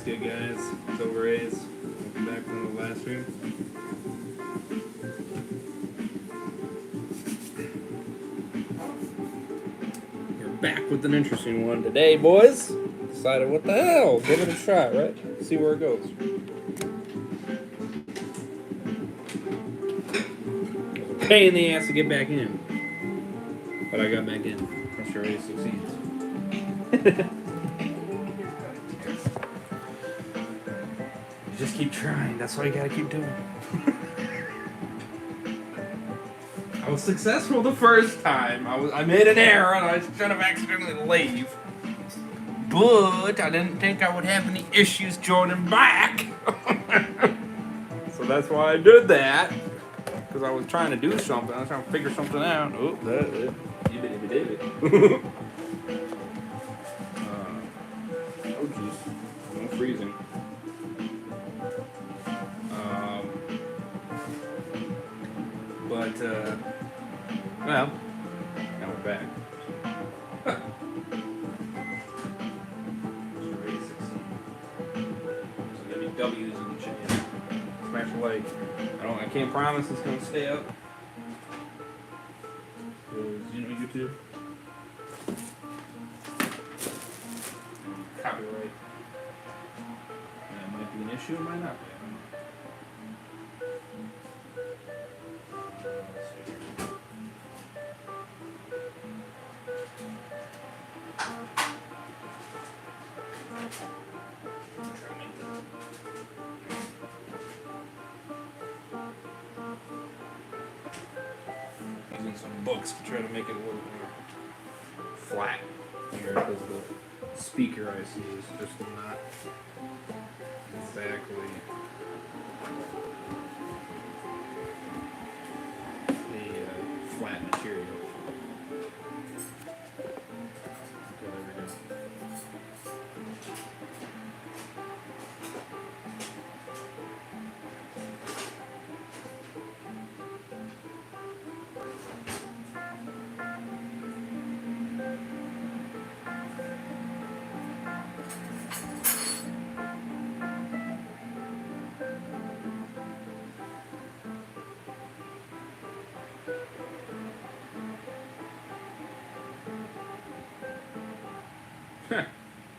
good, guys? It's over A's. Welcome back from the last stream. We're back with an interesting one today, boys. Decided, what the hell? Give it a try, right? See where it goes. Pain in the ass to get back in. But I got back in. I'm sure Ace succeeds. You just keep trying. That's all you gotta keep doing. I was successful the first time. I made an error and I should have accidentally leave. But I didn't think I would have any issues joining back. So that's why I did that. Because I was trying to do something. I was trying to figure something out. Oh, that it. You did it. Oh, jeez. I'm freezing. Well, now we're back. So there'll be W's in the channel. Smash a like. I can't promise it's gonna stay up. Because, YouTube. Copyright. That might be an issue, it might not be. Using some books to try to make it a little more flat here because the speaker I see is just not exactly the flat material. Okay, there we go.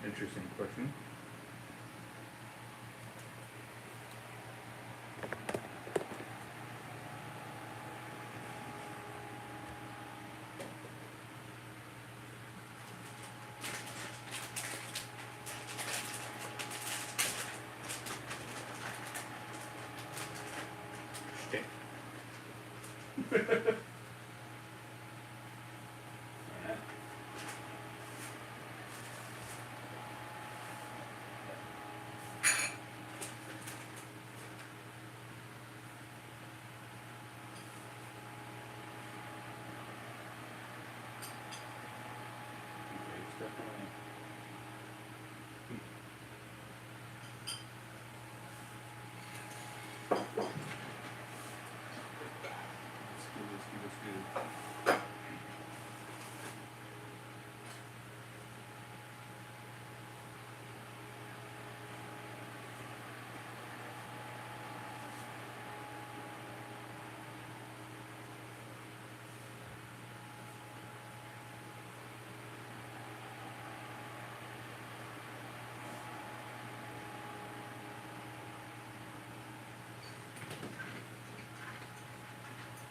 Interesting question. Okay.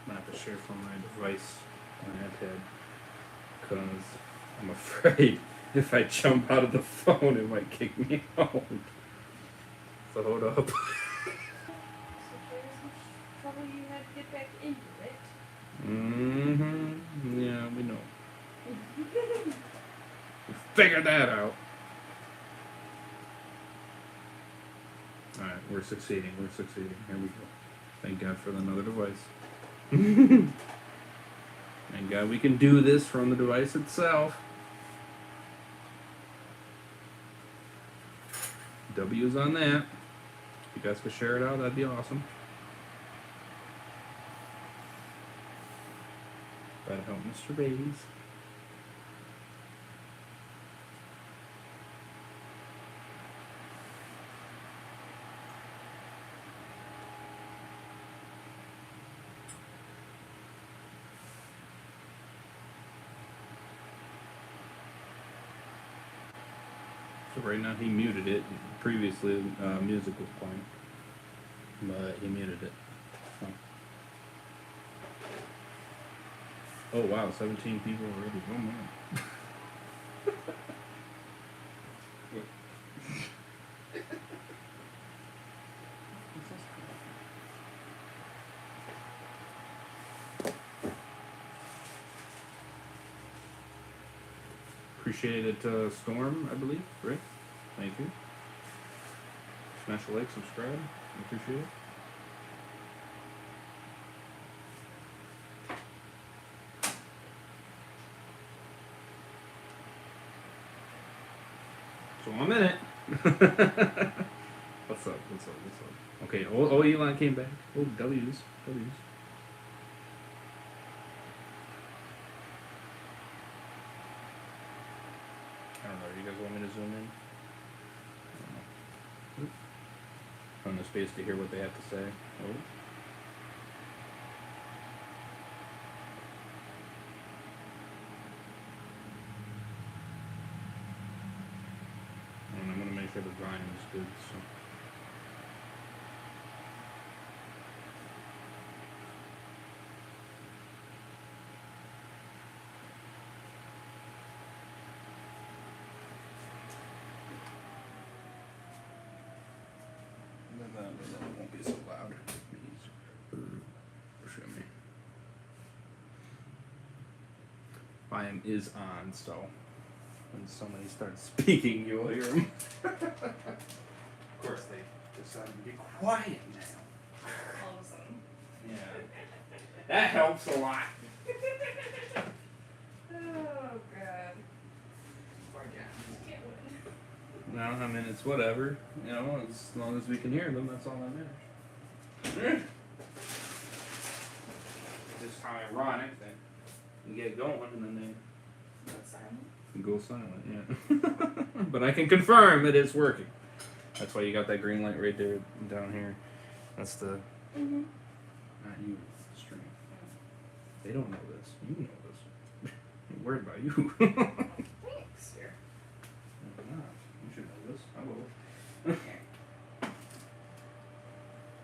Not to share from my device, my iPad, because I'm afraid if I jump out of the phone, it might kick me out. So hold up. So there's some trouble you had to get back into it. Mm-hmm. Yeah, we know. We figured that out. Alright, we're succeeding. Here we go. Thank God for another device. Thank God we can do this from the device itself. W's on that. If you guys could share it out, that'd be awesome. That'd help Mr. Babies. So right now he muted it. Previously, music was playing, but he muted it. Oh wow, 17 people already. Oh man. Appreciate it, Storm, I believe, right? Thank you. Smash a like, subscribe. I appreciate it. So I'm in it. What's up? What's up? What's up? Okay. Oh, Elon came back. Oh, W's. W's. I don't know. You guys want me to zoom in? I don't know. On the space to hear what they have to say. Oh. And I'm gonna make sure the volume is good. So. That won't be so loud. Show me. Volume is on, so when somebody starts speaking, you'll hear them. Of course, they decide to be quiet now. All of a sudden. Yeah, that helps a lot. Oh god. Can't win. No, I mean it's whatever. You know, as long as we can hear them, that's all that matters. Just how ironic that we get going and then That's silent. they go silent. Yeah, but I can confirm it is working. That's why you got that green light right there down here. That's the not you stream. They don't know this. You know this. I'm worried about you. Thanks, dear. You should know this. I will.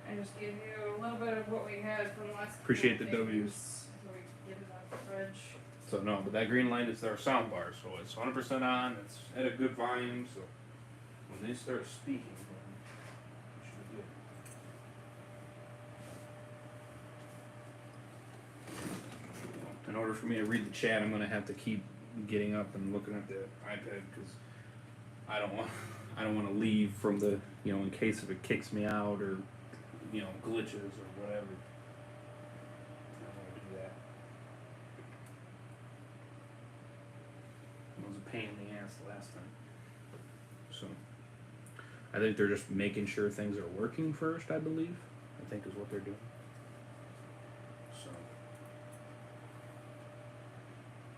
I just gave you a little bit of what we had from last. Appreciate the couple of W's. things, so we get it out the fridge. So no, but that green light is their sound bar, so it's 100% on. It's at a good volume, so when they start speaking, it should be good. In order for me to read the chat, I'm gonna have to keep getting up and looking at the iPad because I don't want to leave from the in case if it kicks me out or glitches or whatever. I don't want to do that. It was a pain in the ass the last time. So I think they're just making sure things are working first, I believe. I think is what they're doing. So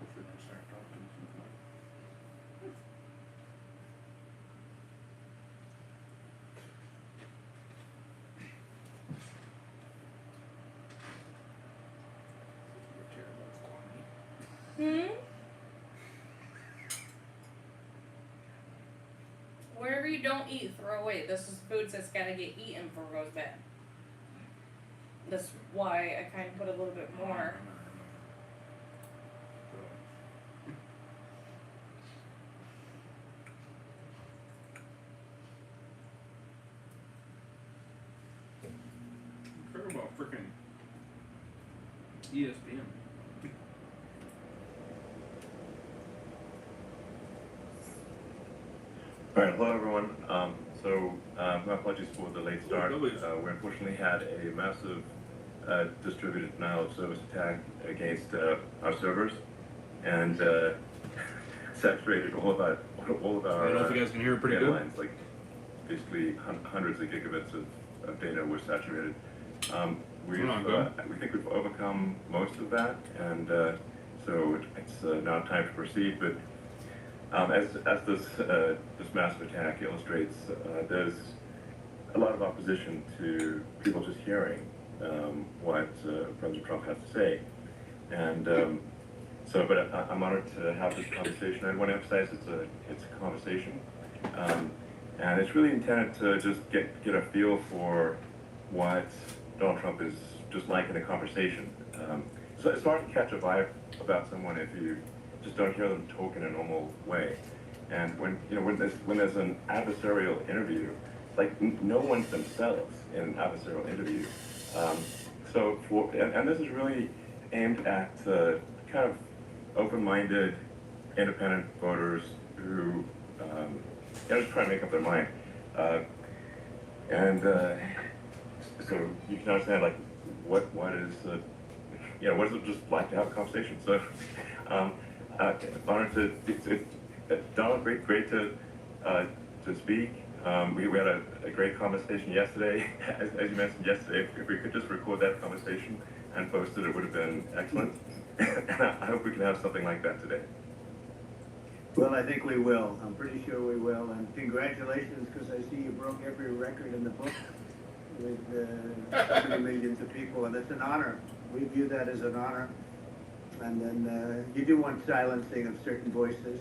hopefully they start talking. Whatever you don't eat, throw away. This is food that's gotta get eaten before it goes bad. That's why I kind of put a little bit more. Care about freaking ESPN. All right, hello everyone. My apologies for the late start. No worries. We unfortunately had a massive distributed denial of service attack against our servers, and saturated all of our I don't know if you guys can hear it pretty data good. lines. Like basically hundreds of gigabits of data were saturated. We think we've overcome most of that, and so it's now time to proceed. But as this massive attack illustrates, there's a lot of opposition to people just hearing what President Trump has to say, and but I'm honored to have this conversation. I want to emphasize it's a conversation. And it's really intended to just get a feel for what Donald Trump is just like in a conversation. So it's hard to catch a vibe about someone if you just don't hear them talk in a normal way. And when there's an adversarial interview, like no one's themselves in an adversarial interview. And this is really aimed at kind of open-minded, independent voters who just try to make up their mind. So you can understand like what is what is it just like to have a conversation. So honored to Donald, great to speak. We had a great conversation yesterday. As you mentioned yesterday, if we could just record that conversation and post it, it would have been excellent. And I hope we can have something like that today. Well, I think we will. I'm pretty sure we will. And congratulations, because I see you broke every record in the book with so many millions of people, and it's an honor. We view that as an honor. And then you do want silencing of certain voices.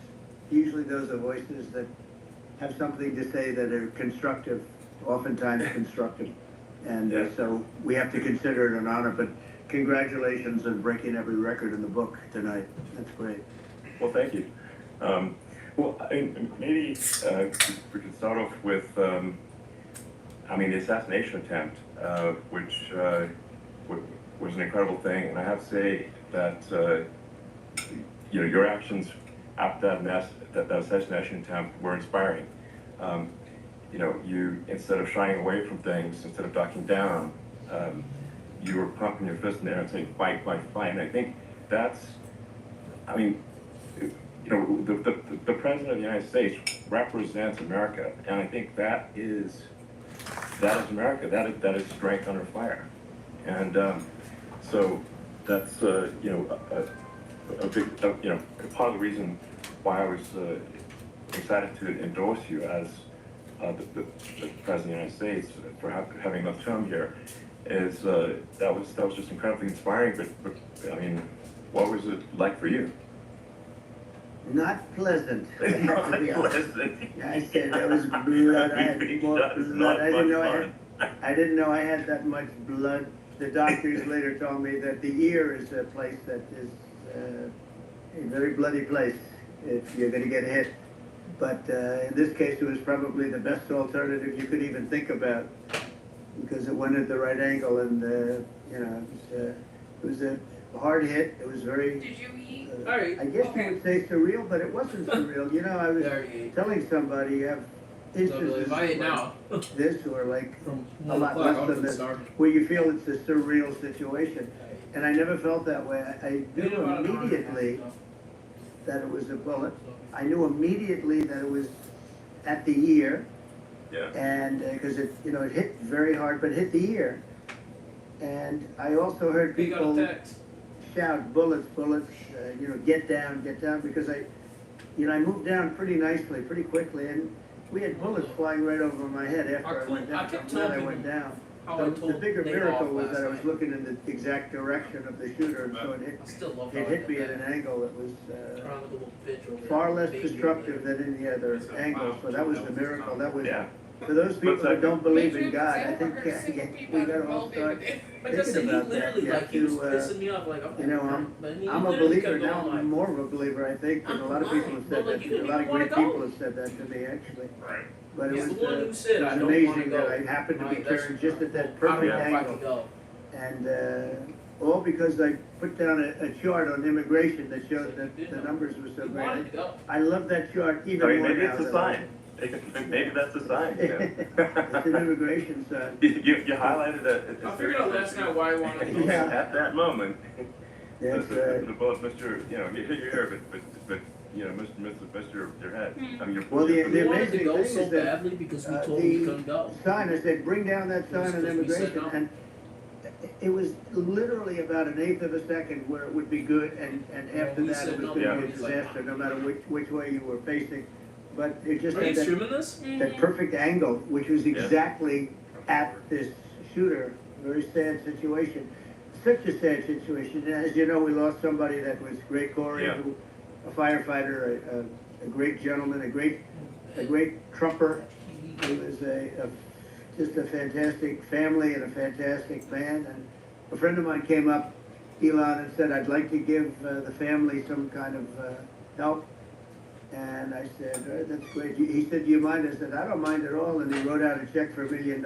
Usually those are voices that have something to say that are constructive, oftentimes constructive. And so we have to consider it an honor, but congratulations on breaking every record in the book tonight. That's great. Well, thank you. Maybe we could start off with, the assassination attempt, which was an incredible thing. And I have to say that, your actions after that assassination attempt were inspiring. You, instead of shying away from things, instead of ducking down, you were pumping your fist in the air and saying, fight, fight, fight. And I think that's, the President of the United States represents America. And I think that is America. That is strength under fire. And so that's, a big, part of the reason why I was excited to endorse you as the President of the United States for having enough term here is that was just incredibly inspiring. But what was it like for you? Not pleasant. Not pleasant. I said that was blood. I had more blood. I didn't know I had that much blood. The doctors later told me that the ear is a place that is a very bloody place if you're going to get hit. But in this case, it was probably the best alternative you could even think about because it went at the right angle, and it was a hard hit. It was very. Did you eat? I guess you would say surreal, but it wasn't surreal. I was telling somebody you have instances like this or like a lot less than this, where you feel it's a surreal situation. And I never felt that way. I knew immediately that it was a bullet. I knew immediately that it was at the ear. Yeah. And because it hit very hard, but hit the ear. And I also heard people shout, bullets, bullets, get down, because I moved down pretty nicely, pretty quickly, and we had bullets flying right over my head after I went down. From that I went down. The bigger miracle was that I was looking in the exact direction of the shooter, and so it hit me at an angle that was far less destructive than any other angle, so that was the miracle. That was, for those people that don't believe in God, I think we gotta all start thinking about that. I'm a believer now, I'm more of a believer, I think, and a lot of people have said that, a lot of great people have said that to me, actually. Right. But it was amazing that I happened to be turned just at that perfect angle. And all because I put down a chart on immigration that showed that the numbers were so great. I love that chart even more now. Maybe it's a sign. Maybe that's a sign. It's an immigration sign. You highlighted it. I figured out last night why I wanted to. At that moment. That's right. The bullet missed your, you hit your ear, but missed your head. Well, the amazing thing is so that badly because we told him we couldn't go. sign, I said, bring down that sign on immigration, and it was literally about an eighth of a second where it would be good, and after that it was going to be a disaster, no matter which way you were facing. But it just had that perfect angle, which was exactly at this shooter. Very sad situation. Such a sad situation. As you know, we lost somebody that was great, Corey, a firefighter, a great gentleman, a great a great trumper. He was just a fantastic family and a fantastic man. And a friend of mine came up, Elon, and said, I'd like to give the family some kind of help. And I said, that's great. He said, do you mind? I said, I don't mind at all. And he wrote out a check for $1 million,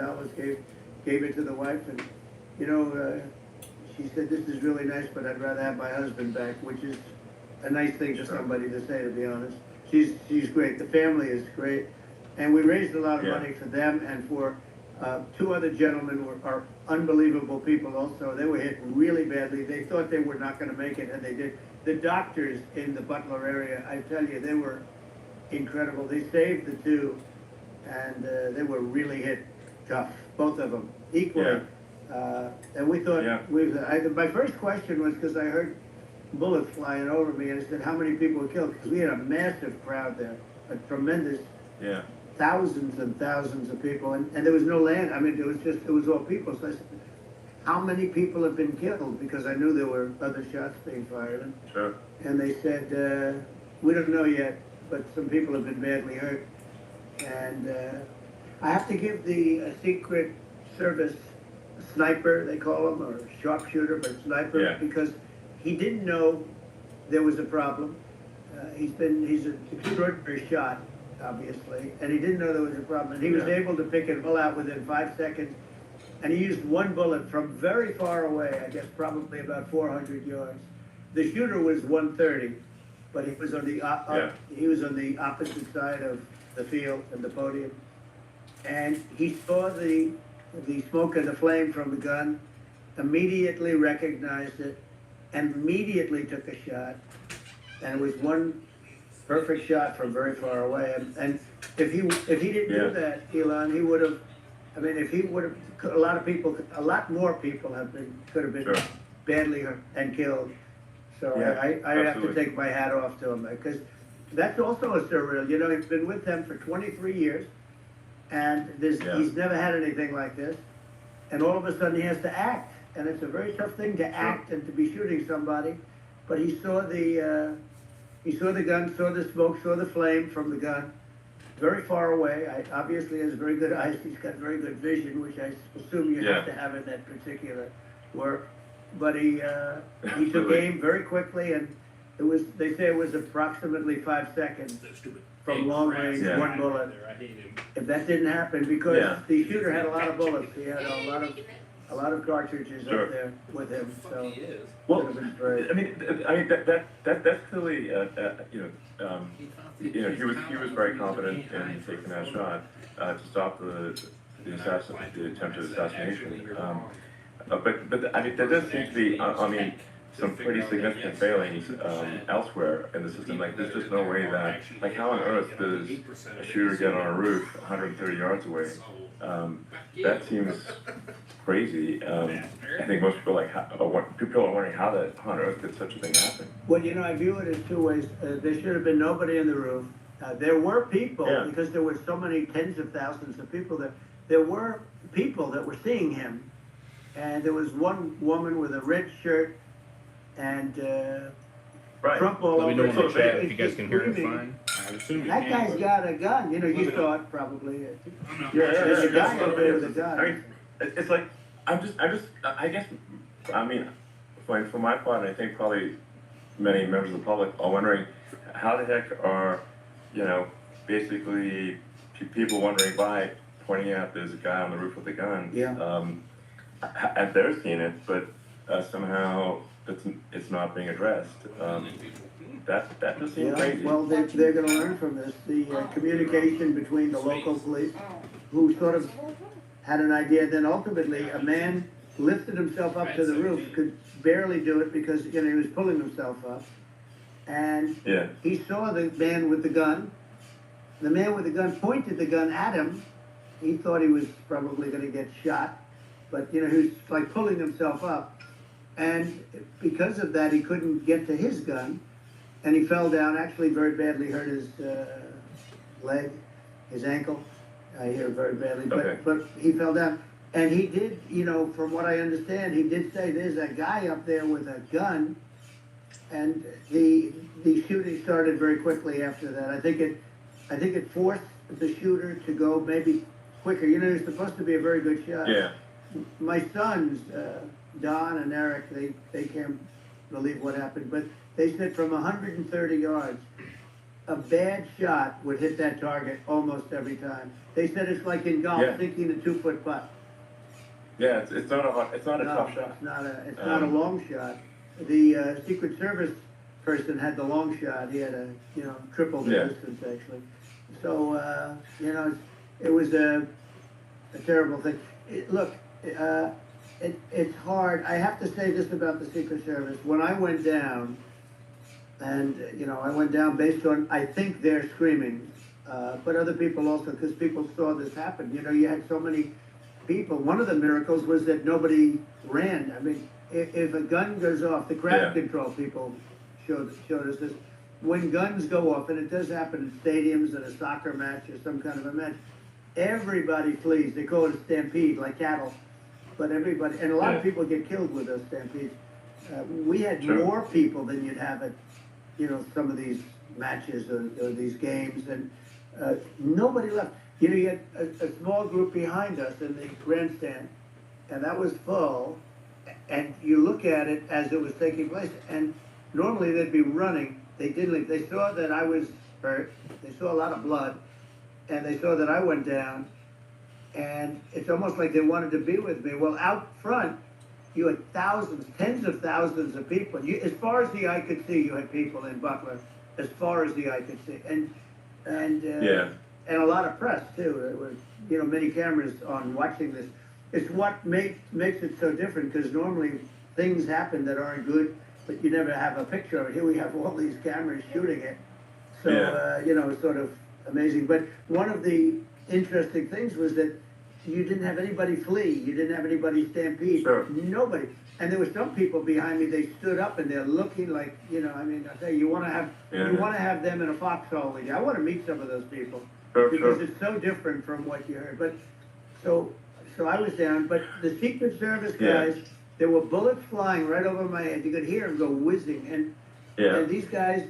gave it to the wife. And, you know, she said, this is really nice, but I'd rather have my husband back, which is a nice thing for somebody to say, to be honest. She's great. The family is great. And we raised a lot of money for them and for two other gentlemen who are unbelievable people also. They were hit really badly. They thought they were not going to make it, and they did. The doctors in the Butler area, I tell you, they were incredible. They saved the two, and they were really hit tough, both of them, equally. And we thought, my first question was because I heard bullets flying over me, and I said, how many people were killed? Because we had a massive crowd there, a tremendous, thousands and thousands of people, and there was no land. I mean, it was all people. So I said, how many people have been killed? Because I knew there were other shots being fired. And they said, we don't know yet, but some people have been badly hurt. And I have to give the Secret Service sniper, they call him, or sharpshooter, but sniper, because he didn't know there was a problem. He's an extraordinary shot, obviously, and he didn't know there was a problem. And he was able to pick it all out within 5 seconds. And he used one bullet from very far away, I guess probably about 400 yards. The shooter was 130, but he was on the opposite side of the field and the podium. And he saw the smoke and the flame from the gun, immediately recognized it, and immediately took a shot. And it was one perfect shot from very far away. And if he didn't do that, Elon, he would have. I mean, if he would have, a lot more people could have been badly hurt and killed. So I have to take my hat off to him, because that's also a surreal. You know, he's been with them for 23 years, and he's never had anything like this. And all of a sudden he has to act, and it's a very tough thing to act and to be shooting somebody. But he saw the gun, saw the smoke, saw the flame from the gun, very far away. Obviously has very good eyes. He's got very good vision, which I assume you have to have in that particular work. But he took aim very quickly, and they say it was approximately 5 seconds from long range, one bullet. If that didn't happen, because the shooter had a lot of bullets, he had a lot of cartridges up there with him. So well, I mean that's clearly he was very confident in taking that shot to stop the attempted assassination. But I mean there does seem to be some pretty significant failings elsewhere in the system. Like there's just no way that, like, how on earth does a shooter get on a roof 130 yards away? That seems crazy. I think most people people are wondering how on earth did such a thing happen. Well, you know, I view it as two ways. There should have been nobody in the roof. There were people, because there were so many tens of thousands of people there were people that were seeing him. And there was one woman with a red shirt and Trump all over. Let me know in the chat if you guys She's can hear it screaming. fine. I assume you That can. guy's got a gun. You know, you saw it probably. There's a guy up there with a gun. I mean, it's like I guess I mean, for my part, I think probably many members of the public are wondering how the heck are, basically people wandering by pointing out there's a guy on the roof with a gun. And they're seeing it, but somehow it's not being addressed. That just seems crazy. Well, they're going to learn from this. The communication between the local police, who sort of had an idea, then ultimately a man lifted himself up to the roof, could barely do it because he was pulling himself up, and he saw the man with the gun. The man with the gun pointed the gun at him. He thought he was probably going to get shot, but he was like pulling himself up, and because of that he couldn't get to his gun, and he fell down, actually very badly hurt his leg, his ankle. I hear very badly, but he fell down. And he did, from what I understand, he did say there's a guy up there with a gun, and the shooting started very quickly after that. I think it forced the shooter to go maybe quicker. You know, you're supposed to be a very good shot. Yeah. My sons, Don and Eric, they can't believe what happened, but they said from 130 yards, a bad shot would hit that target almost every time. They said it's like in golf, Yeah. sinking a 2-foot putt. Yeah, it's not a tough shot. It's not a long shot. The Secret Service person had the long shot. He had triple the Yeah. distance actually. So it was a terrible thing. It's hard. I have to say this about the Secret Service. When I went down, and I went down based on I think they're screaming, but other people also, because people saw this happen. You had so many people. One of the miracles was that nobody ran. I mean, if a gun goes off, the crowd control people showed us this. When guns go off, and it does happen in stadiums and a soccer match or some kind of a match, everybody flees. They call it a stampede, like cattle. But everybody, and a lot of people get killed with those stampedes. We had more people than you'd have at, some of these matches or these games, and nobody left. You had a small group behind us in the grandstand, and that was full, and you look at it as it was taking place, and normally they'd be running. They didn't leave. They saw that I was hurt. They saw a lot of blood, and they saw that I went down, and it's almost like they wanted to be with me. Well, out front, you had thousands, tens of thousands of people. As far as the eye could see, you had people in Butler, as far as the eye could see, and a lot of press too. There were many cameras on watching this. It's what makes it so different, because normally things happen that aren't good, but you never have a picture of it. Here we have all these cameras shooting it, so it's sort of amazing. But one of the interesting things was that you didn't have anybody flee. You didn't have anybody stampede. Sure. Nobody. And there were some people behind me. They stood up and they're looking like, I say you want to have them in a foxhole with you. I want to meet some of those people because it's so different from what you heard. But so I was down. But the Secret Service guys, there were bullets flying right over my head. You could hear them go whizzing, and these guys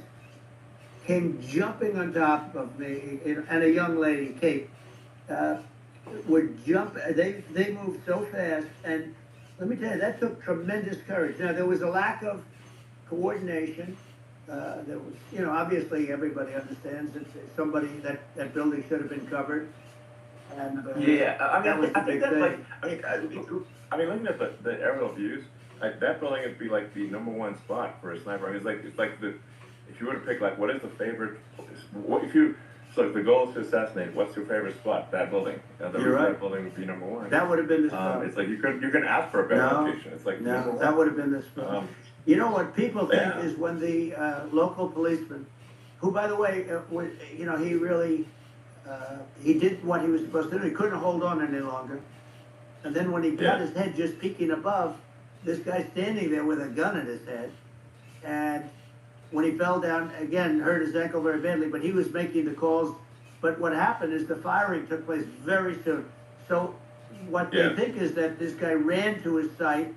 came jumping on top of me, and a young lady, Kate, would jump. They moved so fast, and let me tell you, that took tremendous courage. Now, there was a lack of coordination. There was, obviously everybody understands that that building should have been covered. And I think that's like, looking at the aerial views, like that building would be like the #1 spot for a sniper. I mean, it's like if you were to pick like what is the favorite, so if the goal is to assassinate, what's your favorite spot? That building. You're right. That building would be #1. That would have been the spot. It's like you can ask for a better location. It's like that would have been the spot. You know what people think is when the local policeman, who by the way, he really, he did what he was supposed to do. He couldn't hold on any longer. And then when he got his head just peeking above, this guy standing there with a gun in his head, and when he fell down, again, hurt his ankle very badly, but he was making the calls. But what happened is the firing took place very soon. So what they think is that this guy ran to his site,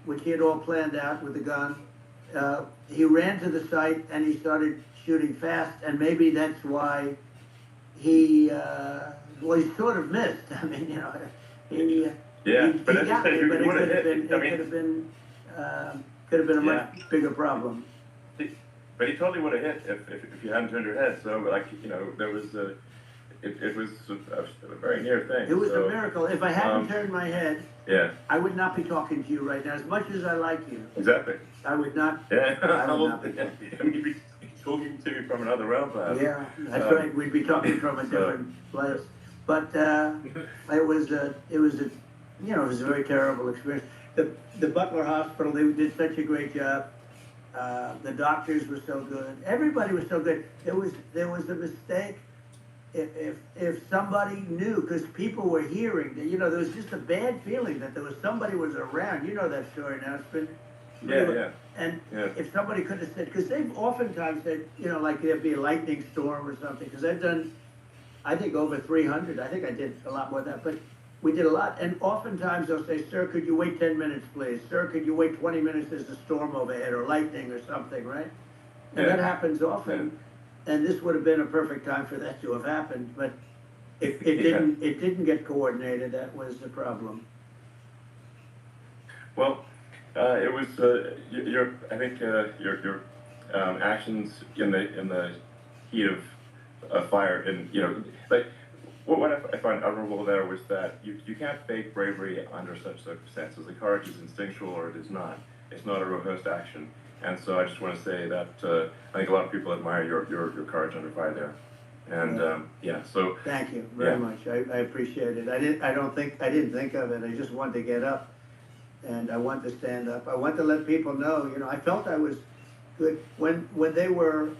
which he had all planned out with the gun. He ran to the site and he started shooting fast, and maybe that's why he sort of missed. I mean, he got me, but could have been a much bigger problem. But he totally would have hit if you hadn't turned your head. So, there was it was a very near thing. It was a miracle. If I hadn't turned my head, I would not be talking to you right now. As much as I like you, exactly. I would not. Yeah, I would not be you'd be talking to you from another realm, perhaps. Yeah, that's right. We'd be talking from a different place. But it was a very terrible experience. The Butler Hospital, they did such a great job. The doctors were so good. Everybody was so good. There was a mistake. If somebody knew, because people were hearing, there was just a bad feeling that somebody was around. You know that story now. It's been And if somebody could have said, because they've oftentimes said, like there'd be a lightning storm or something. Because I've done, I think over 300. I think I did a lot more than that, but we did a lot. And oftentimes they'll say, "Sir, could you wait 10 minutes, please? Sir, could you wait 20 minutes? There's a storm overhead or lightning or something," right? And that happens often. And this would have been a perfect time for that to have happened. But it didn't get coordinated, that was the problem. Well, it was your I think your actions in the heat of fire, and like what I find admirable there was that you can't fake bravery under such circumstances. The courage is instinctual or it is not. It's not a rehearsed action. And so I just want to say that I think a lot of people admire your courage under fire there. And so Thank you very much. I appreciate it. I didn't think of it. I just wanted to get up, and I wanted to stand up. I wanted to let people know. I felt I was good when they were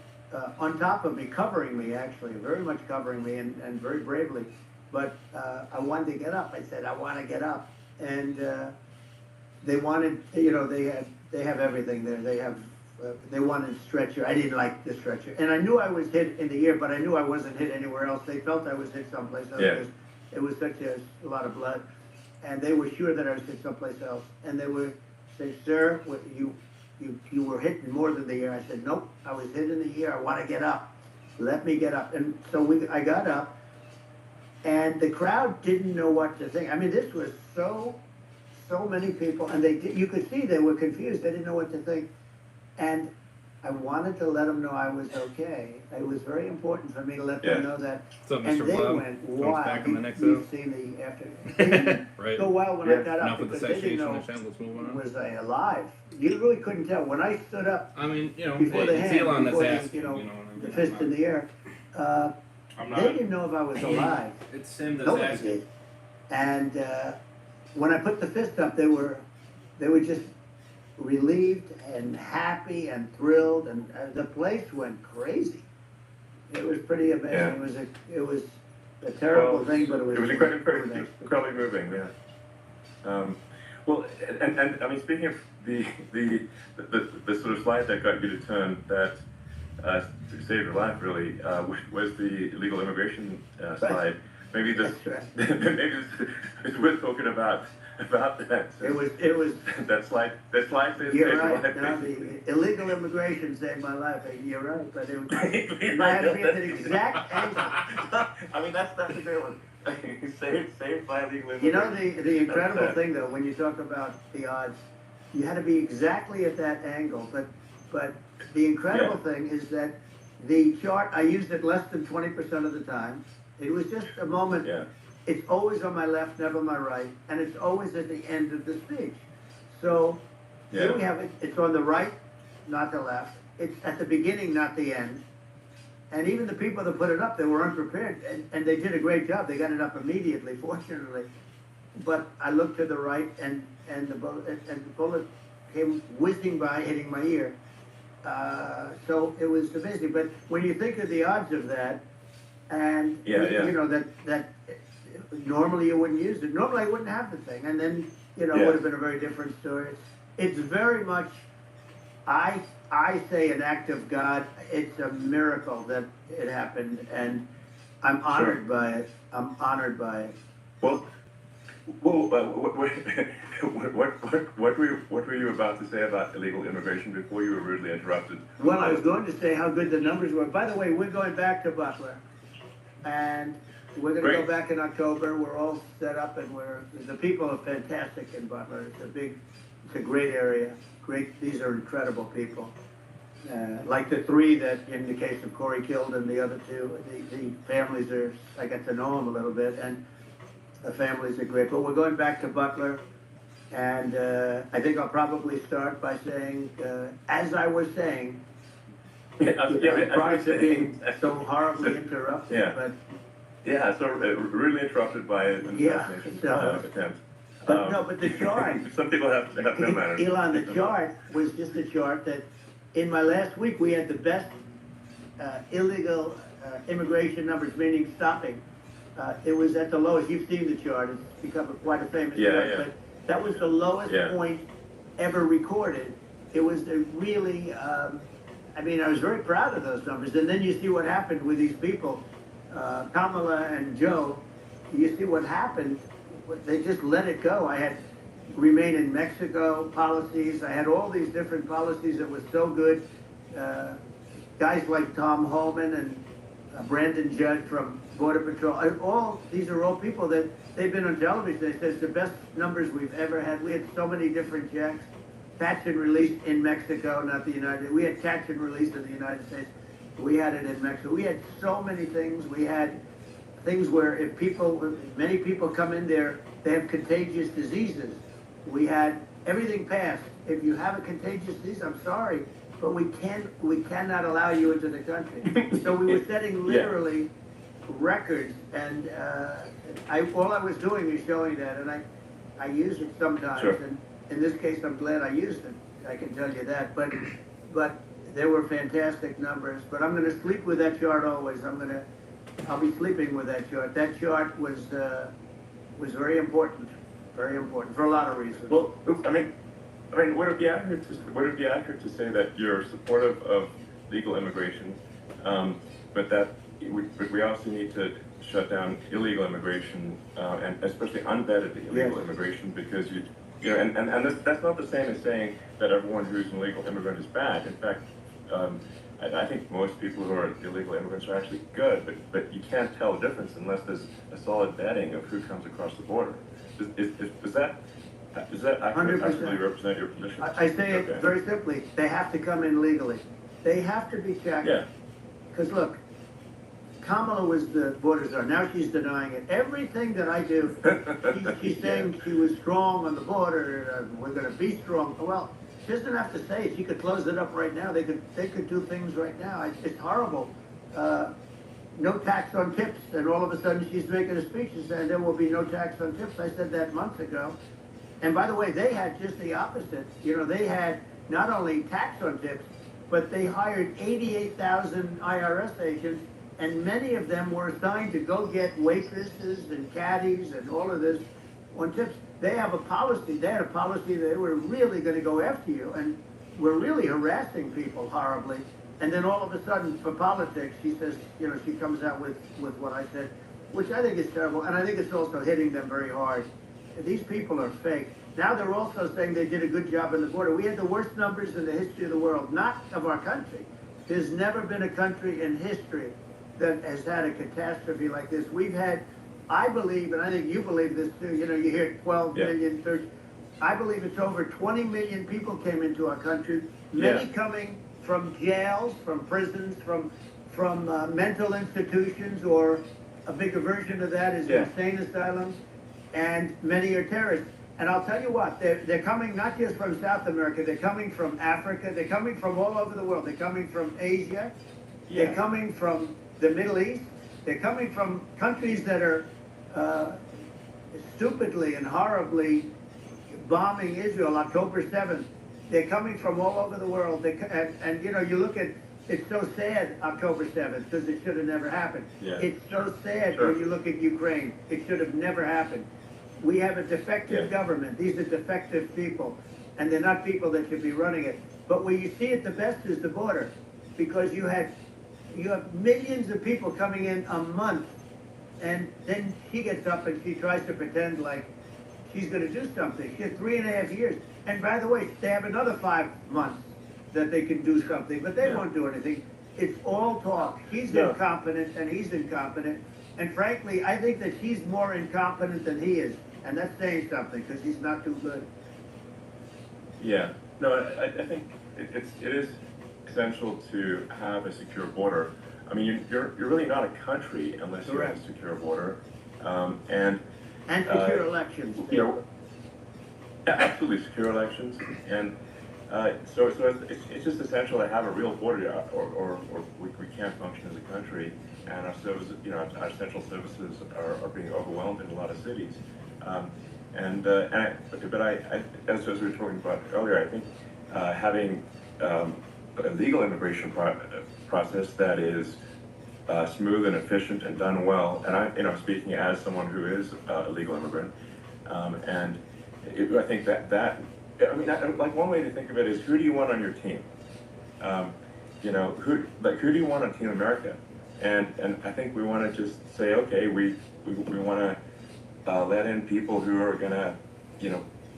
on top of me, covering me, actually, very much covering me, and very bravely. But I wanted to get up. I said, I want to get up, and they wanted. They have everything there. They wanted stretcher. I didn't like the stretcher, and I knew I was hit in the ear, but I knew I wasn't hit anywhere else. They felt I was hit someplace else because it was such a lot of blood, and they were sure that I was hit someplace else. And they were saying, "Sir, you were hit more than the ear." I said, "Nope, I was hit in the ear. I want to get up. Let me get up." And so I got up, and the crowd didn't know what to think. I mean, this was so many people, and you could see they were confused. They didn't know what to think. And I wanted to let them know I was okay. It was very important for me to let them know that. So, And Mr. they Blob went comes wild. back in the next You've episode. seen the after. They didn't Right. go wild when I got up Enough with the because they didn't satiation know and shit. Let's move on. was I alive. You really couldn't tell when I stood up I mean, before the it's hand, Elon that's before asking. the, what I the mean? fist in the air. I'm They didn't know if I was alive. It's him that's Nobody asking. did. And when I put the fist up, they were just relieved and happy and thrilled, and the place went crazy. It was pretty amazing. Yeah. It was a terrible thing, but it was incredibly moving. Yeah. Well, and I mean, speaking of the sort of slide that got you to turn that saved your life really was the illegal immigration slide. Maybe this maybe it's worth talking about that. It was that slide saved you're your right. life. No, the illegal immigration saved my life. You're right, but it was, I had to be at the exact angle. I mean, that's a great one. saved by illegal immigration. You know, the incredible thing though, when you talk about the odds, you had to be exactly at that angle. But the incredible thing is that the chart, I used it less than 20% of the time. It was just a moment. Yeah. It's always on my left, never my right, and it's always at the end of the speech. So here we have it. It's on the right, not the left. It's at the beginning, not the end. And even the people that put it up, they were unprepared, and they did a great job. They got it up immediately, fortunately. But I looked to the right, and the bullet came whizzing by, hitting my ear. So it was amazing. But when you think of the odds of that, and you know that normally you wouldn't use it. Normally I wouldn't have the thing, and then it would have been a very different story. It's very much, I say, an act of God. It's a miracle that it happened, and I'm honored by it. I'm honored by it. Well, what were you about to say about illegal immigration before you were rudely interrupted? Well, I was going to say how good the numbers were. By the way, we're going back to Butler, and we're going to go back in October. We're all set up, and the people are fantastic in Butler. It's a great area. These are incredible people. Like the three that, in the case of Corey killed, and the other two, the families I got to know them a little bit, and the families are great. But we're going back to Butler, and I think I'll probably start by saying, as I was saying, prior to being so horribly interrupted, but so really interrupted by an assassination attempt. But the chart. Some people have no manners. Elon, the chart was just a chart that in my last week we had the best illegal immigration numbers, meaning stopping. It was at the lowest. You've seen the chart. It's become quite a famous chart. Yeah. But that was the lowest point ever recorded. It was really, I was very proud of those numbers. And then you see what happened with these people, Kamala and Joe. You see what happened. They just let it go. I had remain in Mexico policies. I had all these different policies that were so good. Guys like Tom Holman and Brandon Judd from Border Patrol. These are all people that they've been on television. They said it's the best numbers we've ever had. We had so many different checks. Catch and release in Mexico, not the United. We had catch and release in the United States. We had it in Mexico. We had so many things. We had things where many people come in there, they have contagious diseases. We had everything passed. If you have a contagious disease, I'm sorry, but we cannot allow you into the country. So we were setting literally records, and all I was doing is showing that, and I use it sometimes. Sure. And in this case, I'm glad I used it. I can tell you that. But there were fantastic numbers. But I'm going to sleep with that chart always. I'll be sleeping with that chart. That chart was very important for a lot of reasons. Well, I mean, would it be accurate to say that you're supportive of legal immigration, but we also need to shut down illegal immigration, and especially unvetted illegal immigration, because that's not the same as saying that everyone who's an illegal immigrant is bad. In fact, I think most people who are illegal immigrants are actually good, but you can't tell the difference unless there's a solid vetting of who comes across the border. Does that actually represent your position? I say it very simply. They have to come in legally. They have to be checked. Yeah. Because look, Kamala was the border czar. Now she's denying it. Everything that I do, she's saying she was strong on the border. We're going to be strong. Well, she doesn't have to say it. She could close it up right now. They could do things right now. It's horrible. No tax on tips, and all of a sudden she's making a speech and saying there will be no tax on tips. I said that months ago. And by the way, they had just the opposite. They had not only tax on tips, but they hired 88,000 IRS agents, and many of them were assigned to go get waitresses and caddies and all of this on tips. They have a policy. They had a policy that they were really going to go after you, and were really harassing people horribly. And then all of a sudden, for politics, she says, she comes out with what I said, which I think is terrible, and I think it's also hitting them very hard. These people are fake. Now they're also saying they did a good job on the border. We had the worst numbers in the history of the world, not of our country. There's never been a country in history that has had a catastrophe like this. We've had, I believe, and I think you believe this too, you hear 12 million, 30, I believe it's over 20 million people came into our country, many coming from jails, from prisons, from mental institutions, or a bigger version of that is insane asylums, and many are terrorists. And I'll tell you what, they're coming not just from South America, they're coming from Africa, they're coming from all over the world. They're coming from Asia, they're coming from the Middle East, they're coming from countries that are stupidly and horribly bombing Israel October 7th. They're coming from all over the world. And you look at, it's so sad, October 7th, because it should have never happened. Yeah. It's so sad when you look at Ukraine. It should have never happened. We have a defective government. These are defective people, and they're not people that should be running it. But where you see it the best is the border, because you have millions of people coming in a month, and then she gets up and she tries to pretend like she's going to do something. She had 3.5 years. And by the way, they have another 5 months that they can do something, but they won't do anything. It's all talk. She's incompetent and he's incompetent. And frankly, I think that she's more incompetent than he is. And that's saying something, because he's not too good. Yeah. No, I think it is essential to have a secure border. I mean, you're really not a country unless you have a secure border. And secure elections. Absolutely secure elections, and so it's just essential to have a real border, or we can't function as a country, and our services, our essential services are being overwhelmed in a lot of cities. But as we were talking about earlier, I think having a legal immigration process that is smooth and efficient and done well, and I'm speaking as someone who is a legal immigrant, and I think like one way to think of it is, who do you want on your team? Who do you want on Team America? And I think we want to just say, okay, we want to let in people who are going to,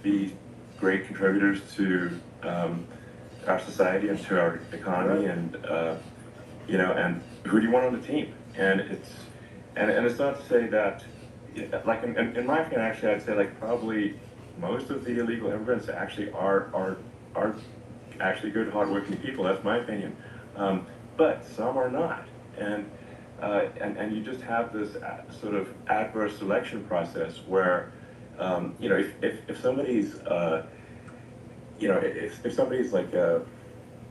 be great contributors to our society and to our economy, and and who do you want on the team? and it's not to say that, like in my opinion, actually, I'd say like probably most of the illegal immigrants actually are actually good, hardworking people. That's my opinion, but some are not, and you just have this sort of adverse selection process where, you know, if somebody's if somebody's like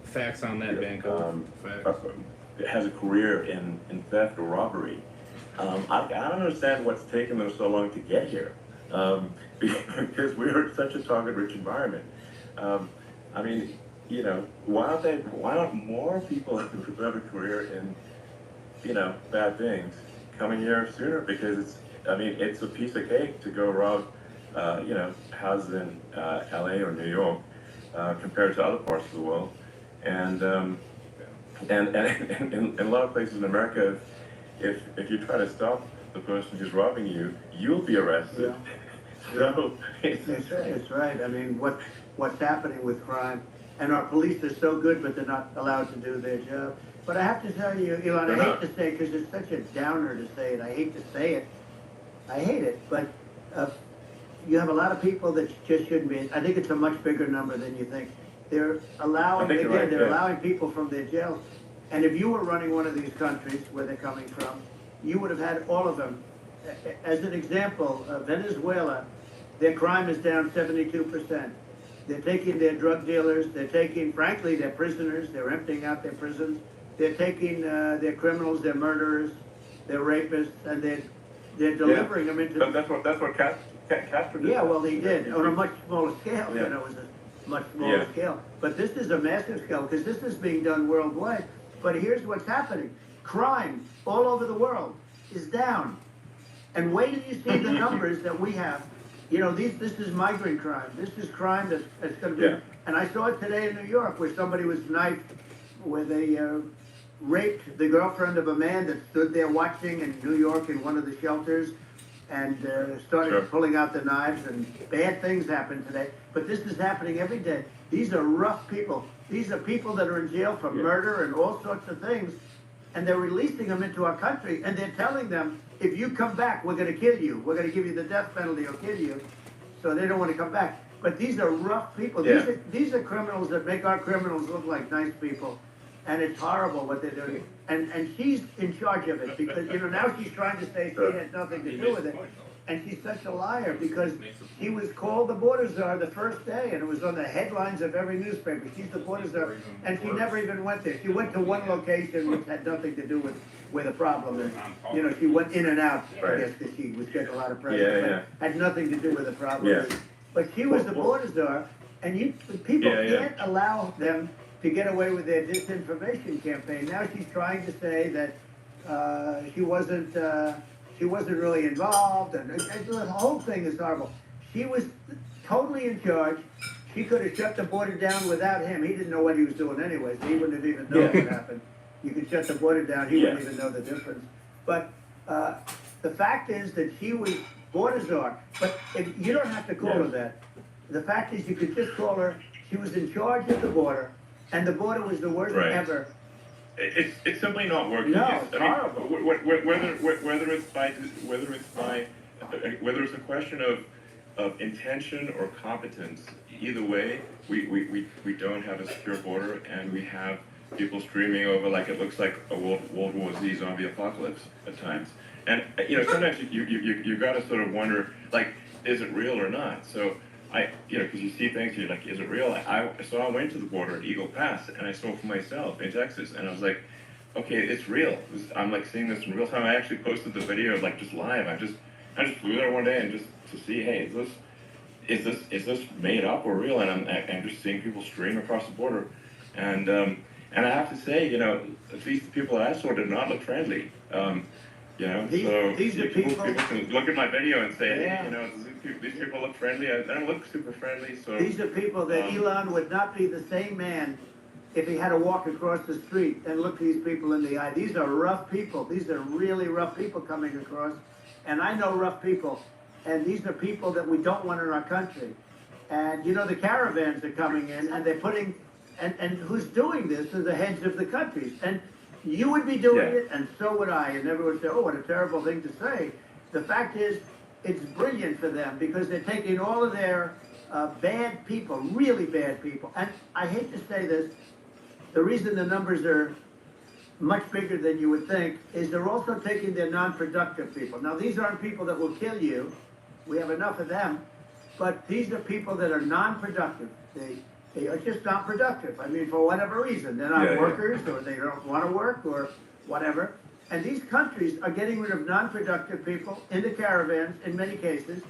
Facts on that, Banco. Facts. has a career in theft or robbery, I don't understand what's taken them so long to get here, because we're in such a target-rich environment. I mean, you know, why don't more people who have a career in, you know, bad things coming here sooner? Because it's a piece of cake to go rob, you know, houses in LA or New York, compared to other parts of the world. And in a lot of places in America, if you try to stop the person who's robbing you, you'll be arrested. Yeah. So It's right. I mean, what's happening with crime, and our police are so good, but they're not allowed to do their job. But I have to tell you, Elon, I hate to say it because it's such a downer to say it. I hate to say it. I hate it, but you have a lot of people that just shouldn't be. I think it's a much bigger number than you think. They're allowing, again, right, they're yeah. allowing people from their jails. And if you were running one of these countries where they're coming from, you would have had all of them. As an example, Venezuela, their crime is down 72%. They're taking their drug dealers, they're taking, frankly, their prisoners, they're emptying out their prisons. They're taking their criminals, their murderers, their rapists, and they're delivering them into... But that's what Castro did. Yeah, well, he did, on a much smaller scale, Yeah. you know, it was a much smaller scale. But this is a massive scale, because this is being done worldwide. But here's what's happening. Crime all over the world is down. And wait till you see the numbers that we have. You know, this is migrant crime. This is crime that's going to be... Yeah. And I saw it today in New York, where somebody was knifed, where they raped the girlfriend of a man that stood there watching in New York in one of the shelters, and started pulling out the knives, and bad things happen today. But this is happening every day. These are rough people. These are people that are in jail for murder and all sorts of things, and they're releasing them into our country, and they're telling them, if you come back, we're going to kill you. We're going to give you the death penalty or kill you. So they don't want to come back. But these are rough people. Yeah. These are criminals that make our criminals look like nice people. And it's horrible what they're doing. And she's in charge of it, because, you know, now she's trying to say she had nothing to do with it. And she's such a liar, because she was called the border czar the first day, and it was on the headlines of every newspaper. She's the border czar, and she never even went there. She went to one location which had nothing to do with where the problem is. You know, she went in and out, I guess, because she was getting a lot of pressure, but had nothing to do with the problem. Yeah. But she was the border czar, and people can't allow them to get away with their disinformation campaign. Now she's trying to say that she wasn't really involved, and the whole thing is horrible. She was totally in charge. She could have shut the border down without him. He didn't know what he was doing anyway, so he wouldn't have even known what happened. You could shut the border down, he wouldn't even know the difference. But the fact is that she was border czar. But you don't have to call her that. The fact is, you could just call her, she was in charge of the border, and the border was the worst ever. It's simply not working. No, it's horrible. Whether it's a question of intention or competence, either way, we don't have a secure border, and we have people streaming over like it looks like a World War Z zombie apocalypse at times. And you know, sometimes you got to sort of wonder, like, is it real or not? So because you see things, you're like, is it real? So I went to the border at Eagle Pass, and I saw it for myself in Texas, and I was like, okay, it's real. I'm like seeing this in real time. I actually posted the video, like, just live. I just flew there one day and just to see, hey, is this made up or real? And I'm just seeing people stream across the border, and I have to say, you know, at least the people that I saw did not look friendly. You know, these are people can look at my video and say, hey, you know, these people look friendly. I don't look super friendly. So these are people that Elon would not be the same man if he had to walk across the street and look these people in the eye. These are rough people. These are really rough people coming across. And I know rough people. And these are people that we don't want in our country. And, you know, the caravans are coming in, and they're putting, and who's doing this are the heads of the countries. And You would be doing Yeah. it, and so would I, and everyone would say, oh, what a terrible thing to say. The fact is, it's brilliant for them because they're taking all of their bad people, really bad people. And I hate to say this, the reason the numbers are much bigger than you would think is they're also taking their non-productive people. Now, these aren't people that will kill you. We have enough of them. But these are people that are non-productive. They are just not productive. I mean, for whatever reason. They're not Yeah, yeah. workers, or they don't want to work, or whatever. And these countries are getting rid of non-productive people in the caravans in many cases.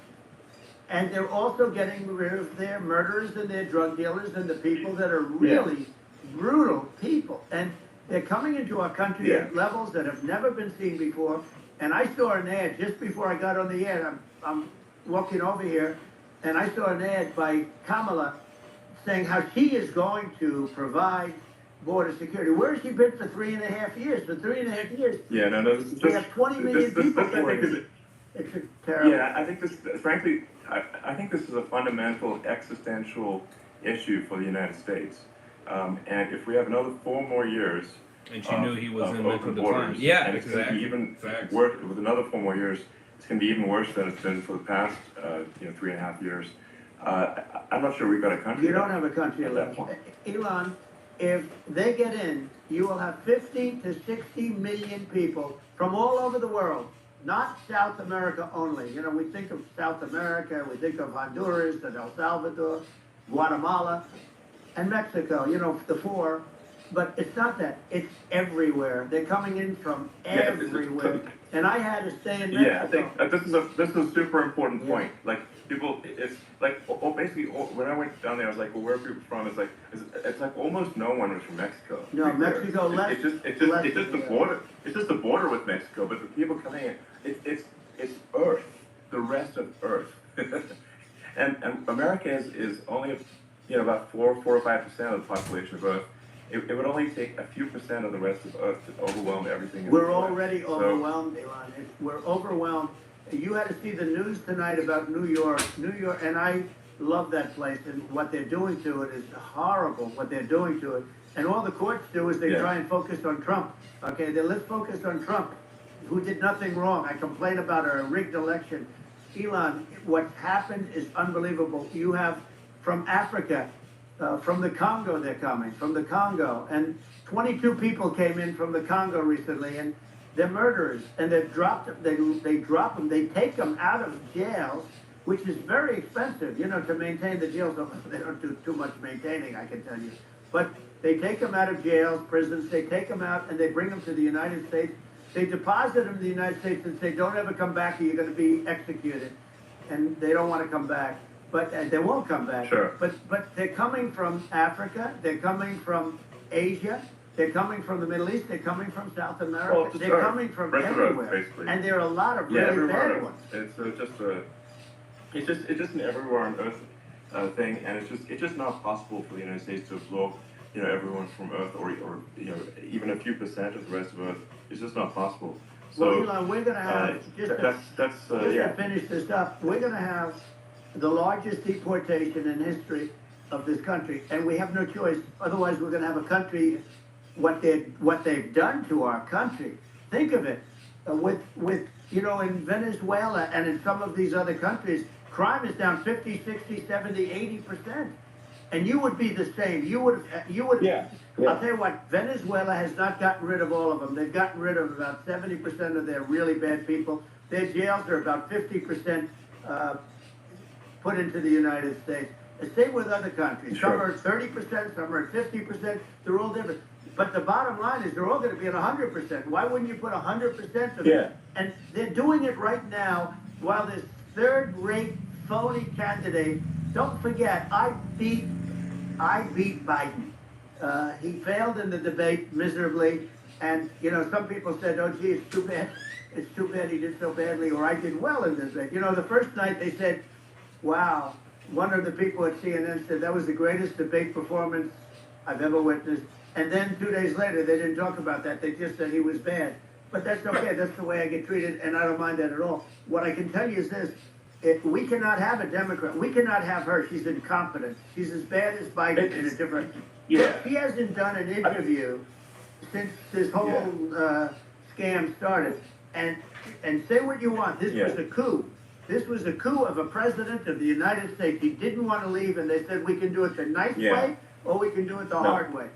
And they're also getting rid of their murderers and their drug dealers and the people that are really brutal people. And they're coming into our country Yeah. at levels that have never been seen before. And I saw an ad just before I got on the air. I'm walking over here, and I saw an ad by Kamala saying how she is going to provide border security. Where has she been for 3.5 years? For 3.5 years, Yeah, no, this is we have 20 million people I think for it's a terrible. Yeah, I think this, frankly, I think this is a fundamental existential issue for the United States. And if we have another 4 more years, And she knew he was of in mental open decline. borders, Yeah, and it's going to exactly. be even Facts. worse with another 4 more years. It's going to be even worse than it's been for the past, 3.5 years. I'm not sure we've got a country. You don't have a country at that left. point. Elon, if they get in, you will have 50 to 60 million people from all over the world, not South America only. You know, we think of South America, we think of Honduras and El Salvador, Guatemala, and Mexico, you know, the 4. But it's not that. It's everywhere. They're coming in from Yeah, this is- everywhere. And I had to stay in Mexico. Yeah, I think this is a super important Yeah. point. Like people, it's like basically when I went down there, I was like, well, where are people from? It's like almost no one was from Mexico. No, to be fair. Mexico less- It's just less the than the- border. It's just the border with Mexico, but the people coming in, it's Earth, the rest of Earth, and America is only about 4 or 5% of the population of Earth. It would only take a few percent of the rest of Earth to overwhelm everything. We're in the US. already So- overwhelmed, Elon. We're overwhelmed. You had to see the news tonight about New York, and I love that place, and what they're doing to it is horrible, what they're doing to it. And all the courts do is they Yeah. try and focus on Trump. Okay, let's focus on Trump, who did nothing wrong. I complain about a rigged election. Elon, what's happened is unbelievable. You have from Africa, from the Congo they're coming, from the Congo. And 22 people came in from the Congo recently, and they're murderers. And they've dropped them, they drop them, they take them out of jails, which is very expensive, to maintain the jails. They don't do too much maintaining, I can tell you. But they take them out of jails, prisons, they take them out, and they bring them to the United States. They deposit them in the United States and say, don't ever come back or you're going to be executed. And they don't want to come back. But they won't come back. Sure. But they're coming from Africa, they're coming from Asia, they're coming from the Middle East, they're coming from South America, Well, just they're Earth. coming from Rest of Earth, everywhere. basically. And there are a lot of Yeah, really everywhere. bad ones. It's just an everywhere on Earth thing, and it's just not possible for the United States to absorb everyone from Earth or even a few percent of the rest of Earth. It's just not possible. So Well, Elon, we're gonna have, that's to finish this up, we're gonna have the largest deportation in history of this country, and we have no choice. Otherwise, we're gonna have a country, what they've done to our country. Think of it, with in Venezuela and in some of these other countries, crime is down 50, 60, 70, 80%. And you would be the same. You would. Yeah. I'll tell you what. Venezuela has not gotten rid of all of them. They've gotten rid of about 70% of their really bad people. Their jails are about 50% put into the United States. The same with other countries. Sure. Some are at 30%, some are at 50%. They're all different. But the bottom line is they're all going to be at 100%. Why wouldn't you put 100% of it? Yeah. And they're doing it right now while this third-rate phony candidate. Don't forget, I beat Biden. He failed in the debate miserably, and some people said, "Oh, gee, it's too bad. It's too bad he did so badly," or "I did well in the debate." The first night they said, "Wow." One of the people at CNN said that was the greatest debate performance I've ever witnessed. And then 2 days later, they didn't talk about that. They just said he was bad. But that's okay. That's the way I get treated, and I don't mind that at all. What I can tell you is this. We cannot have a Democrat. We cannot have her. She's incompetent. She's as bad as Biden in a different... Yeah. She hasn't done an interview since this whole scam started. And say what you want, this was a coup. This was a coup of a president of the United States. He didn't want to leave, and they said we can do it the nice way, or we can do it the hard way.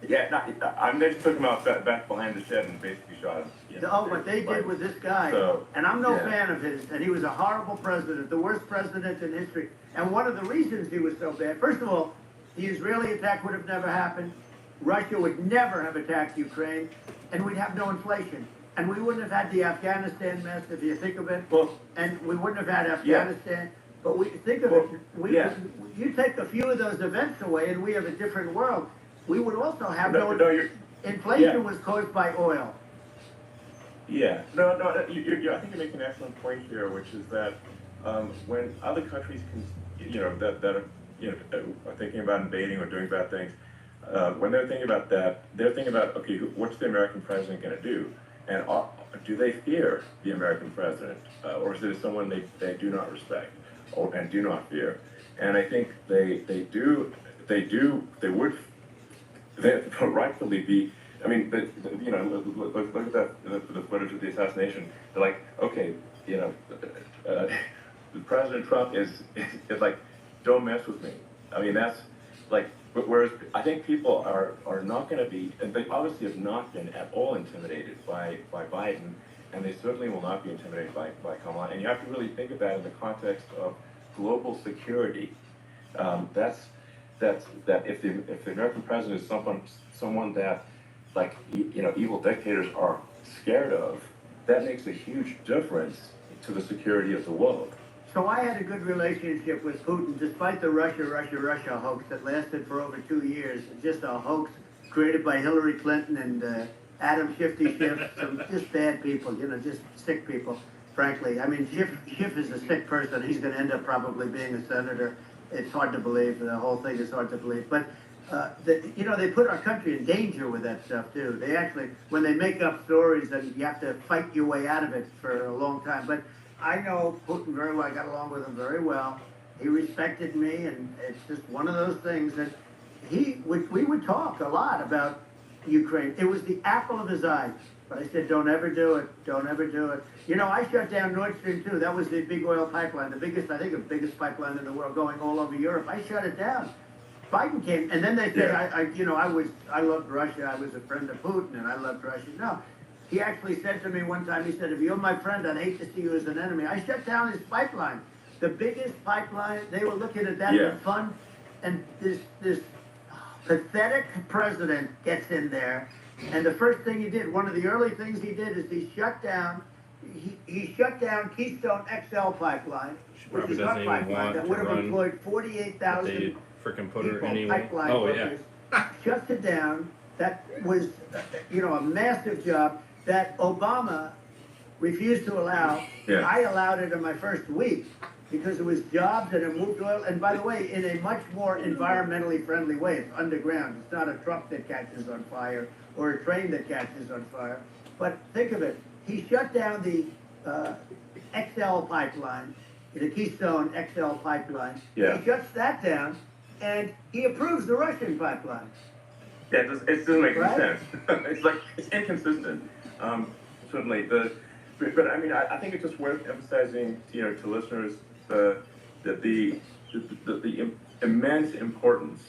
Yeah, I mean, they just took him out back behind the shed and basically shot him. Oh, what they did with this guy, and I'm no fan of his, and he was a horrible president, the worst president in history. And one of the reasons he was so bad, first of all, the Israeli attack would have never happened. Russia would never have attacked Ukraine, and we'd have no inflation. And we wouldn't have had the Afghanistan mess, if you think of it. Well, and we wouldn't have had Afghanistan. But we think of it, you take a few of those events away, and we have a different world. We would also have inflation was caused by oil. Yeah, no, I think you make an excellent point here, which is that when other countries that are are thinking about invading or doing bad things, when they're thinking about that, they're thinking about, okay, what's the American president going to do? And do they fear the American president, or is it someone they do not respect and do not fear? And I think they would rightfully be. I mean, look at the footage of the assassination. They're like, okay, President Trump is like, don't mess with me. I mean, that's like. But whereas I think people are not going to be, and they obviously have not been at all intimidated by Biden, and they certainly will not be intimidated by Kamala. And you have to really think of that in the context of global security. That if the American president is someone that, like, evil dictators are scared of, that makes a huge difference to the security of the world. So I had a good relationship with Putin, despite the Russia hoax that lasted for over 2 years. Just a hoax created by Hillary Clinton and Adam Shifty Schiff, some just bad people, just sick people, frankly. I mean, Schiff is a sick person. He's going to end up probably being a senator. It's hard to believe. The whole thing is hard to believe. But, they put our country in danger with that stuff, too. They actually, when they make up stories, and you have to fight your way out of it for a long time. But I know Putin very well. I got along with him very well. He respected me, and it's just one of those things that we would talk a lot about Ukraine. It was the apple of his eye. But I said, don't ever do it. Don't ever do it. I shut down Nord Stream 2. That was the big oil pipeline, the biggest pipeline in the world going all over Europe. I shut it down. Biden came, and then they said, I loved Russia. I was a friend of Putin, and I loved Russia. No. He actually said to me one time, he said, if you're my friend, I'd hate to see you as an enemy. I shut down his pipeline. The biggest pipeline, they were looking at that for fun. And this pathetic president gets in there. And the first thing he did, one of the early things he did is he shut down Keystone XL pipeline, which is our pipeline that would have employed 48,000 people, pipeline workers. Shuts it down. That was, a massive job that Obama refused to allow. Yeah. I allowed it in my first week because it was jobs and it moved oil. And by the way, in a much more environmentally friendly way. It's underground. It's not a truck that catches on fire or a train that catches on fire. But think of it. He shut down the XL pipeline, the Keystone XL pipeline. Yeah. He shuts that down, and he approves the Russian pipeline. Yeah, it doesn't make any sense. It's inconsistent. Certainly, but I mean, I think it's just worth emphasizing, to listeners, the immense importance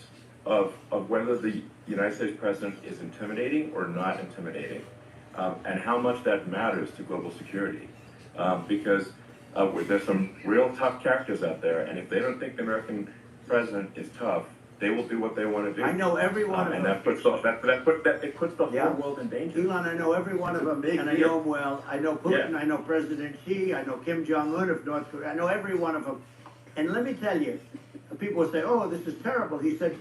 of whether the United States president is intimidating or not intimidating, and how much that matters to global security. Because there's some real tough characters out there, and if they don't think the American president is tough, they will do what they want to do. I know every one of them. And that puts the whole world in danger. Elon, I know every one of them, and I know them well. I know Putin, I know President Xi, I know Kim Jong-un of North Korea. I know every one of them. And let me tell you, people say, oh, this is terrible. He said,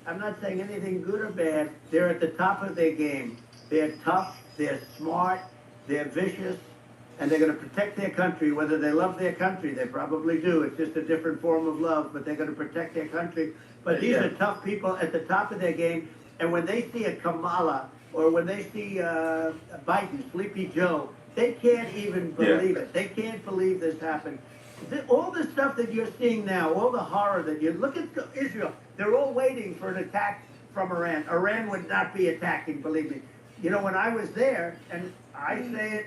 I'm not saying anything good or bad. They're at the top of their game. They're tough, they're smart, they're vicious, and they're going to protect their country. Whether they love their country, they probably do. It's just a different form of love, but they're going to protect their country. But these are tough people at the top of their game. And when they see a Kamala or when they see Biden, Sleepy Joe, they can't even believe it. They can't believe this happened. All the stuff that you're seeing now, all the horror that you look at Israel, they're all waiting for an attack from Iran. Iran would not be attacking, believe me. you know, when I was there, and I say it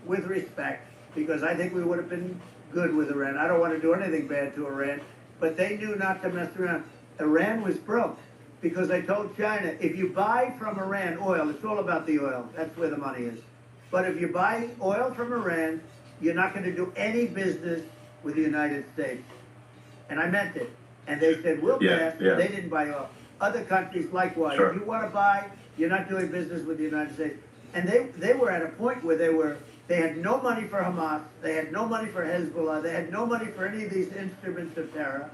with respect, because I think we would have been good with Iran. I don't want to do anything bad to Iran, but they knew not to mess around. Iran was broke because I told China, if you buy from Iran oil, it's all about the oil. That's where the money is. But if you buy oil from Iran, you're not going to do any business with the United States. And I meant it. And they said, we'll pass. Yeah. They didn't buy oil. Other countries likewise. Sure. If you want to buy, you're not doing business with the United States. And they were at a point where they had no money for Hamas, they had no money for Hezbollah, they had no money for any of these instruments of terror.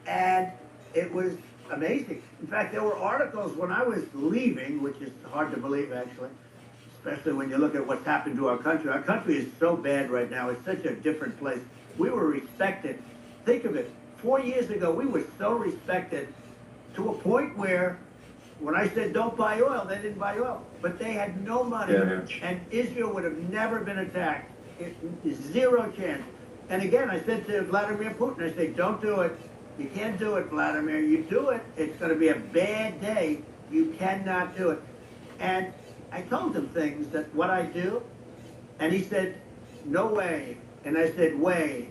And it was amazing. In fact, there were articles when I was leaving, which is hard to believe actually, especially when you look at what's happened to our country. Our country is so bad right now. It's such a different place. We were respected. Think of it. 4 years ago, we were so respected to a point where when I said don't buy oil, they didn't buy oil. But they had no money, and Israel would have never been attacked. Zero chance. And again, I said to Vladimir Putin, I said, don't do it. You can't do it, Vladimir. You do it, it's going to be a bad day. You cannot do it. And I told him things that what I do, and he said, no way. And I said, way.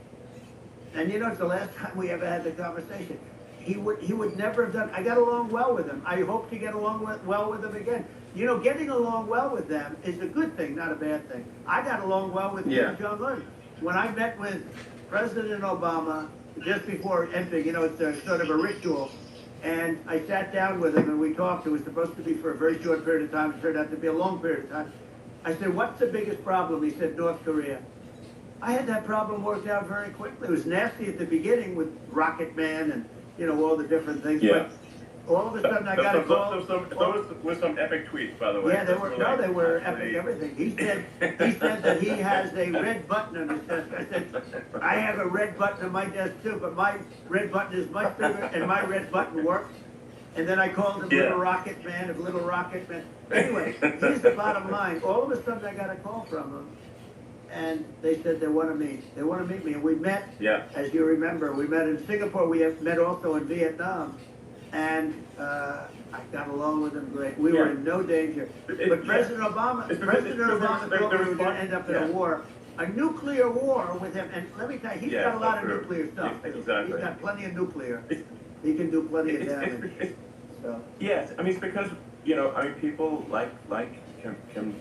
And you know, it's the last time we ever had the conversation. He would never have done. I got along well with him. I hope to get along well with him again. You know, getting along well with them is a good thing, not a bad thing. I got along well with Kim Jong-un. When I met with President Obama just before entering, you know, it's a sort of a ritual, and I sat down with him and we talked. It was supposed to be for a very short period of time. It turned out to be a long period of time. I said, what's the biggest problem? He said, North Korea. I had that problem worked out very quickly. It was nasty at the beginning with Rocket Man and, you know, all the different things. Yeah. But all of a sudden I got a call. Those were some epic tweets, by the way. Yeah, they were epic everything. He said that he has a red button on his desk. I said, I have a red button on my desk too, but my red button is much bigger and my red button works. And then I called him Little Rocket Man of Little Rocket Man. Anyway, here's the bottom line. All of a sudden I got a call from him. And they said they want to meet. They want to meet me. And we met, as you remember, we met in Singapore. We have met also in Vietnam. And I got along with them great. We were in no danger. But President Obama thought we were going to end up in a war. A nuclear war with him. And let me tell you, he's got a lot of nuclear stuff. Exactly. He's got plenty of nuclear. He can do plenty of damage. So. Yes, I mean, it's because, you know, I mean, people like Kim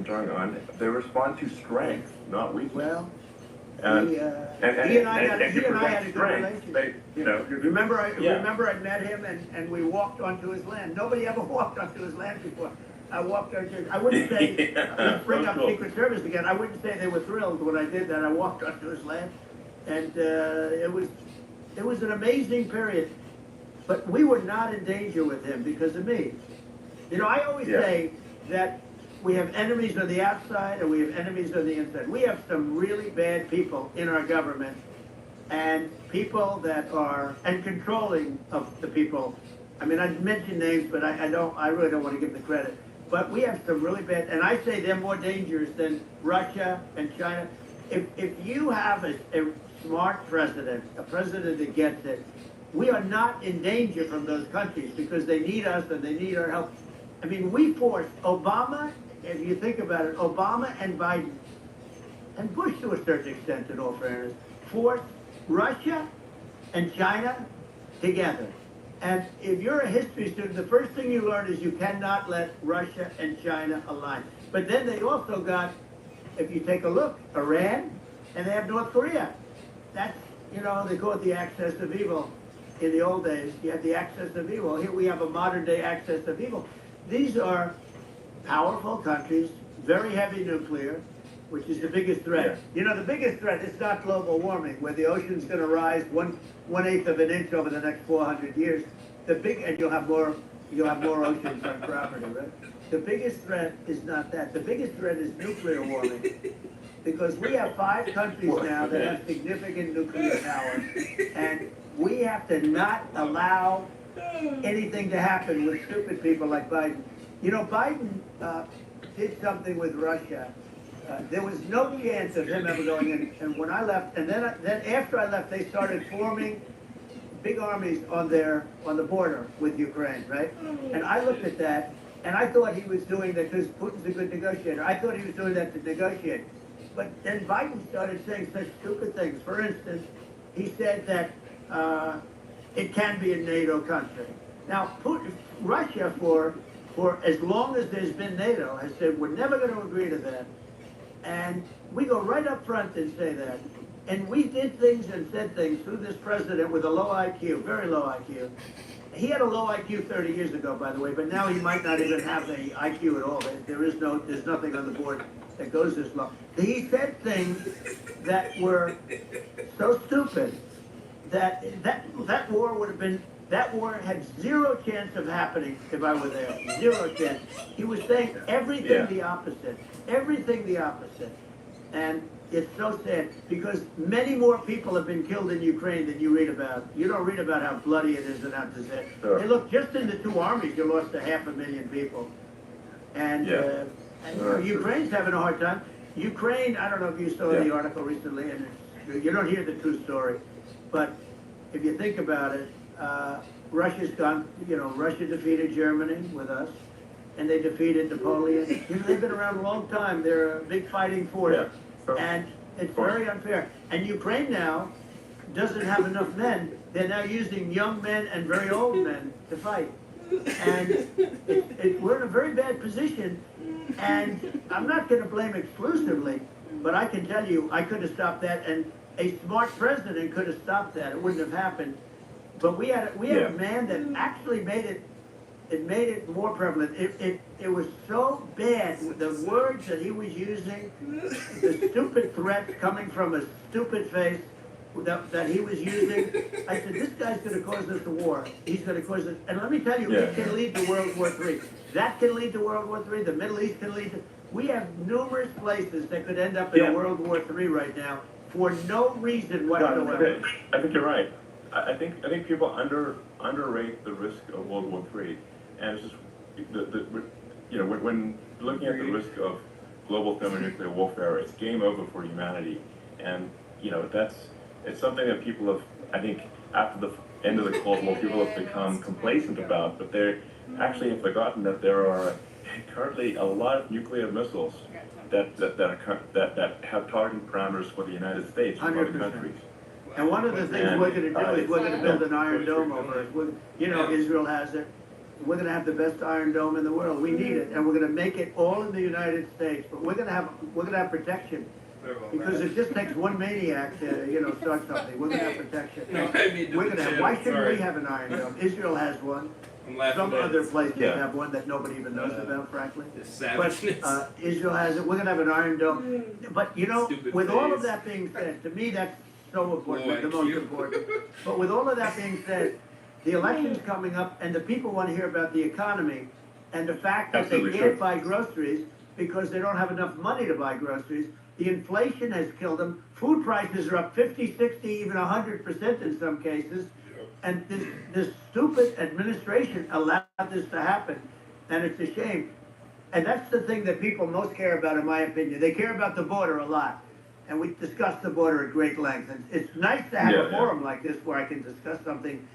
Jong-un, they respond to strength, not weakness. Well, and he and I had a good relationship. Remember I met him and we walked onto his land. Nobody ever walked onto his land before. I walked onto. I wouldn't say let's bring up Secret Service again. I wouldn't say they were thrilled when I did that. I walked onto his land, and it was an amazing period. But we were not in danger with him because of me. You know, I always say that we have enemies on the outside and we have enemies on the inside. We have some really bad people in our government and people that are, and controlling of the people. I mean, I mentioned names, but I really don't want to give them the credit. But we have some really bad, and I say they're more dangerous than Russia and China. If you have a smart president, a president that gets it, we are not in danger from those countries because they need us and they need our help. I mean, we forced Obama, if you think about it, Obama and Biden, and Bush to a certain extent, in all fairness, forced Russia and China together. And if you're a history student, the first thing you learn is you cannot let Russia and China align. But then they also got, if you take a look, Iran, and they have North Korea. That's, you know, they call it the axis of evil. In the old days, you had the axis of evil. Here we have a modern day axis of evil. These are powerful countries, very heavy nuclear, which is the biggest threat. You know, the biggest threat is not global warming, where the ocean's going to rise 1/8 of an inch over the next 400 years. And you'll have more oceans on property, right? The biggest threat is not that. The biggest threat is nuclear warming. Because we have 5 countries now that have significant nuclear power, and we have to not allow anything to happen with stupid people like Biden. You know, Biden did something with Russia. There was no chance of him ever going in. And when I left, and then after I left, they started forming big armies on the border with Ukraine, right? And I looked at that, And I thought he was doing that because Putin's a good negotiator. I thought he was doing that to negotiate. But then Biden started saying such stupid things. For instance, he said that it can be a NATO country. Now, Putin, Russia, for as long as there's been NATO, has said we're never going to agree to that. And we go right up front and say that. And we did things and said things through this president with a low IQ, very low IQ. He had a low IQ 30 years ago, by the way, but now he might not even have the IQ at all. There's nothing on the board that goes this low. He said things that were so stupid that war would have been, that war had zero chance of happening if I were there. Zero chance. He was saying everything the opposite. Everything the opposite. And it's so sad because many more people have been killed in Ukraine than you read about. You don't read about how bloody it is and how disastrous. Sure. Hey, look, just in the two armies, you lost 500,000 people. And, Ukraine's having a hard time. Ukraine, I don't know if you saw the article recently, and you don't hear the true story. But if you think about it, Russia's gone, Russia defeated Germany with us, and they defeated Napoleon. They've been around a long time. They're a big fighting force. Yeah. Sure. And it's very unfair. And Ukraine now doesn't have enough men. They're now using young men and very old men to fight. And we're in a very bad position. And I'm not going to blame exclusively, but I can tell you I could have stopped that. And a smart president could have stopped that. It wouldn't have happened. But we had a man that actually made it more prevalent. It was so bad, the words that he was using, the stupid threats coming from a stupid face that he was using. I said, this guy's going to cause us a war. He's going to cause us, and let me tell you, it can lead to World War III. That can lead to World War III. The Middle East can lead to, we have numerous places that could end up in World War III right now for no reason whatsoever. I think you're right. I think people underrate the risk of World War III. And it's just, when looking at the risk of global thermonuclear warfare, it's game over for humanity. And, it's something that people have, I think, after the end of the Cold War, people have become complacent about, but they actually have forgotten that there are currently a lot of nuclear missiles that have targeting parameters for the United States and other 100%. countries. And one of the things we're going to do is we're going to build an Iron Dome over it. Israel has it. We're going to have the best Iron Dome in the world. We need it, and we're going to make it all in the United States. But we're going to have protection because it just takes one maniac to start something. We're going to have protection. We're going to have. Why shouldn't we have an Iron Dome? Israel has one. Some other places have one that nobody even knows about, frankly. But Israel has it. We're going to have an Iron Dome. But with all of that being said, to me that's so important, the most important. But with all of that being said, the election's coming up, and the people want to hear about the economy and the fact that they can't buy groceries because they don't have enough money to buy groceries. The inflation has killed them. Food prices are up 50, 60, even 100% in some cases. And this stupid administration allowed this to happen, and it's a shame. And that's the thing that people most care about, in my opinion. They care about the border a lot. And we discussed the border at great length. And it's nice to have a forum like this where I can discuss something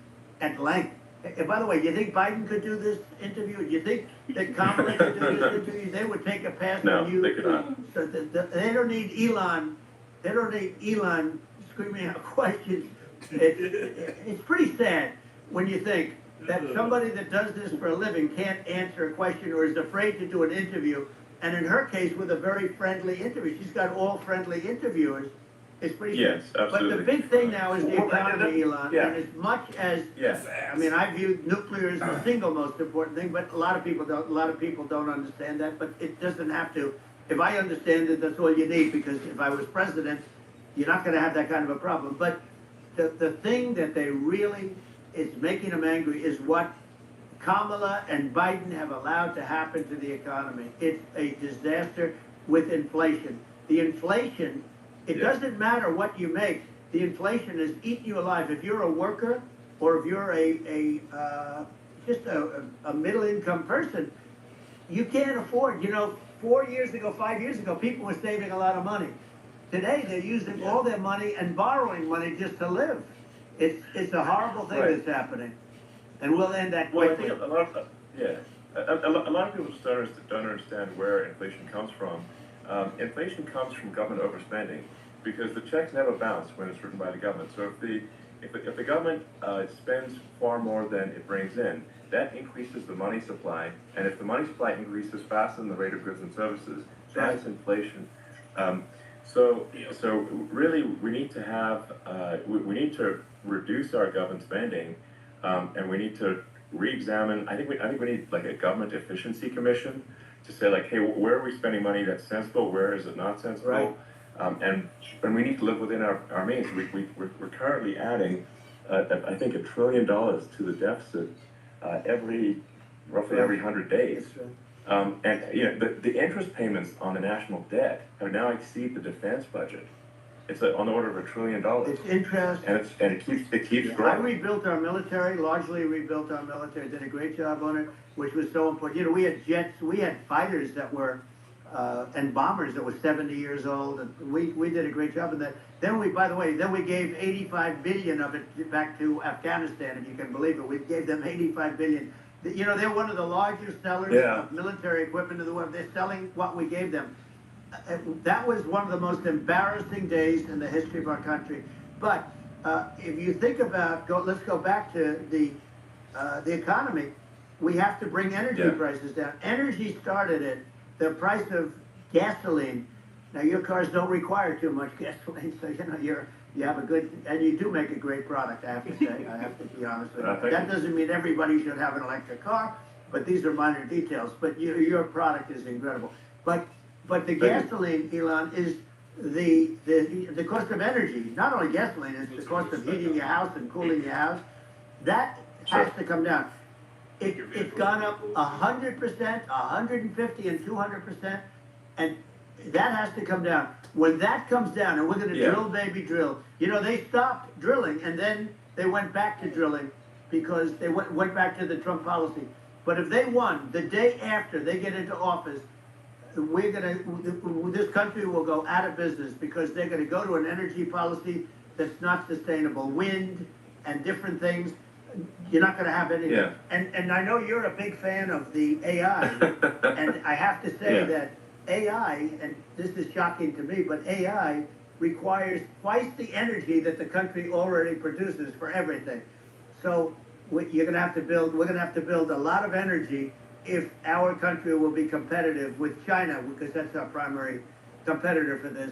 at length. And by the way, do you think Biden could do this interview? Do you think that Kamala could do this interview? They would take a pass on you. No, they could not. So they don't need Elon. They don't need Elon screaming out questions. It's pretty sad when you think that somebody that does this for a living can't answer a question or is afraid to do an interview. And in her case, with a very friendly interview, she's got all friendly interviewers. It's pretty Yes, absolutely. But the big thing now is the economy, Elon. And as much as I mean, I view nuclear as the single most important thing, but a lot of people don't understand that. But it doesn't have to. If I understand it, that's all you need. Because if I was president, you're not going to have that kind of a problem. But the thing that they really is making them angry is what Kamala and Biden have allowed to happen to the economy. It's a disaster with inflation. The inflation, it doesn't matter what you make. The inflation has eaten you alive. If you're a worker or if you're just a middle income person, you can't afford, 4 years ago, 5 years ago, people were saving a lot of money. Today, they're using all their money and borrowing money just to live. It's a horrible thing that's happening. And we'll end that quickly. Well, I think A lot of people just don't understand where inflation comes from. Inflation comes from government overspending because the checks never bounce when it's written by the government. So if the government spends far more than it brings in, that increases the money supply, and if the money supply increases faster than the rate of goods and services, that's inflation. So really, we need to have we need to reduce our government spending, and we need to re-examine. I think we need like a government efficiency commission to say like, hey, where are we spending money that's sensible? Where is it not sensible? Right. And we need to live within our means. We're currently adding, I think, $1 trillion to the deficit roughly every 100 days. That's right. And you know, the interest payments on the national debt have now exceed the defense budget. It's on the order of $1 trillion, It's interest. and it keeps I growing. rebuilt our military, largely rebuilt our military, did a great job on it, which was so important. You know, we had jets, we had fighters that were, and bombers that were 70 years old, and we did a great job of that. Then by the way, we gave 85 billion of it back to Afghanistan, if you can believe it. We gave them 85 billion. You know, they're one of the largest sellers of military equipment in the world. They're selling what we gave them. That was one of the most embarrassing days in the history of our country. But if you think about, let's go back to the economy. We have to bring energy prices down. Energy started at the price of gasoline. Now your cars don't require too much gasoline, so you know you have a good, and you do make a great product. I have to say, I have to be honest with you. That doesn't mean everybody should have an electric car, but these are minor details. But your product is incredible. But the gasoline, Elon, is the cost of energy. Not only gasoline, it's the cost of heating your house and cooling your house. That has to come down. It's gone up 100%, 150, and 200%, and that has to come down. When that comes down, and we're going to drill, baby, drill. You know, they stopped drilling, and then they went back to drilling because they went back to the Trump policy. But if they won, the day after they get into office, this country will go out of business because they're going to go to an energy policy that's not sustainable. Wind and different things. You're not going to have anything. Yeah. And I know you're a big fan of the AI, and I have to say that AI, and this is shocking to me, but AI requires twice the energy that the country already produces for everything. So you're going to have to build. We're going to have to build a lot of energy if our country will be competitive with China, because that's our primary competitor for this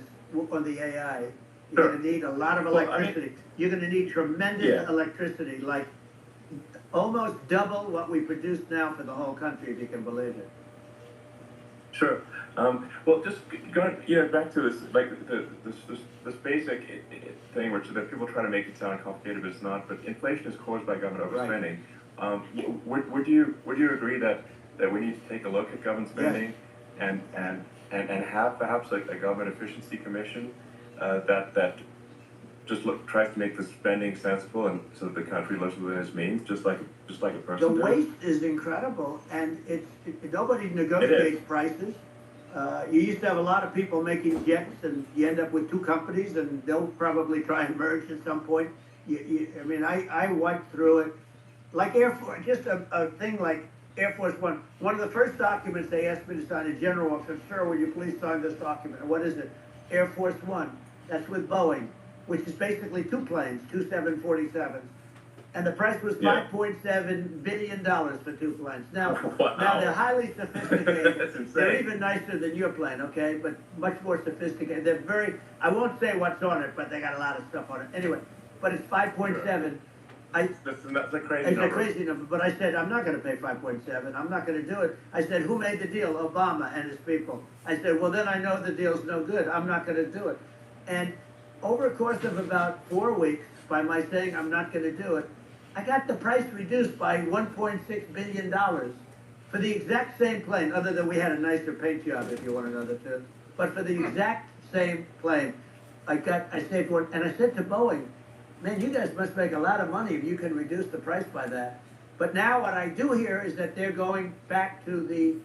on the AI. You're going to need a lot of electricity. You're going to need tremendous electricity, like almost double what we produce now for the whole country, if you can believe it. Sure. Well, just going back to this, like this basic thing, which that people try to make it sound complicated, but it's not. But inflation is caused by government overspending. Right. Would you agree that we need to take a look at government spending and have perhaps like a government efficiency commission that just tries to make the spending sensible and so that the country lives within its means, just like a person. The waste is incredible, and nobody negotiates prices. You used to have a lot of people making jets, and you end up with two companies, and they'll probably try and merge at some point. I mean, I wiped through it. Like Air Force, just a thing like Air Force One. One of the first documents they asked me to sign, a general officer, sir, will you please sign this document? What is it? Air Force One. That's with Boeing, which is basically two planes, two 747s. And the price was $5.7 billion for two planes. Now they're highly sophisticated. That's insane. They're even nicer than your plane, okay? But much more sophisticated. They're I won't say what's on it, but they got a lot of stuff on it. Anyway, but it's 5.7. That's a crazy number. It's a crazy number, but I said, I'm not going to pay 5.7. I'm not going to do it. I said, who made the deal? Obama and his people. I said, well, then I know the deal's no good. I'm not going to do it. And over a course of about 4 weeks, by my saying I'm not going to do it, I got the price reduced by $1.6 billion for the exact same plane, other than we had a nicer paint job, if you want to know the truth. But for the exact same plane, I saved one. And I said to Boeing, man, you guys must make a lot of money if you can reduce the price by that. But now what I do hear is that they're going back to the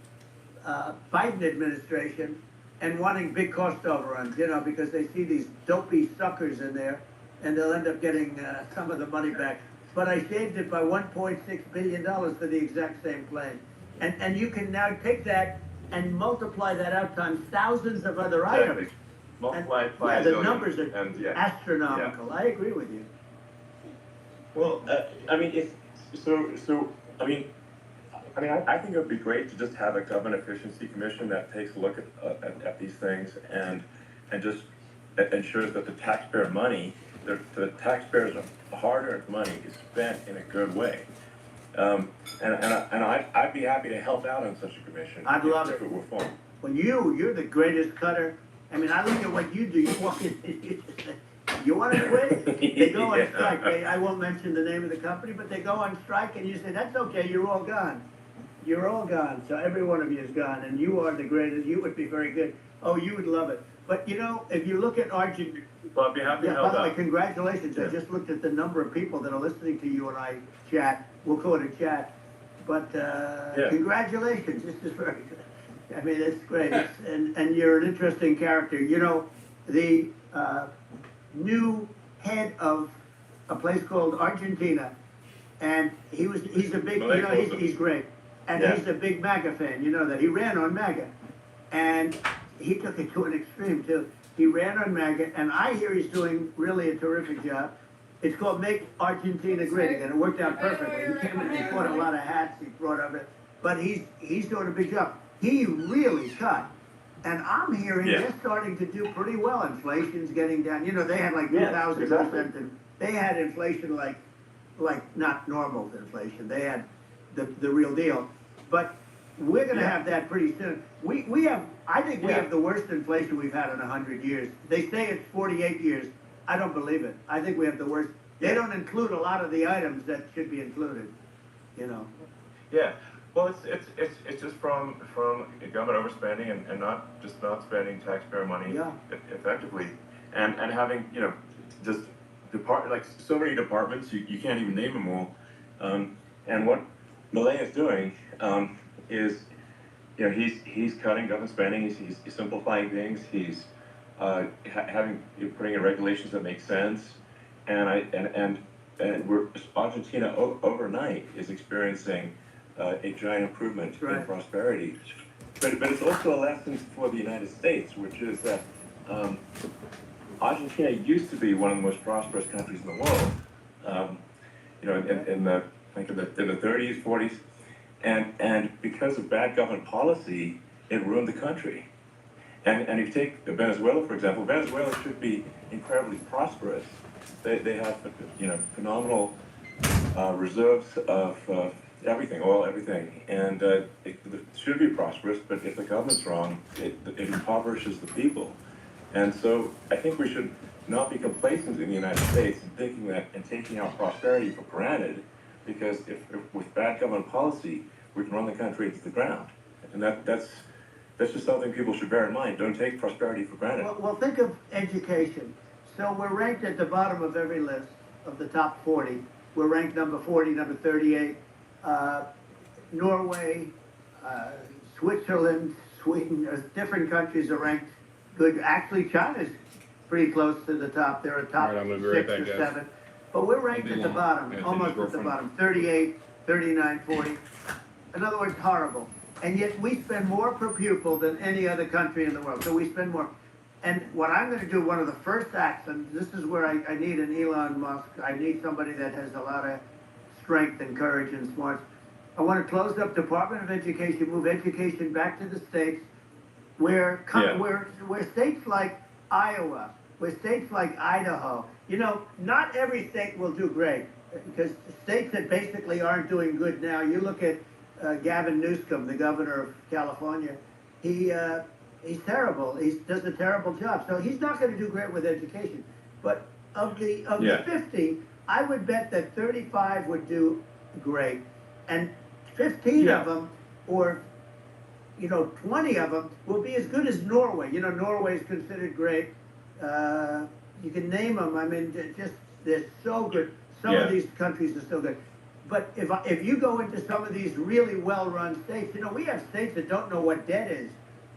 Biden administration and wanting big cost overruns, because they see these dopey suckers in there, and they'll end up getting some of the money back. But I saved it by $1.6 billion for the exact same plane. And you can now take that and multiply that out times thousands of other items. Multiply it by Yeah, a the zillion, numbers are and yeah. astronomical. I agree with you. Well, I mean, I think it would be great to just have a government efficiency commission that takes a look at these things and just ensures that the taxpayer money, the taxpayers' hard-earned money is spent in a good way. I'd be happy to help out on such a commission. I'd love if it. it were formed. Well, you're the greatest cutter. I mean, I look at what you do. You walk in, you want to quit? They go on strike. I won't mention the name of the company, but they go on strike, and you say, that's okay, you're all gone. You're all gone. So every one of you is gone, and you are the greatest. You would be very good. Oh, you would love it. But, you know, if you look at Argentina, Well, I'd be happy to yeah, help by the way, out. congratulations. I Yeah. just looked at the number of people that are listening to you and I chat. We'll call it a chat. But Yeah. congratulations. This is very good. I mean, it's great. And you're an interesting character. You know, the new head of a place called Argentina, and he's a big, you know, he's great. And Yeah. he's a big MAGA fan. You know that. He ran on MAGA. And he took it to an extreme too. He ran on MAGA, and I hear he's doing really a terrific job. It's called Make Argentina Great Again. It worked out perfectly. He came in, he bought a lot of hats, he brought of it, but he's doing a big job. He really cut. And I'm hearing Yeah. they're starting to do pretty well. Inflation's getting down. You know, they had like Yeah, 2,000%, and they had inflation like not normal inflation. They had the real deal. But we're going to Yeah. have that pretty soon. We have, I think we Yeah. have the worst inflation we've had in 100 years. They say it's 48 years. I don't believe it. I think we have the worst. They Yeah. don't include a lot of the items that should be included, you know. Yeah, well, it's just from government overspending and not spending taxpayer money Yeah. effectively, and having, you know, just like so many departments, you can't even name them all. And what Millet is doing is, you know, he's cutting government spending, he's simplifying things, he's putting in regulations that make sense, and Argentina overnight is experiencing a giant improvement in Right. prosperity. But it's also a lesson for the United States, which is that Argentina used to be one of the most prosperous countries in the world. You know, in the 30s, 40s, and because of bad government policy, it ruined the country. And if you take Venezuela, for example, Venezuela should be incredibly prosperous. They have, you know, phenomenal reserves of everything, oil, everything, and it should be prosperous. But if the government's wrong, it impoverishes the people. And so I think we should not be complacent in the United States in thinking that and taking our prosperity for granted, because if with bad government policy, we can run the country into the ground, and that's just something people should bear in mind. Don't take prosperity for granted. Well, think of education. So we're ranked at the bottom of every list of the top 40. We're ranked number 40, number 38. Norway, Switzerland, Sweden, different countries are ranked good. Actually, China's pretty close to the top. They're a top All right, I'm gonna be right 6 or back, guys. 7. But we're ranked Maybe at the one. bottom, Yeah, almost Tim's at the girlfriend. bottom. 38, 39, 40. In other words, horrible. And yet we spend more per pupil than any other country in the world. So we spend more. And what I'm going to do, one of the first acts, and this is where I need an Elon Musk, I need somebody that has a lot of strength and courage and smarts. I want to close up Department of Education, move education back to the states, where states like Iowa, where states like Idaho, you know, not every state will do great, because states that basically aren't doing good now, you look at Gavin Newsom, the governor of California, he's terrible. He does a terrible job. So he's not going to do great with education. But of the 50, I would bet that 35 would do great, and 15 of them, or 20 of them, will be as good as Norway. You know, Norway is considered great. You can name them. I mean, they're so good. Some of these countries are so good. But if you go into some of these really well-run states, you know, we have states that don't know what debt is.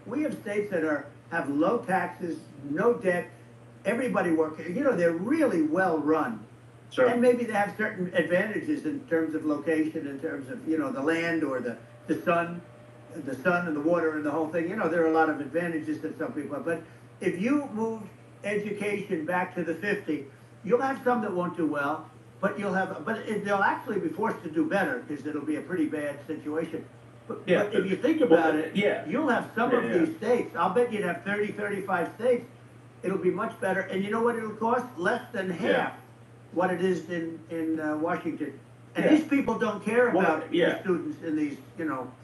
We have states that have low taxes, no debt, everybody working. You know, they're really well-run. Sure. And maybe they have certain advantages in terms of location, in terms of, you know, the land or the the sun and the water and the whole thing. You know, there are a lot of advantages that some people have. But if you move education back to the 50, you'll have some that won't do well, but they'll actually be forced to do better because it'll be a pretty bad situation. But if you think about it, you'll have some of these states. I'll bet you'd have 30, 35 states. It'll be much better. And you know what it'll cost? Less than half what it is in Washington. And these people don't care about the students in these,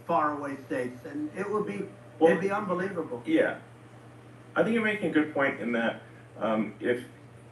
faraway states. And it'd be unbelievable. Yeah. I think you're making a good point in that if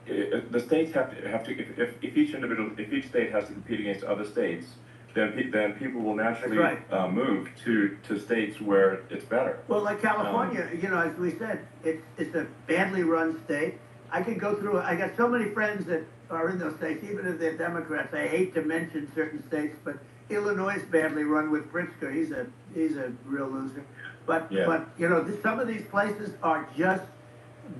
the states have to if each state has to compete against other states, then people will naturally move to states where it's better. Well, like California, as we said, it's a badly run state. I could go through it. I got so many friends that are in those states, even if they're Democrats. I hate to mention certain states, but Illinois is badly run with Pritzker. He's a real loser. But some of these places are just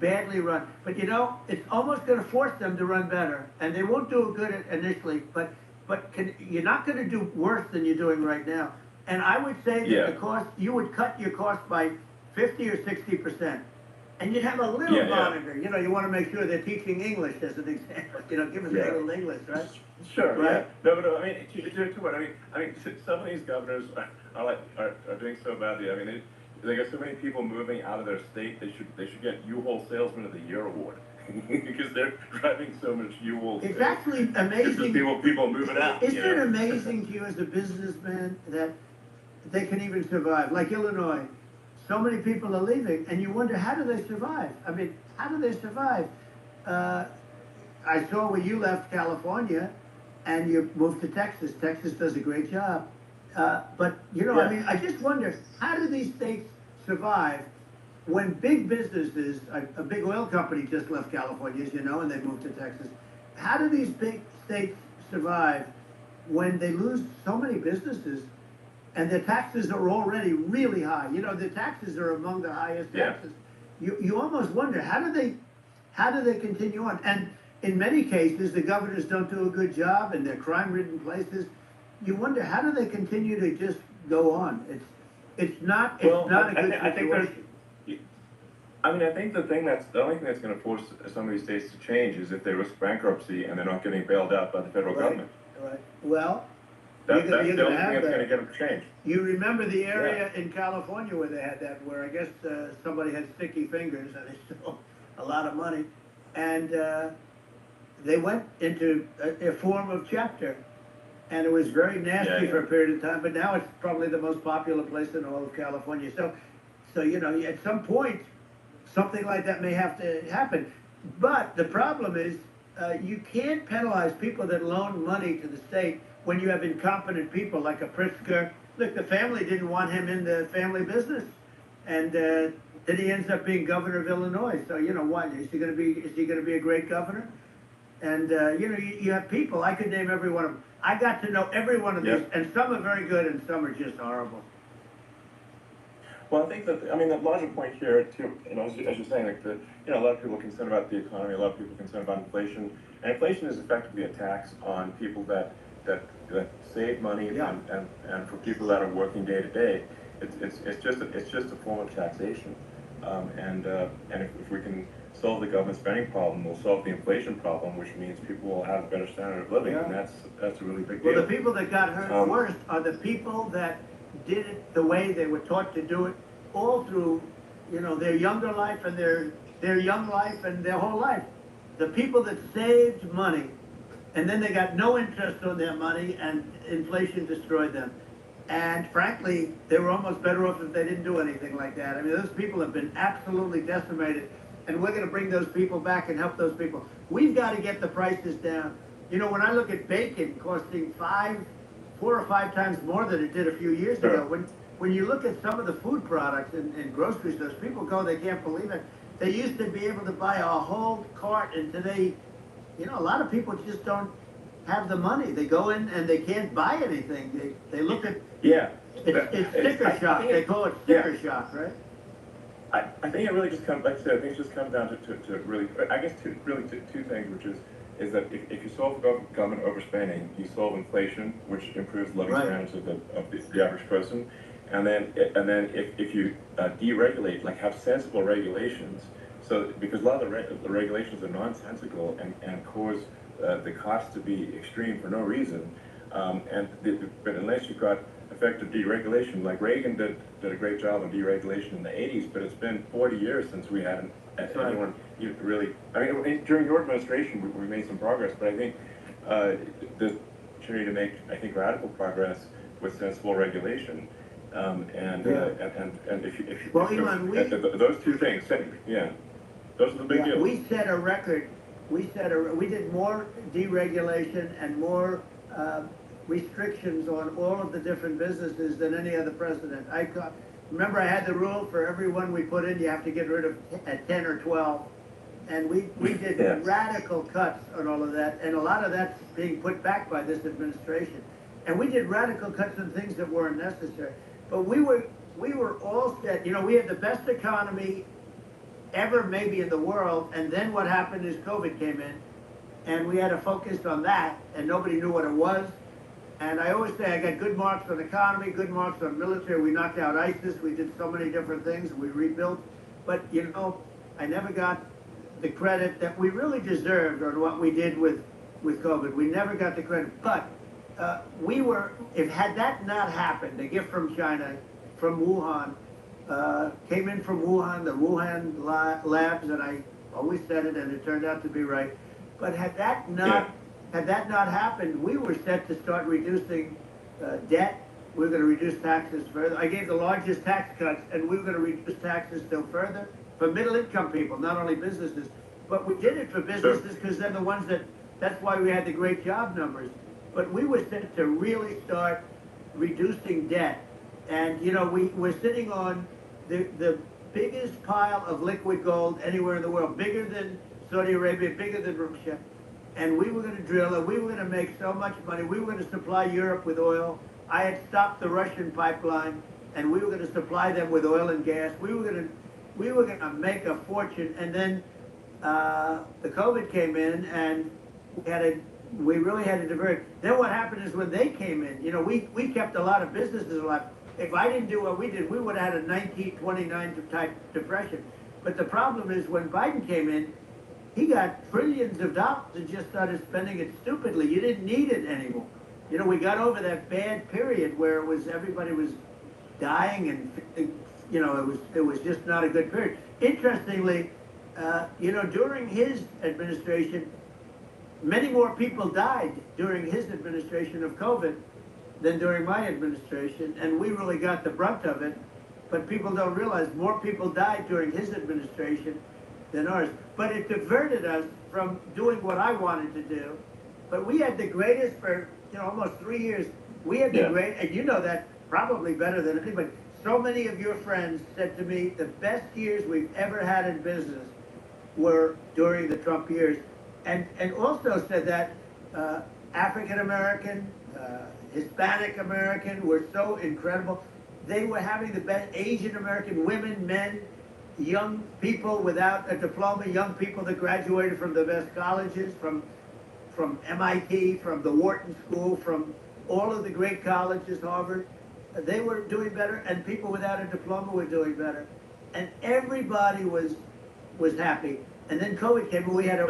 badly run. But it's almost going to force them to run better, and they won't do good initially. But you're not going to do worse than you're doing right now. And I would say that the cost, you would cut your cost by 50 or 60%. And you'd have a little monitor. You want to make sure they're teaching English as an example. Give us a little English, right? Sure. Right? Yeah. No, I mean, to what? I mean, some of these governors are doing so badly. I mean, they got so many people moving out of their state. They should get U-Haul Salesman of the Year award because they're driving so much U-Haul. It's actually amazing. People moving out. Isn't it amazing to you as a businessman that they can even survive? Like Illinois, so many people are leaving, and you wonder, how do they survive? I mean, how do they survive? I saw where you left California, and you moved to Texas. Texas does a great job. But, I mean, I just wonder, how do these states survive when big businesses, a big oil company just left California, as you know, and they moved to Texas. How do these big states survive when they lose so many businesses and their taxes are already really high? The taxes are among the highest taxes. You almost wonder, how do they continue on? And in many cases, the governors don't do a good job, and they're crime-ridden places. You wonder, how do they continue to just go on? It's not a good situation. I mean, I think the only thing that's going to force some of these states to change is if they risk bankruptcy and they're not getting bailed out by the federal government. Right. Well, that's the only thing that's going to get them to change. You remember the area in California where they had that, where I guess somebody had sticky fingers and they stole a lot of money, and they went into a form of chapter, and it was very nasty for a period of time. But now it's probably the most popular place in all of California. So at some point, something like that may have to happen. But the problem is, you can't penalize people that loan money to the state when you have incompetent people like a Pritzker. Look, the family didn't want him in the family business, and then he ends up being governor of Illinois. So what is he going to be a great governor? And you have people. I could name every one of them. I got to know every one of these, and some are very good, and some are just horrible. Well, I think that, the larger point here, too, as you're saying, like a lot of people are concerned about the economy, a lot of people are concerned about inflation, and inflation is effectively a tax on people that save money, and for people that are working day to day, it's just a form of taxation, and if we can solve the government spending problem, we'll solve the inflation problem, which means people will have a better standard of living, and that's a really big deal. Well, the people that got hurt worst are the people that did it the way they were taught to do it all through, their younger life and their young life and their whole life. The people that saved money, and then they got no interest on their money, and inflation destroyed them. And frankly, they were almost better off if they didn't do anything like that. I mean, those people have been absolutely decimated, and we're going to bring those people back and help those people. We've got to get the prices down. When I look at bacon costing 4 or 5 times more than it did a few years ago, when you look at some of the food products in grocery stores, people go, they can't believe it. They used to be able to buy a whole cart, and today, a lot of people just don't have the money. They go in and they can't buy anything. They look at it's sticker shock. They call it sticker shock, right? I think it really just comes, like I said, I think it just comes down to really, I guess two things, which is is that if you solve government overspending, you solve inflation, which improves living Right. standards of the average person. And then if you deregulate, like have sensible regulations, so because a lot of the regulations are nonsensical and cause the cost to be extreme for no reason, but unless you've got effective deregulation, like Reagan did a great job of deregulation in the 80s, but it's been 40 years since we had anyone really. I mean, during your administration, we made some progress, but I think the opportunity to make, I think, radical progress with sensible regulation. And if you Well, Elon, those two things, yeah, those are the big deals. we set a record. We did more deregulation and more restrictions on all of the different businesses than any other president. Remember, I had the rule for every one we put in, you have to get rid of at 10 or 12. And we did Yes. radical cuts on all of that, and a lot of that's being put back by this administration. And we did radical cuts on things that weren't necessary. But we were all set. You know, we had the best economy ever maybe in the world, and then what happened is COVID came in, and we had to focus on that, and nobody knew what it was. And I always say I got good marks on economy, good marks on military. We knocked out ISIS. We did so many different things. We rebuilt. But, you know, I never got the credit that we really deserved on what we did with COVID. We never got the credit. But had that not happened, the gift from China, from Wuhan, came in from Wuhan, the Wuhan labs, and I always said it, and it turned out to be right. But had that not happened, we were set to start reducing debt. We were going to reduce taxes further. I gave the largest tax cuts, and we were going to reduce taxes still further for middle-income people, not only businesses. But we did it for businesses because they're the ones that's why we had the great job numbers. But we were set to really start reducing debt. And, you know, we're sitting on the biggest pile of liquid gold anywhere in the world, bigger than Saudi Arabia, bigger than Russia. And we were going to drill, and we were going to make so much money. We were going to supply Europe with oil. I had stopped the Russian pipeline, and we were going to supply them with oil and gas. We were going to make a fortune. And then the COVID came in, and we really had to divert. Then what happened is when they came in, you know, we kept a lot of businesses alive. If I didn't do what we did, we would have had a 1929 type depression. But the problem is when Biden came in, he got trillions of dollars and just started spending it stupidly. You didn't need it anymore. You know, we got over that bad period where everybody was dying, and you know, it was just not a good period. Interestingly, you know, during his administration, many more people died during his administration of COVID than during my administration, and we really got the brunt of it. But people don't realize more people died during his administration than ours. But it diverted us from doing what I wanted to do. But we had the greatest for, you know, almost 3 years. We had the great, and you know that probably better than anybody. So many of your friends said to me, the best years we've ever had in business were during the Trump years. And also said that African American, Hispanic American were so incredible. They were having the best Asian American women, men, young people without a diploma, young people that graduated from the best colleges, from MIT, from the Wharton School, from all of the great colleges, Harvard. They were doing better, and people without a diploma were doing better. And everybody was happy. And then COVID came, and we had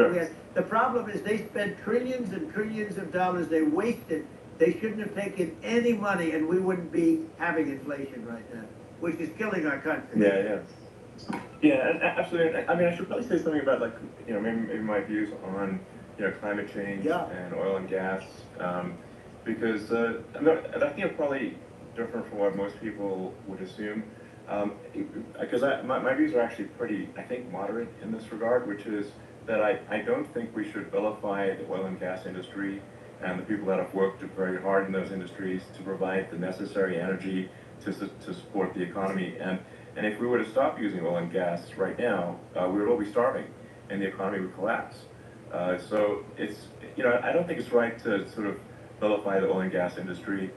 the problem is they spent trillions and trillions of dollars. They wasted. They shouldn't have taken any money, and we wouldn't be having inflation right now, which is killing our country. Yeah, absolutely. I mean, I should probably say something about, like, you know, maybe my views on, you know, climate change and oil and gas, because I think it's probably different from what most people would assume. Because my views are actually pretty, I think, moderate in this regard, which is that I don't think we should vilify the oil and gas industry and the people that have worked very hard in those industries to provide the necessary energy to support the economy. And if we were to stop using oil and gas right now, we would all be starving, and the economy would collapse. So it's, you know, I don't think it's right to sort of vilify the oil and gas industry,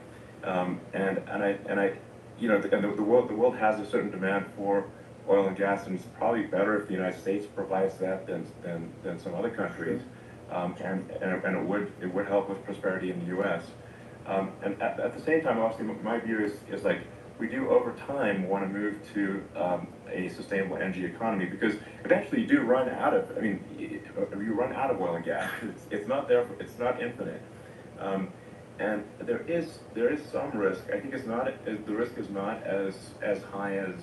you know, the world has a certain demand for oil and gas, and it's probably better if the United States provides that than some other countries. and it would help with prosperity in the U.S. And at the same time, obviously, my view is like we do over time want to move to a sustainable energy economy because eventually you do run out of. I mean, you run out of oil and gas. It's not there. It's not infinite. And there is some risk. I think it's not the risk is not as high as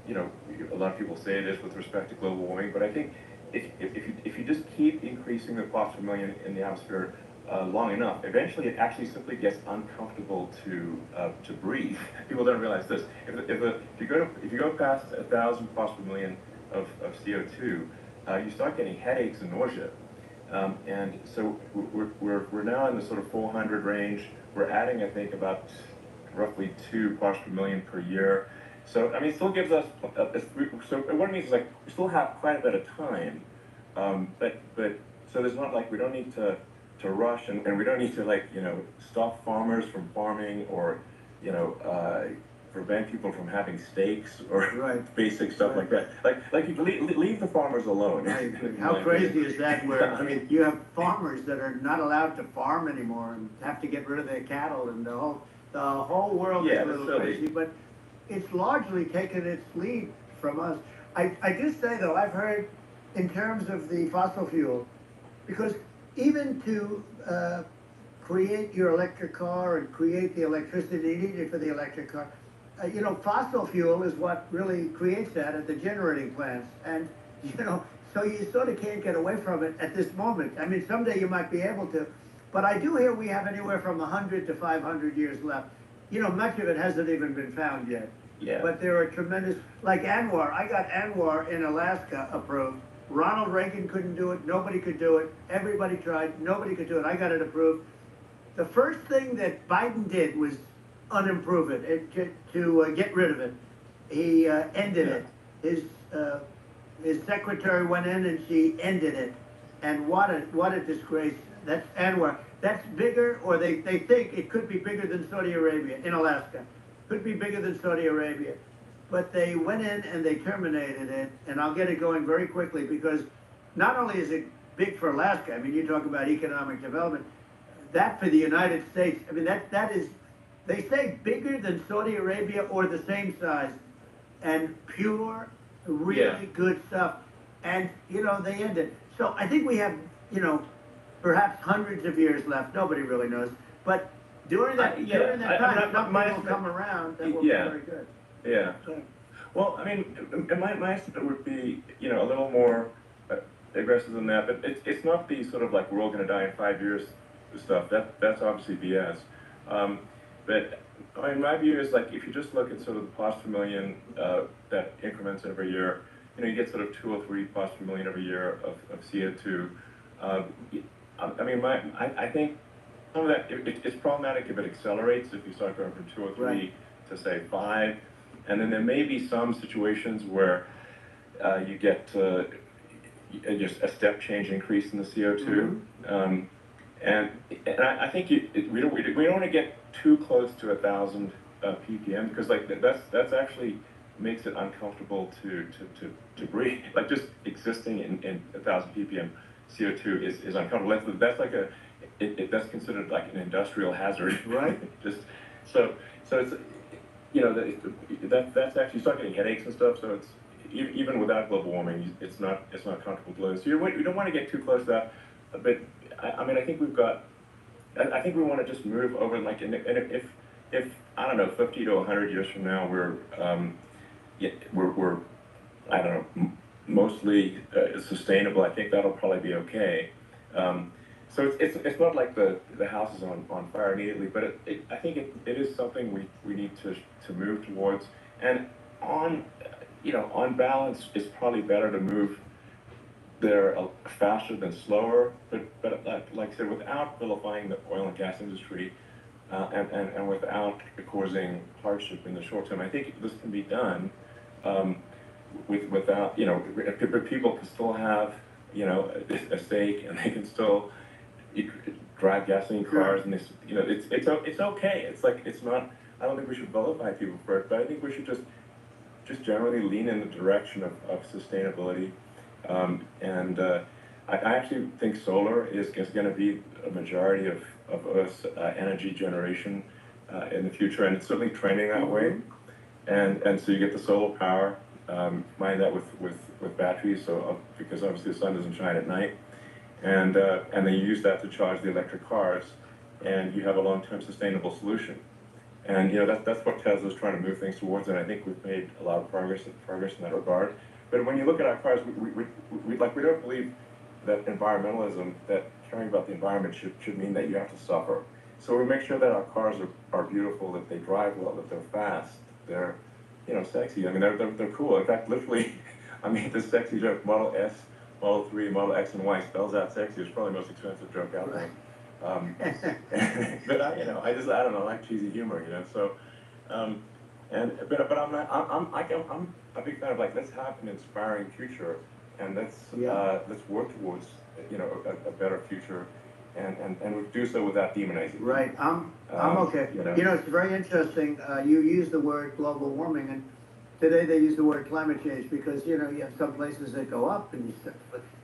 you know a lot of people say it is with respect to global warming. But I think if you just keep increasing the parts per million in the atmosphere long enough, eventually it actually simply gets uncomfortable to breathe. People don't realize this. If you go past 1,000 parts per million of CO2, you start getting headaches and nausea. And so we're now in the sort of 400 range. We're adding, I think, about roughly 2 parts per million per year. So I mean, it still gives us. So what it means is like we still have quite a bit of time, but so there's not like we don't need to rush and we don't need to like stop farmers from farming or prevent people from having steaks or basic stuff like that. Like you leave the farmers alone. How crazy is that? Where I mean, you have farmers that are not allowed to farm anymore and have to get rid of their cattle, and the whole world is a little crazy. But it's largely taken its lead from us. I do say though, I've heard in terms of the fossil fuel, because even to create your electric car and create the electricity needed for the electric car, fossil fuel is what really creates that at the generating plants. And, so you sort of can't get away from it at this moment. I mean, someday you might be able to, but I do hear we have anywhere from 100 to 500 years left. Much of it hasn't even been found yet. Yeah. But there are tremendous, like ANWR. I got ANWR in Alaska approved. Ronald Reagan couldn't do it. Nobody could do it. Everybody tried. Nobody could do it. I got it approved. The first thing that Biden did was unimprove it, to get rid of it. He ended it. His secretary went in and she ended it. And what a disgrace. That's ANWR. That's bigger, or they think it could be bigger than Saudi Arabia in Alaska. Could be bigger than Saudi Arabia. But they went in and they terminated it, and I'll get it going very quickly because not only is it big for Alaska, I mean, you talk about economic development, that for the United States, I mean, that is, they say bigger than Saudi Arabia or the same size, and pure, really good stuff. And, they end it. So I think we have, perhaps hundreds of years left. Nobody really knows. But during that time, something will come around that will be very good. Yeah. So, Well, I mean, my estimate would be, a little more aggressive than that, but it's not the sort of like we're all going to die in 5 years stuff. That's obviously BS. But I mean, my view is like if you just look at sort of the parts per million that increments every year, you get sort of 2 or 3 parts per million every year of CO2. I mean, I think some of that it's problematic if it accelerates. If you start going from 2 or 3 to say 5. And then there may be some situations where you get just a step change increase in the CO2. And I think we don't want to get too close to 1,000 ppm because like that's actually makes it uncomfortable to breathe. Like just existing in 1,000 ppm CO2 is uncomfortable. That's like that's considered like an industrial hazard. Right. Just so it's. That's actually start getting headaches and stuff. So it's even without global warming, it's not comfortable to live. So you don't want to get too close to that. But I mean, I think we've got. I think we want to just move over like, and if I don't know, 50 to 100 years from now, we're I don't know, mostly sustainable. I think that'll probably be okay. So it's not like the house is on fire immediately, but I think it is something we need to move towards. And on balance, it's probably better to move there faster than slower. But like I said, without vilifying the oil and gas industry, and without causing hardship in the short term, I think this can be done without people can still have a stake and they can still drive gasoline cars, and it's okay. It's like it's not. I don't think we should vilify people for it, but I think we should just generally lean in the direction of sustainability. And I actually think solar is going to be a majority of Earth's energy generation in the future, and it's certainly trending that way. And so you get the solar power, combine that with batteries, so because obviously the sun doesn't shine at night, and then you use that to charge the electric cars, and you have a long-term sustainable solution. And that's what Tesla's trying to move things towards, and I think we've made a lot of progress in that regard. But when you look at our cars, we don't believe that environmentalism, that caring about the environment should mean that you have to suffer. So we make sure that our cars are beautiful, that they drive well, that they're fast, they're sexy. I mean, they're cool. In fact, literally, I mean, this sexy joke, Model S, Model 3, Model X, and Y spells out sexy. It's probably the most expensive joke out there. But I don't know, I like cheesy humor, So, but I'm a big fan of let's have an inspiring future, and let's work towards a better future, and we do so without demonizing. Right. I'm okay. It's very interesting. You use the word global warming, and today they use the word climate change because you have some places that go up, and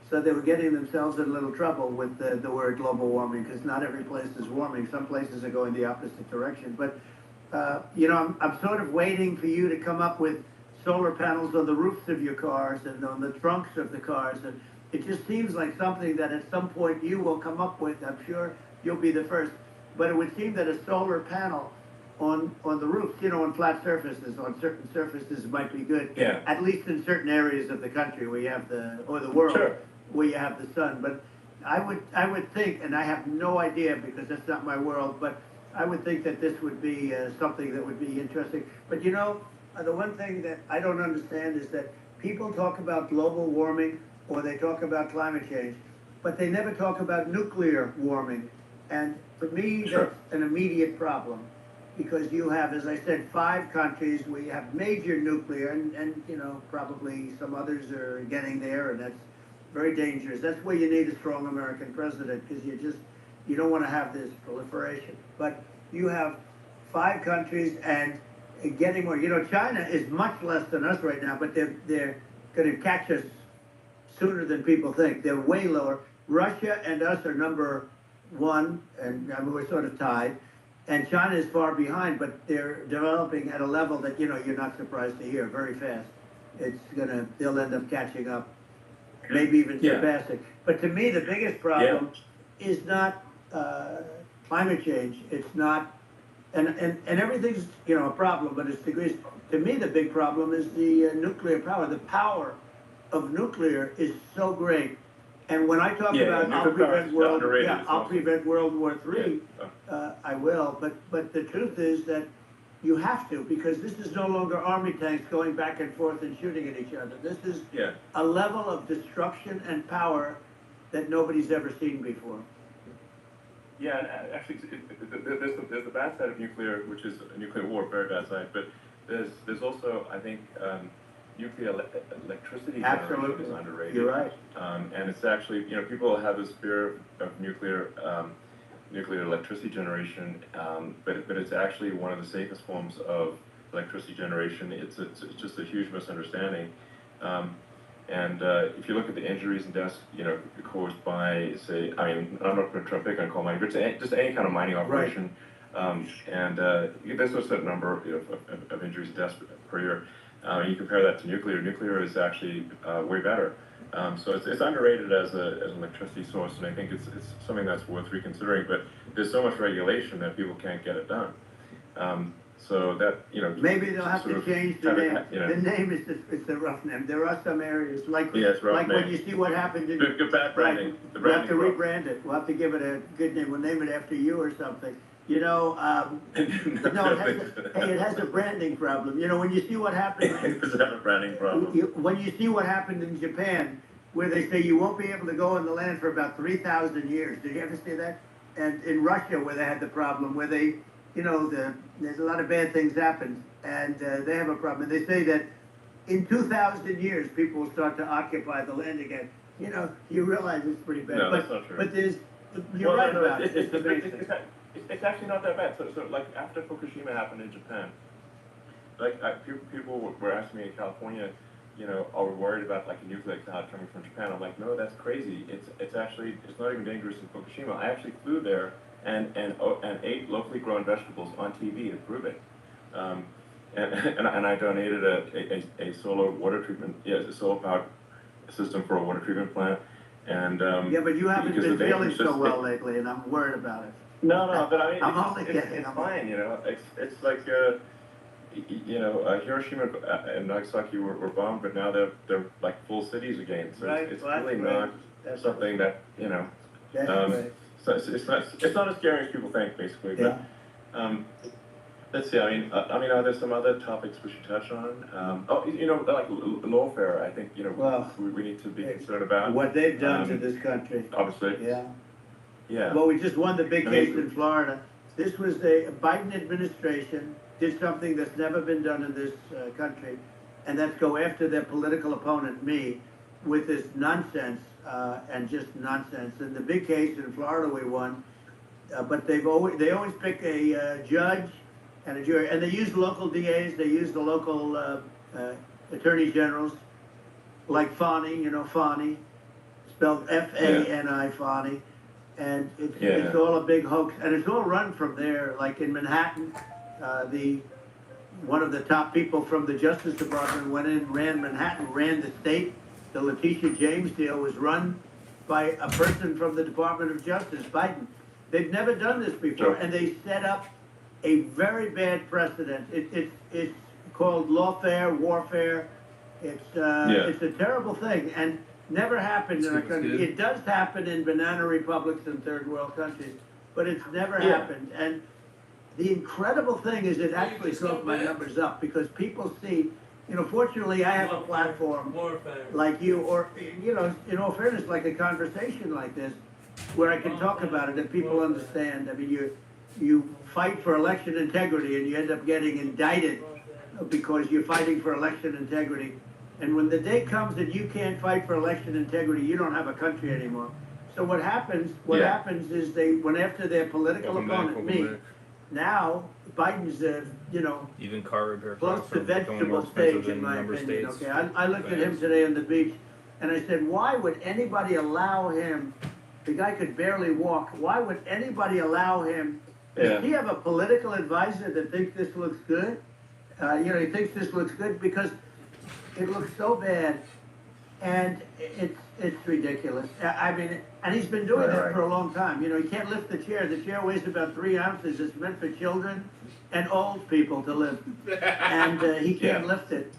so they were getting themselves in a little trouble with the word global warming because not every place is warming. Some places are going the opposite direction. But I'm sort of waiting for you to come up with solar panels on the roofs of your cars and on the trunks of the cars, and it just seems like something that at some point you will come up with. I'm sure you'll be the first. But it would seem that a solar panel on the roofs, on flat surfaces, on certain surfaces might be good. Yeah. At least in certain areas of the country where you have the world. Sure. Where you have the sun. But I would think, and I have no idea because that's not my world, but I would think that this would be something that would be interesting. But the one thing that I don't understand is that people talk about global warming or they talk about climate change, but they never talk about nuclear warming. And for me, Sure. that's an immediate problem because you have, as I said, 5 countries where you have major nuclear and probably some others are getting there, and that's very dangerous. That's where you need a strong American president because you don't want to have this proliferation. But you have 5 countries and getting more. China is much less than us right now, but they're going to catch us sooner than people think. They're way lower. Russia and us are number 1, and we're sort of tied. And China is far behind, but they're developing at a level that you're not surprised to hear very fast. They'll end up catching up, maybe even surpassing. But to me, the biggest problem is not climate change. It's not, and everything's a problem, but it's degrees. To me, the big problem is the nuclear power. The power of nuclear is so great. And when I talk about I'll prevent World War III, I will. But the truth is that you have to, because this is no longer army tanks going back and forth and shooting at each other. This is a level of destruction and power that nobody's ever seen before. Yeah, and actually, there's the bad side of nuclear, which is a nuclear war, very bad side. But there's also, I think, nuclear electricity generation is underrated. You're right. And it's actually, people have this fear of nuclear electricity generation, but it's actually one of the safest forms of electricity generation. It's just a huge misunderstanding. And if you look at the injuries and deaths, caused by, say, I'm not going to try to pick on coal mining, but just any kind of mining operation. And there's a certain number of injuries and deaths per year. You compare that to nuclear. Nuclear is actually way better. So it's underrated as an electricity source, and I think it's something that's worth reconsidering. But there's so much regulation that people can't get it done. So that maybe they'll have to change the name. The name is it's a rough name. There are some areas like when you see what happened in good bad branding. Right, we'll have to rebrand it. We'll have to give it a good name. We'll name it after you or something. No, it has a branding problem. When you see what happened. It does have a branding problem. When you see what happened in Japan, where they say you won't be able to go on the land for about 3,000 years. Did you ever see that? And in Russia, where they had the problem, where they, there's a lot of bad things happen, and they have a problem. And they say that in 2,000 years, people will start to occupy the land again. You realize it's pretty bad. No, that's not true. But you're right about it. It's actually not that bad. So like after Fukushima happened in Japan, like people were asking me in California, are we worried about like a nuclear cloud coming from Japan? I'm like, no, that's crazy. It's actually, it's not even dangerous in Fukushima. I actually flew there and ate locally grown vegetables on TV to prove it. And I donated a solar water treatment, a solar powered system for a water treatment plant. And Yeah, but you haven't because been the danger feeling is so just- well lately, and I'm worried about it. No, but I mean, I'm only it's kidding. fine, It's like, Hiroshima and Nagasaki were bombed, but now they're like full cities again. So Right, it's well, that's really great. not That's something that, That's um, great. so it's not as scary as people think, basically. Yeah. But let's see. I mean, are there some other topics we should touch on? Like lawfare. I think Well, we need to be concerned about. What they've done to this country. Obviously. Yeah. Yeah. Well, we just won the big I mean, case in Florida. This was the Biden administration did something that's never been done in this country, and that's go after their political opponent, me, with this nonsense and just nonsense. In the big case in Florida, we won, but they always pick a judge and a jury, and they use local DAs. They use the local attorney generals, like Fani, Fani, spelled Fani, Fani. And it's all a big hoax, and it's all run from there. Like in Manhattan, one of the top people from the Justice Department went in, ran Manhattan, ran the state. The Letitia James deal was run by a person from the Department of Justice, Biden. They've never done this before, and they set up a very bad precedent. It's called lawfare, warfare. It's a terrible thing, and never happened in our country. It does happen in banana republics and third world countries, but it's never happened. And the incredible thing is it actually drove my numbers up because people see, fortunately I have a platform like you, or, in all fairness, like a conversation like this, where I can talk about it and people understand. I mean, you fight for election integrity and you end up getting indicted because you're fighting for election integrity. And when the day comes that you can't fight for election integrity, you don't have a country anymore. So what happens is they went after their political opponent, me. Now, Biden's, Even car repair close costs to are becoming more vegetable stage, expensive in in my number of opinion. states. Okay, I looked at him today on the beach, and I said, why would anybody allow him? The guy could barely walk. Why would anybody allow him? Does he have a political advisor that thinks this looks good? He thinks this looks good because it looks so bad, and it's ridiculous. I mean, and he's been doing that for a long time. He can't lift the chair. The chair weighs about 3 ounces. It's meant for children and old people to lift, and he can't lift it.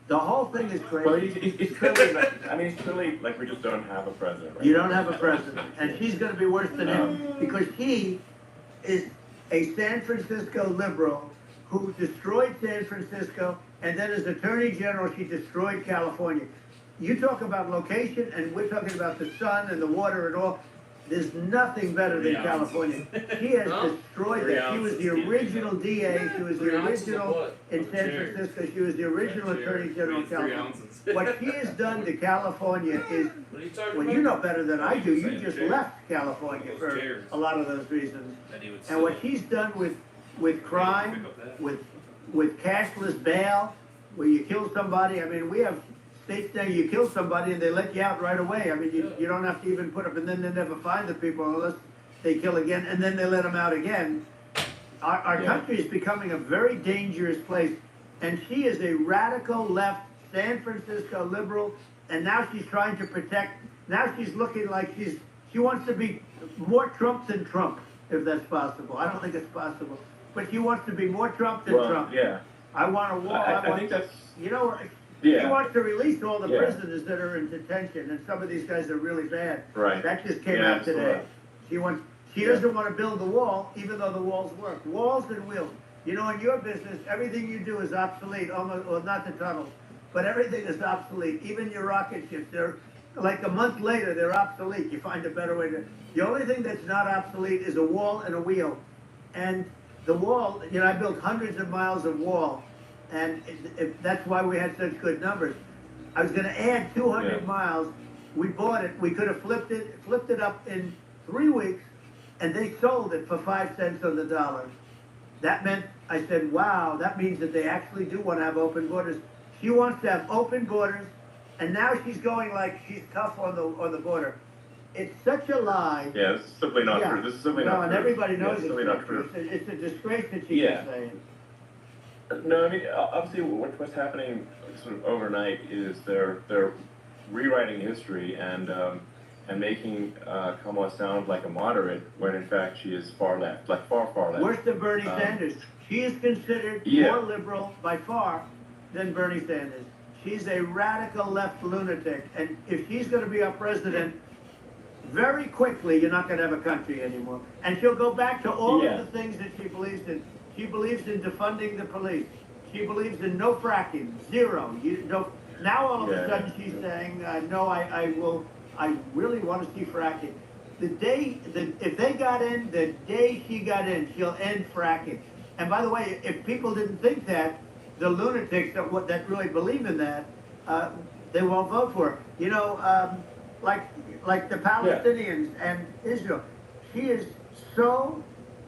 The whole thing is crazy. Well, it's clearly, it's clearly like we just don't have a president. Right? You don't have a president, and she's going to be worse than him because he is a San Francisco liberal who destroyed San Francisco, and then as Attorney General, she destroyed California. You talk about location, and we're talking about the sun and the water and all. There's nothing better than California. She has destroyed that. She was the original DA. She was the original in San Francisco. She was the original Attorney General of California. What she has done to California is, well, you know better than I do. You just left California for a lot of those reasons. And what she's done with crime, with cashless bail, where you kill somebody. I mean, we have states there you kill somebody and they let you out right away. I mean, you don't have to even put up, and then they never find the people unless they kill again, and then they let them out again. Our country is becoming a very dangerous place, and she is a radical left San Francisco liberal, and now she's trying to protect. Now she's looking like she wants to be more Trump than Trump, if that's possible. I don't think it's possible, but she wants to be more Trump than Trump. Yeah. I want a wall. I think that's. She wants to release all the prisoners that are in detention, and some of these guys are really bad. Right. That just came out today. She doesn't want to build the wall, even though the walls work. Walls and wheels. In your business, everything you do is obsolete. Almost, well, not the tunnels, but everything is obsolete. Even your rocket ships, they're like a month later, they're obsolete. You find a better way to. The only thing that's not obsolete is a wall and a wheel, and the wall. I built hundreds of miles of wall. And that's why we had such good numbers. I was going to add 200 miles. We bought it. We could have flipped it up in 3 weeks, and they sold it for 5 cents on the dollar. That meant, I said, wow, that means that they actually do want to have open borders. She wants to have open borders, and now she's going like she's tough on the border. It's such a lie. Yeah, this is simply not Yeah. true. This is simply No, not and true. everybody knows it's it's simply not not true. true. It's a disgrace that she Yeah. can say it. No, I mean, obviously, what's happening sort of overnight is they're rewriting history and making Kamala sound like a moderate when in fact she is far left, like far left. Worse than Bernie Sanders. She is considered Yeah. more liberal by far than Bernie Sanders. She's a radical left lunatic, and if she's going to be our president, very quickly you're not going to have a country anymore. And she'll go back to all Yeah. of the things that she believes in. She believes in defunding the police. She believes in no fracking, zero. Now all of a sudden she's saying, no, I really want to see fracking. If they got in, the day she got in, she'll end fracking. And by the way, if people didn't think that, the lunatics that really believe in that, they won't vote for her. You know, like the Palestinians and Israel. She is so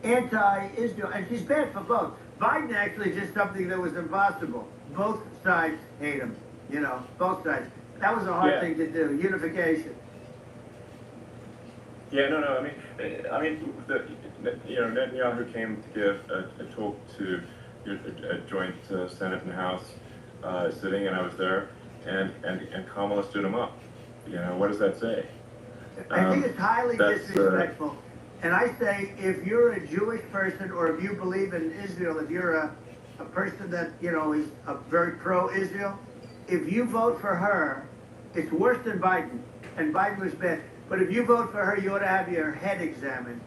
anti-Israel, and she's bad for both. Biden actually did something that was impossible. Both sides hate him, you know, both sides. That was a hard thing to do, unification. Yeah, no. I mean, Netanyahu came to give a talk to a joint Senate and House sitting, and I was there, and Kamala stood him up. You know, what does that say? I think it's highly disrespectful. And I say, if you're a Jewish person, or if you believe in Israel, if you're a person that, you know, is a very pro-Israel, if you vote for her, it's worse than Biden. And Biden was bad. But if you vote for her, you ought to have your head examined.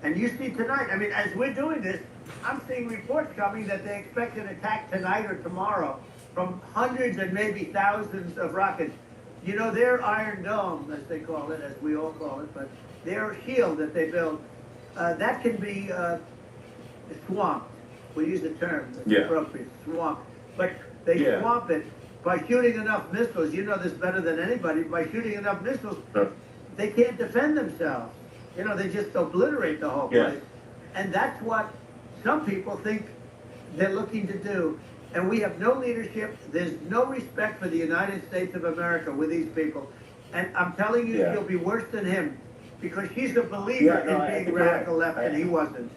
And you see tonight, I mean, as we're doing this, I'm seeing reports coming that they expect an attack tonight or tomorrow from hundreds and maybe thousands of rockets. You know, their Iron Dome, as they call it, as we all call it, but their shield that they build, that can be swamped. We use the term that's appropriate, swamped. But they swamp it by shooting enough missiles. You know this better than anybody. By shooting enough missiles, they can't defend themselves. You know, they just obliterate the whole place. And that's what some people think they're looking to do. And we have no leadership. There's no respect for the United States of America with these people. And I'm telling you, she'll be worse than him, because she's a believer in being radical left, and he wasn't.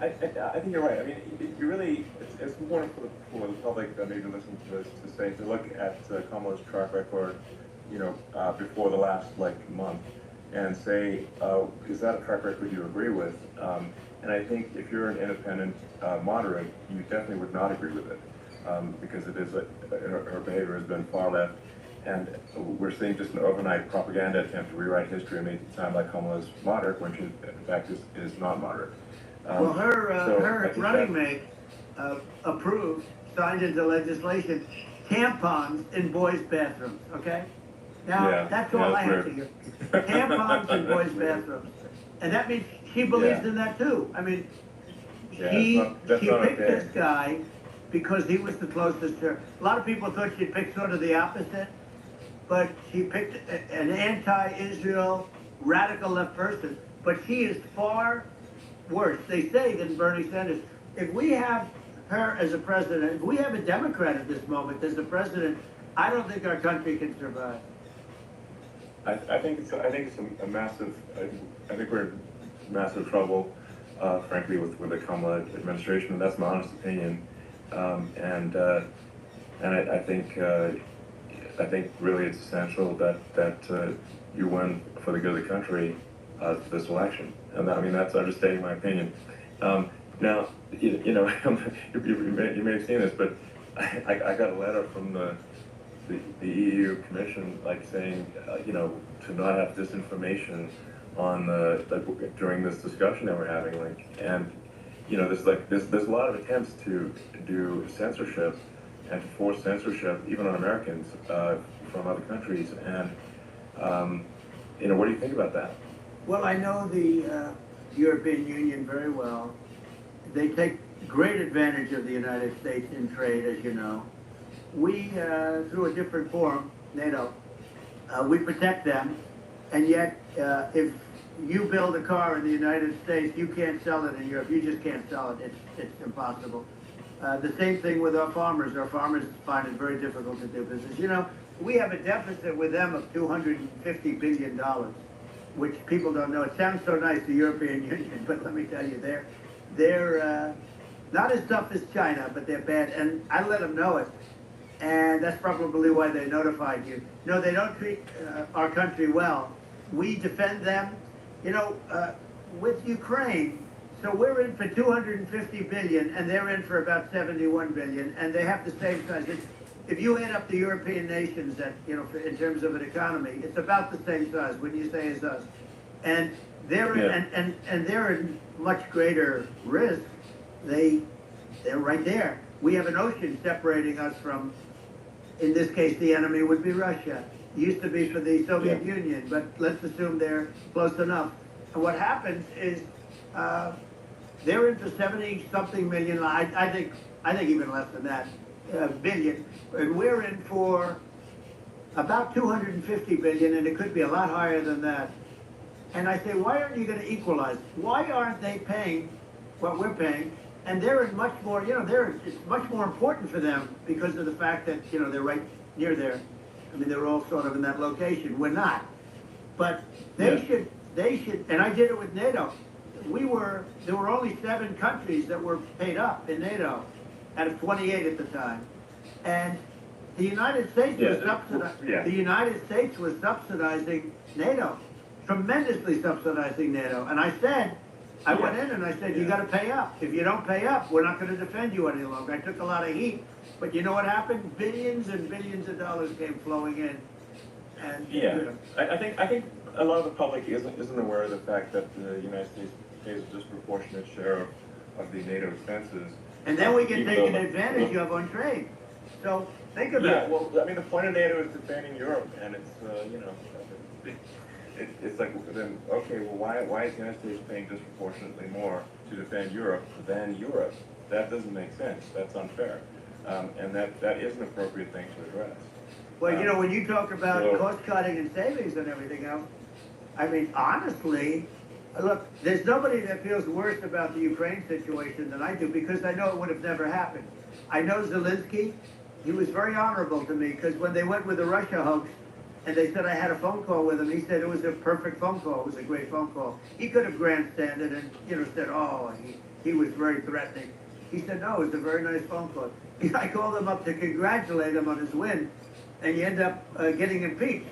I think you're right. I mean, you really, it's important for the public that maybe listen to this to look at Kamala's track record, you know, before the last month, and say, is that a track record you agree with? And I think if you're an independent moderate, you definitely would not agree with it, because it is her behavior has been far left, and we're seeing just an overnight propaganda attempt to rewrite history and make it sound like Kamala's moderate when she in fact is not moderate. Well, her running mate approved, signed into legislation, tampons in boys' bathrooms. Okay, now that's all I have to hear. Tampons in boys' bathrooms, and that means she believes in that too. I mean, she picked this guy because he was the closest to her. A lot of people thought she'd pick sort of the opposite, but she picked an anti-Israel, radical left person. But she is far worse, they say, than Bernie Sanders. If we have her as a president, if we have a Democrat at this moment as a president, I don't think our country can survive. I think it's a massive. I think we're in massive trouble, frankly, with the Kamala administration, and that's my honest opinion. And I think really it's essential that you win for the good of the country this election. And that's understating my opinion. Now, you know, you may have seen this, but I got a letter from the EU Commission, saying, you know, to not have disinformation on during this discussion that we're having, and you know, there's a lot of attempts to do censorship and to force censorship even on Americans from other countries, and you know, what do you think about that? Well, I know the European Union very well. They take great advantage of the United States in trade, as you know. We, through a different forum, NATO, we protect them, and yet if you build a car in the United States, you can't sell it in Europe. You just can't sell it. It's impossible. The same thing with our farmers. Our farmers find it very difficult to do business. You know, we have a deficit with them of $250 billion, which people don't know. It sounds so nice, the European Union, but let me tell you, they're not as tough as China, but they're bad. And I let them know it. And that's probably why they notified you. No, they don't treat our country well. We defend them. You know, with Ukraine, so we're in for 250 billion, and they're in for about 71 billion, and they have the same size. If you add up the European nations, that you know, in terms of an economy, it's about the same size. Wouldn't you say as us? And they're and they're in much greater risk. They're right there. We have an ocean separating us from. In this case, the enemy would be Russia. Used to be for the Soviet Union, but let's assume they're close enough. And what happens is they're into 70-something million. I think even less than that billion, and we're in for about 250 billion, and it could be a lot higher than that. And I say, why aren't you going to equalize? Why aren't they paying what we're paying? And they're in much more, you know, it's much more important for them because of the fact that, you know, they're right near there. I mean, they're all sort of in that location. We're not. But they should, and I did it with NATO. There were only 7 countries that were paid up in NATO out of 28 at the time. And the United States the United States was subsidizing NATO, tremendously subsidizing NATO. And I said, I went in and I said, you got to pay up. If you don't pay up, we're not going to defend you any longer. I took a lot of heat, but you know what happened? Billions and billions of dollars came flowing in. And I think a lot of the public isn't aware of the fact that the United States pays a disproportionate share of the NATO expenses. And then we get taken advantage of on trade. So think about it. Yeah, well, I mean, the point of NATO is defending Europe, and it's you know. It's like, then, okay, well, why is the United States paying disproportionately more to defend Europe than Europe? That doesn't make sense. That's unfair. And that is an appropriate thing to address. Well, you know, when you talk about cost cutting and savings and everything else, I mean, honestly, look, there's nobody that feels worse about the Ukraine situation than I do because I know it would have never happened. I know Zelensky, he was very honorable to me because when they went with the Russia hoax, and they said I had a phone call with him. He said it was a perfect phone call. It was a great phone call. He could have grandstanded and, you know, said, oh, he was very threatening. He said, no, it was a very nice phone call. I called him up to congratulate him on his win, and you end up getting impeached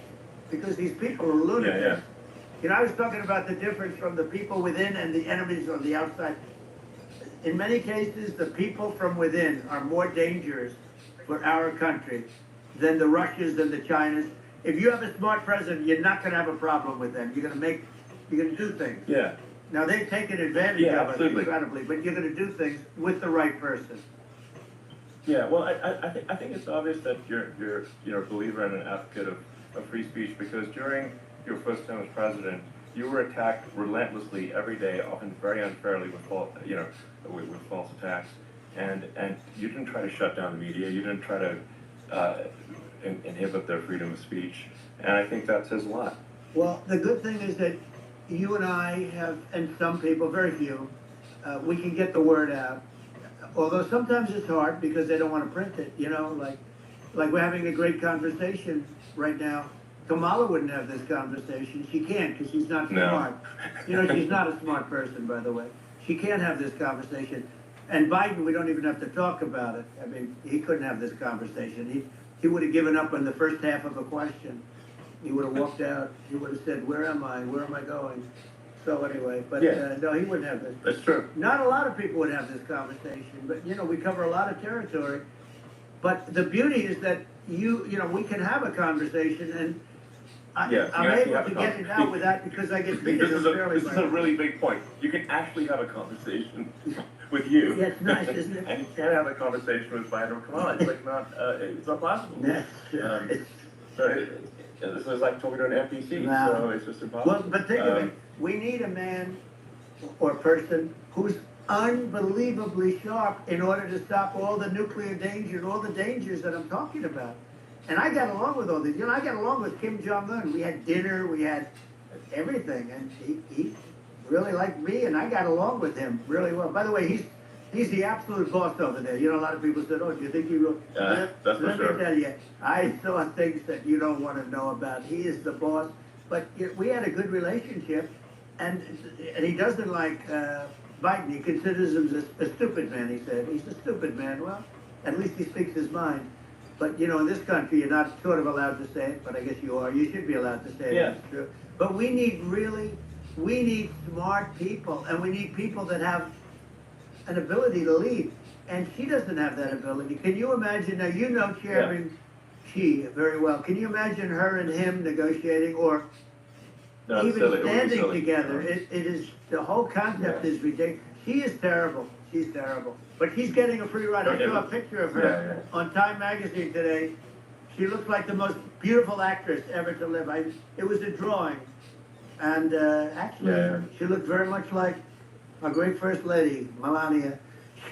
because these people are lunatics. You know, I was talking about the difference from the people within and the enemies on the outside. In many cases, the people from within are more dangerous for our country than the Russians and the Chinas. If you have a smart president, you're not going to have a problem with them. You're going to do things. Yeah. Now they've taken advantage of us absolutely. incredibly, but you're going to do things with the right person. Yeah. Well, I think it's obvious that you're a believer and an advocate of free speech because during your first term as president, you were attacked relentlessly every day, often very unfairly with false attacks, and you didn't try to shut down the media. You didn't try to inhibit their freedom of speech, and I think that says a lot. Well, the good thing is that you and I have, and some people, very few, we can get the word out. Although sometimes it's hard because they don't want to print it, you know, like we're having a great conversation right now. Kamala wouldn't have this conversation. She can't because she's not smart. You know, she's not a smart person, by the way. She can't have this conversation. And Biden, we don't even have to talk about it. I mean, he couldn't have this conversation. He would have given up on the first half of a question. He would have walked out. He would have said, where am I? Where am I going? So anyway, but no, he wouldn't have this. That's true. Not a lot of people would have this conversation, but you know, we cover a lot of territory. But the beauty is that you know, we can have a conversation, and I'm able to get it out with that because I get treated unfairly. This is a really big point. You can actually have a conversation with you. Yeah, it's nice, isn't it? And you can't have a conversation with Biden or Kamala. It's like it's not possible. So it's like talking to an NPC. No. So it's just impossible. Well, but think of it. We need a man or person who's unbelievably sharp in order to stop all the nuclear danger and all the dangers that I'm talking about. And I got along with all these. You know, I got along with Kim Jong-un. We had dinner. We had everything. And he really liked me, and I got along with him really well. By the way, He's the absolute boss over there. You know, a lot of people said, "Oh, do you think he will?" That's for Let sure. me tell you, I saw things that you don't want to know about. He is the boss. But we had a good relationship, and he doesn't like Biden. He considers him a stupid man. He said he's a stupid man. Well, at least he speaks his mind. But you know, in this country, you're not sort of allowed to say it, but I guess you are. You should be allowed to say it. Yeah. It's true. But we need smart people, and we need people that have an ability to lead, and she doesn't have that ability. Can you imagine? Now you know Chairman Xi very well. Can you imagine her and him negotiating, or No, it's even silly. It would be standing silly. together? It is, the whole concept is ridiculous. She is terrible. She's terrible, but she's getting a free ride. I saw a picture of her on Time Magazine today. She looks like the most beautiful actress ever to live. It was a drawing, and actually, she looked very much like our great First Lady, Melania.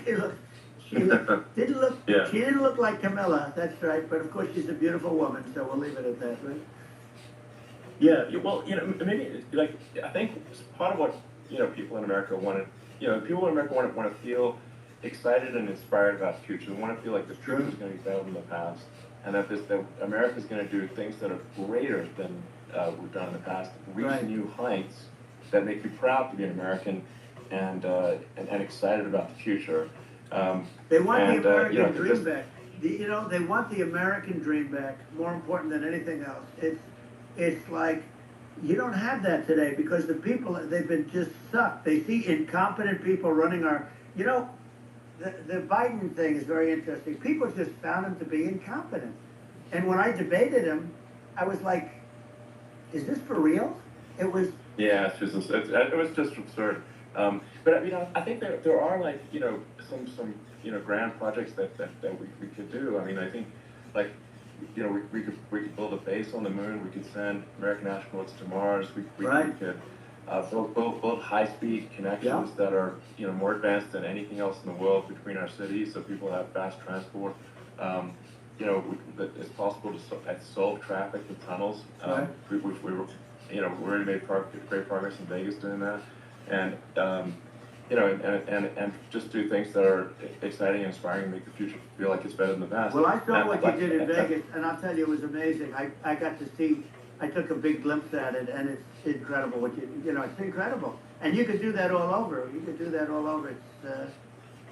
She didn't look, she didn't look like Camilla, that's right, but of course she's a beautiful woman, so we'll leave it at that, right? Yeah, well, you know, maybe, like, I think part of what, you know, people in America want to, you know, people in America want to feel excited and inspired about the future. They want to feel like the future is going to be better than the past, and that America is going to do things that are greater than we've done in the past, reach new heights that make you proud to be an American, and excited about the future. They want the American you know, dream back. You know, they want the American dream back, more important than anything else. It's like, you don't have that today because the people, they've been just sucked. They see incompetent people running our, you know, the Biden thing is very interesting. People just found him to be incompetent. And when I debated him, I was like, is this for real? It was... Yeah, it was just absurd. But you know, I think there are, like, you know, some you know, grand projects that we could do. I mean, I think, like, you know, we could build a base on the moon. We could send American astronauts to Mars. We could build high-speed connections that are, you know, more advanced than anything else in the world between our cities, so people have fast transport. You know, it's possible to solve traffic with tunnels. We were, you know, we already made great progress in Vegas doing that, and you know, and just do things that are exciting and inspiring and make the future feel like it's better than the past. Well, I saw what you did in Vegas, and I'll tell you, it was amazing. I got to see, I took a big glimpse at it, and it's incredible what you know, it's incredible. And you could do that all over. You could do that all over.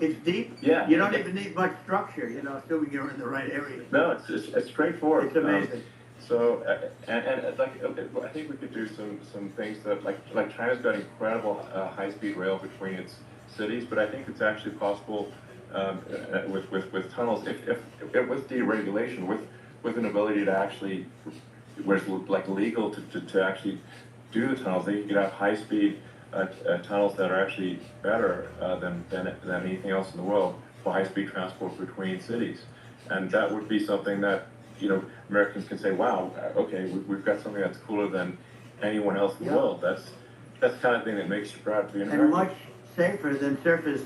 It's deep. Yeah. You don't even need much structure, you know, assuming you're in the right area. No, it's straightforward. It's amazing. So, and like, I think we could do some things that, like China's got incredible high-speed rail between its cities, but I think it's actually possible with tunnels, if with deregulation, with an ability to actually, where it's like legal to actually do the tunnels, they could have high-speed tunnels that are actually better than anything else in the world for high-speed transport between cities, and that would be something that, you know, Americans can say, wow, okay, we've got something that's cooler than anyone else in the world. That's the kind of thing that makes you proud to be an American. And much safer than surface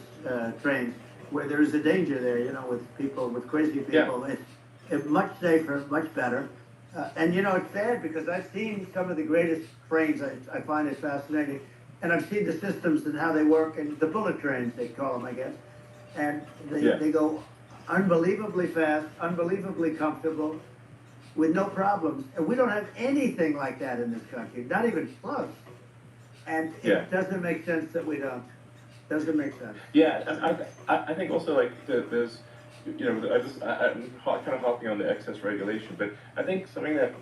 trains, where there is a danger there, you know, with people, with crazy people. It's much safer, much better. And you know, it's sad because I've seen some of the greatest trains. I find it fascinating. And I've seen the systems and how they work, and the bullet trains, they call them, I guess. And they go unbelievably fast, unbelievably comfortable, with no problems. And we don't have anything like that in this country, not even close. And it doesn't make sense that we don't. Doesn't make sense. Yeah, I think also, like, there's, you know, I'm kind of hopping on the excess regulation, but I think something that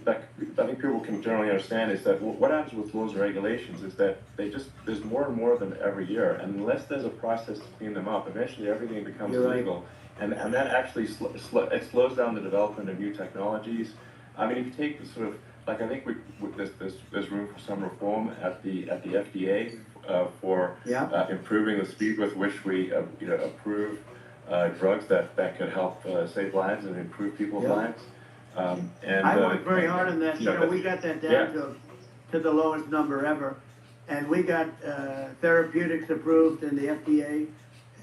I think people can generally understand is that what happens with rules and regulations is that there's more and more of them every year, and unless there's a process to clean them up, eventually everything becomes illegal, and that actually it slows down the development of new technologies. I mean, if you take the sort of, like, I think there's room for some reform at the FDA for improving the speed with which we you know, approve drugs that could help save lives and improve people's lives. And I worked very hard on that. You know, we got that down to the lowest number ever, and we got therapeutics approved in the FDA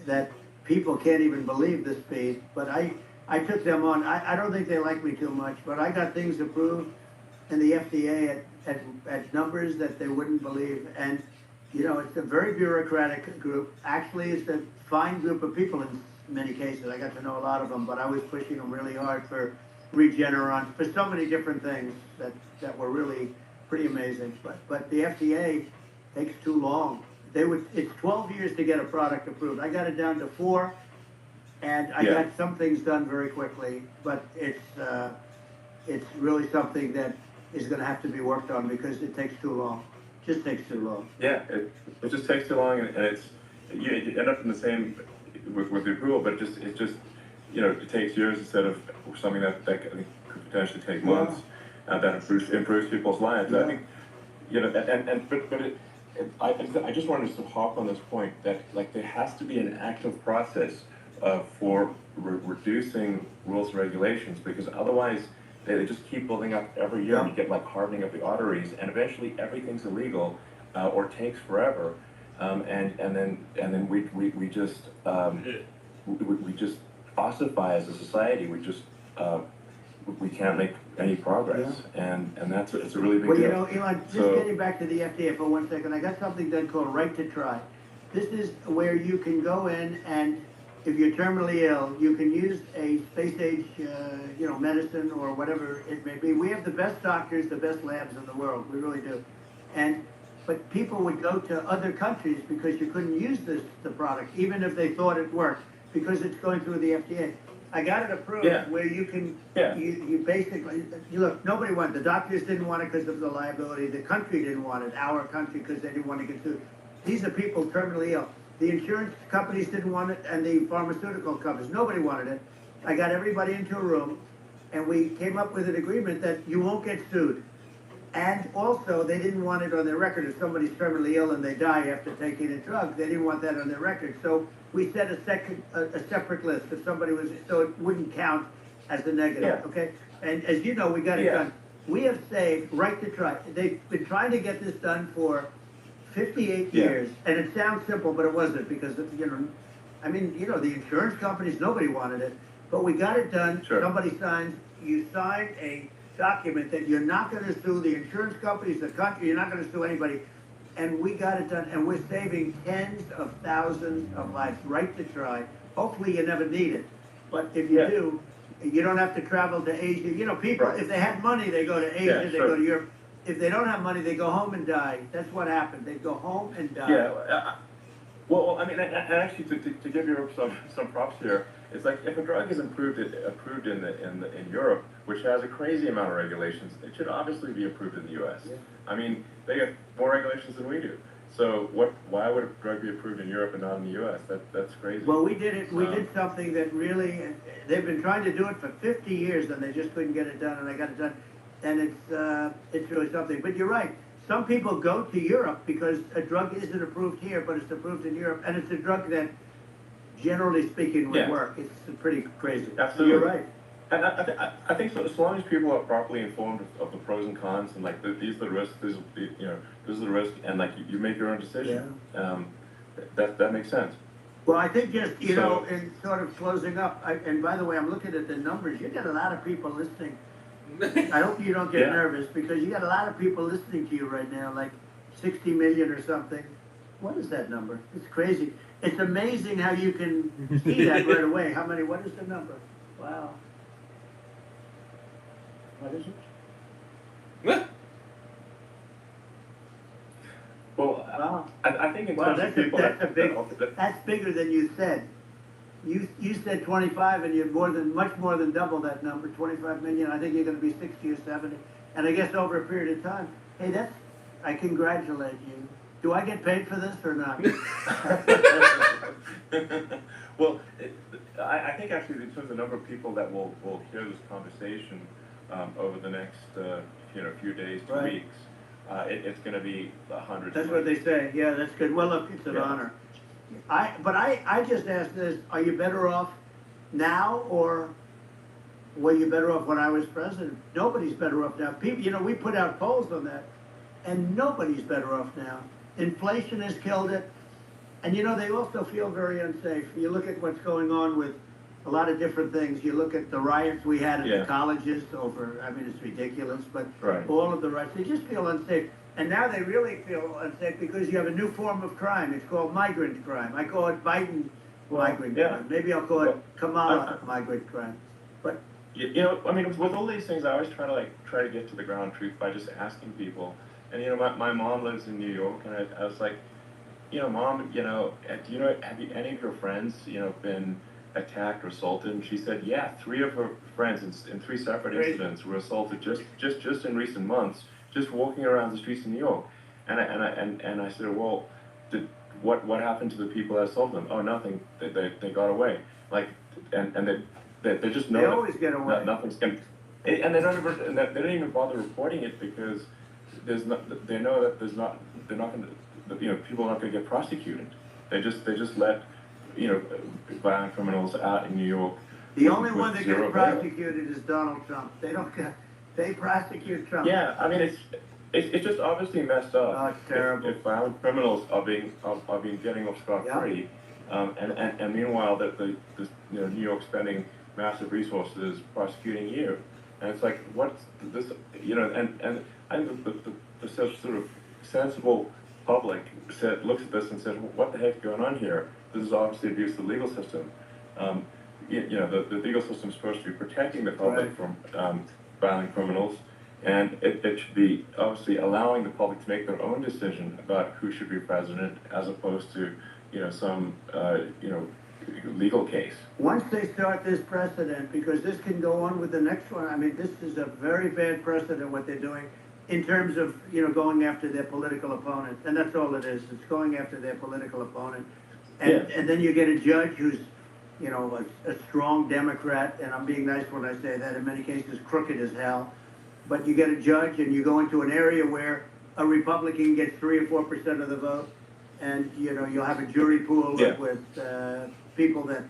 that people can't even believe the speed. But I took them on. I don't think they like me too much, but I got things approved in the FDA at numbers that they wouldn't believe, and you know, it's a very bureaucratic group. Actually, it's a fine group of people in many cases. I got to know a lot of them, but I was pushing them really hard for Regeneron, for so many different things that were really pretty amazing. But the FDA takes too long. It's 12 years to get a product approved. I got it down to 4, and I got some things done very quickly, but it's really something that is gonna have to be worked on because it takes too long. Just takes too long. Yeah, it just takes too long, and it's, you end up in the same with the approval, but it just, you know, it takes years instead of something that could potentially take months, that improves people's lives. I think, you know, I just wanted to harp on this point that, like, there has to be an active process for reducing rules and regulations, because otherwise they just keep building up every year, and you get like hardening of the arteries, and eventually everything's illegal or takes forever, and then we just ossify as a society. We can't make any progress, and it's a really big deal. Well, you know, Elon, just getting back to the FDA for 1 second, I got something done called Right to Try. This is where you can go in, and if you're terminally ill, you can use a space age, you know, medicine or whatever it may be. We have the best doctors, the best labs in the world. We really do. But people would go to other countries because you couldn't use the product, even if they thought it worked, because it's going through the FDA. I got it approved where you can, you basically, look, nobody wanted it. The doctors didn't want it because of the liability. The country didn't want it, our country, because they didn't want to get sued. These are people terminally ill. The insurance companies didn't want it, and the pharmaceutical companies, nobody wanted it. I got everybody into a room, and we came up with an agreement that you won't get sued. And also, they didn't want it on their record. If somebody's terminally ill and they die after taking a drug, they didn't want that on their record. So we set a separate list if somebody was, so it wouldn't count as a negative, okay? And as you know, we got it done. We have saved Right to Try. They've been trying to get this done for 58 years, and it sounds simple, but it wasn't, because, you know, I mean, you know, the insurance companies, nobody wanted it, but we got it done. Somebody signs, you signed a document that you're not going to sue the insurance companies, the country, you're not going to sue anybody, and we got it done, and we're saving tens of thousands of lives. Right to Try. Hopefully you never need it, but if you do, you don't have to travel to Asia. You know, people, if they had money, they go to Asia, they go to Europe. If they don't have money, they go home and die. That's what happened. They go home and die. Yeah. Well, I mean, and actually, to give you some props here, it's like if a drug is approved in Europe, which has a crazy amount of regulations, it should obviously be approved in the U.S. Yeah. I mean, they got more regulations than we do. So why would a drug be approved in Europe and not in the U.S.? That's crazy. Well, we did it. We did something that really, they've been trying to do it for 50 years, and they just couldn't get it done, and I got it done. And it's really something. But you're right. Some people go to Europe because a drug isn't approved here, but it's approved in Europe, and it's a drug that, generally speaking, would work. It's pretty crazy. Absolutely. You're right. And I think so, as long as people are properly informed of the pros and cons, and like these are the risks, this is the risk, and like you make your own decision. That makes sense. Well, I think just, you know, in sort of closing up, and by the way, I'm looking at the numbers. You got a lot of people listening. I hope you don't get nervous, because you got a lot of people listening to you right now, like 60 million or something. What is that number? It's crazy. It's amazing how you can see that right away. How many? What is the number? Wow. What is it? Well, Wow. I think in terms of people that's bigger than you said. You said 25, and you're much more than double that number, 25 million. I think you're going to be 60 or 70, and I guess over a period of time. Hey, I congratulate you. Do I get paid for this or not? Well, I think actually in terms of the number of people that will hear this conversation over the next few days to weeks, it's going to be hundreds. That's what they say. Yeah, that's good. Well, look, it's an honor. I just asked this: are you better off now, or were you better off when I was president? Nobody's better off now. People, you know, we put out polls on that, and nobody's better off now. Inflation has killed it, and you know, they also feel very unsafe. You look at what's going on with a lot of different things. You look at the riots we had at the colleges over, I mean, it's ridiculous, but all of the riots, they just feel unsafe. And now they really feel unsafe because you have a new form of crime. It's called migrant crime. I call it Biden migrant crime. Maybe I'll call it Kamala migrant crime. But you know, I mean, with all these things, I always try to get to the ground truth by just asking people. And you know, my mom lives in New York, and I was like, you know, Mom, you know, do you know, have any of your friends, you know, been attacked or assaulted? And she said, yeah, 3 of her friends in 3 separate incidents were assaulted just in recent months, just walking around the streets of New York. And I said, well, what happened to the people that assaulted them? Oh, nothing. They got away. Like, and they just know they always get away. nothing's going. And they don't even bother reporting it because they know that they're not going to. You know, people are not going to get prosecuted. They just let, you know, violent criminals out in New York. The only one that gets bail. prosecuted is Donald Trump. They prosecute Trump. Yeah, I mean it's just obviously messed up. Oh, it's terrible. If violent criminals are being getting off scot-free, and meanwhile the you know, New York spending massive resources prosecuting you, and it's like what's this, you know, and I think the sort of sensible public looks at this and says, well, what the heck's going on here? This is obviously abuse of the legal system. You know, the legal system is supposed to be protecting the public from violent criminals, and it should be obviously allowing the public to make their own decision about who should be president, as opposed to, you know, some you know, legal case. Once they start this precedent, because this can go on with the next one, I mean, this is a very bad precedent what they're doing in terms of, you know, going after their political opponent. And that's all it is. It's going after their political opponent. And then you get a judge who's, you know, a strong Democrat, and I'm being nice when I say that, in many cases crooked as hell. But you get a judge and you go into an area where a Republican gets 3 or 4% of the vote, and, you know, you'll have a jury pool with people that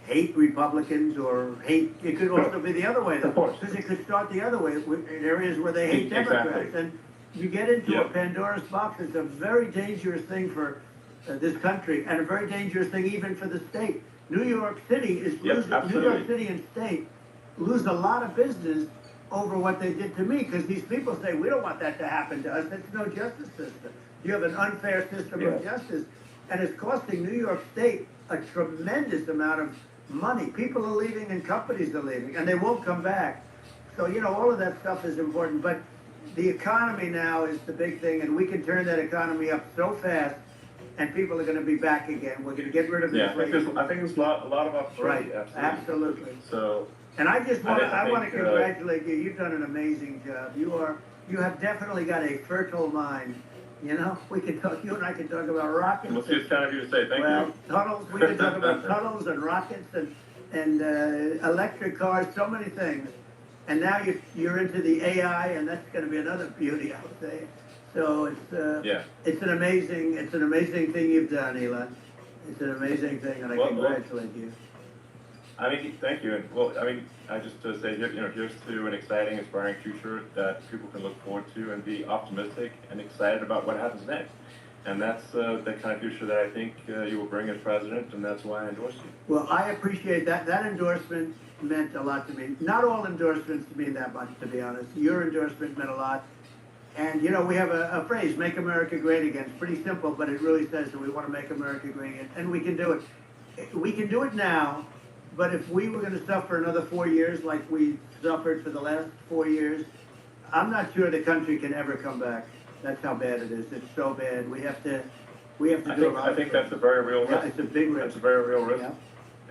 hate Republicans or hate, it could also be the other way, because it could start the other way in areas where they hate Democrats. And you get into a Pandora's box. It's a very dangerous thing for this country, and a very dangerous thing even for the state. New York City is losing, New York City and state lose a lot of business over what they did to me, because these people say, we don't want that to happen to us. That's no justice system. You have an unfair system of justice, and it's costing New York State a tremendous amount of money. People are leaving and companies are leaving, and they won't come back. So, you know, all of that stuff is important, but the economy now is the big thing, and we can turn that economy up so fast, and people are going to be back again. We're going to get rid of inflation. I think there's a lot of opportunity. Right, absolutely. So, and I just want to congratulate you. You've done an amazing job. You have definitely got a fertile mind. You know, we can talk. You and I can talk about rockets. Well, it's kind of you to say thank you. Tunnels. We can talk about tunnels and rockets and electric cars. So many things. And now you're into the AI, and that's going to be another beauty, I would say. So it's an amazing thing you've done, Elon. It's an amazing thing, and I congratulate you. I mean, thank you. And well, I mean, I just say, you know, here's to an exciting, inspiring future that people can look forward to and be optimistic and excited about what happens next. And that's the kind of future that I think you will bring as president, and that's why I endorse you. Well, I appreciate that. That endorsement meant a lot to me. Not all endorsements mean that much, to be honest. Your endorsement meant a lot. And, you know, we have a phrase, make America great again. It's pretty simple, but it really says that we want to make America great again. And we can do it. We can do it now, but if we were going to suffer another 4 years like we suffered for the last 4 years, I'm not sure the country can ever come back. That's how bad it is. It's so bad. We have to do a lot. I think that's a very real risk. Yeah, it's a big risk. It's a very real risk. Yeah.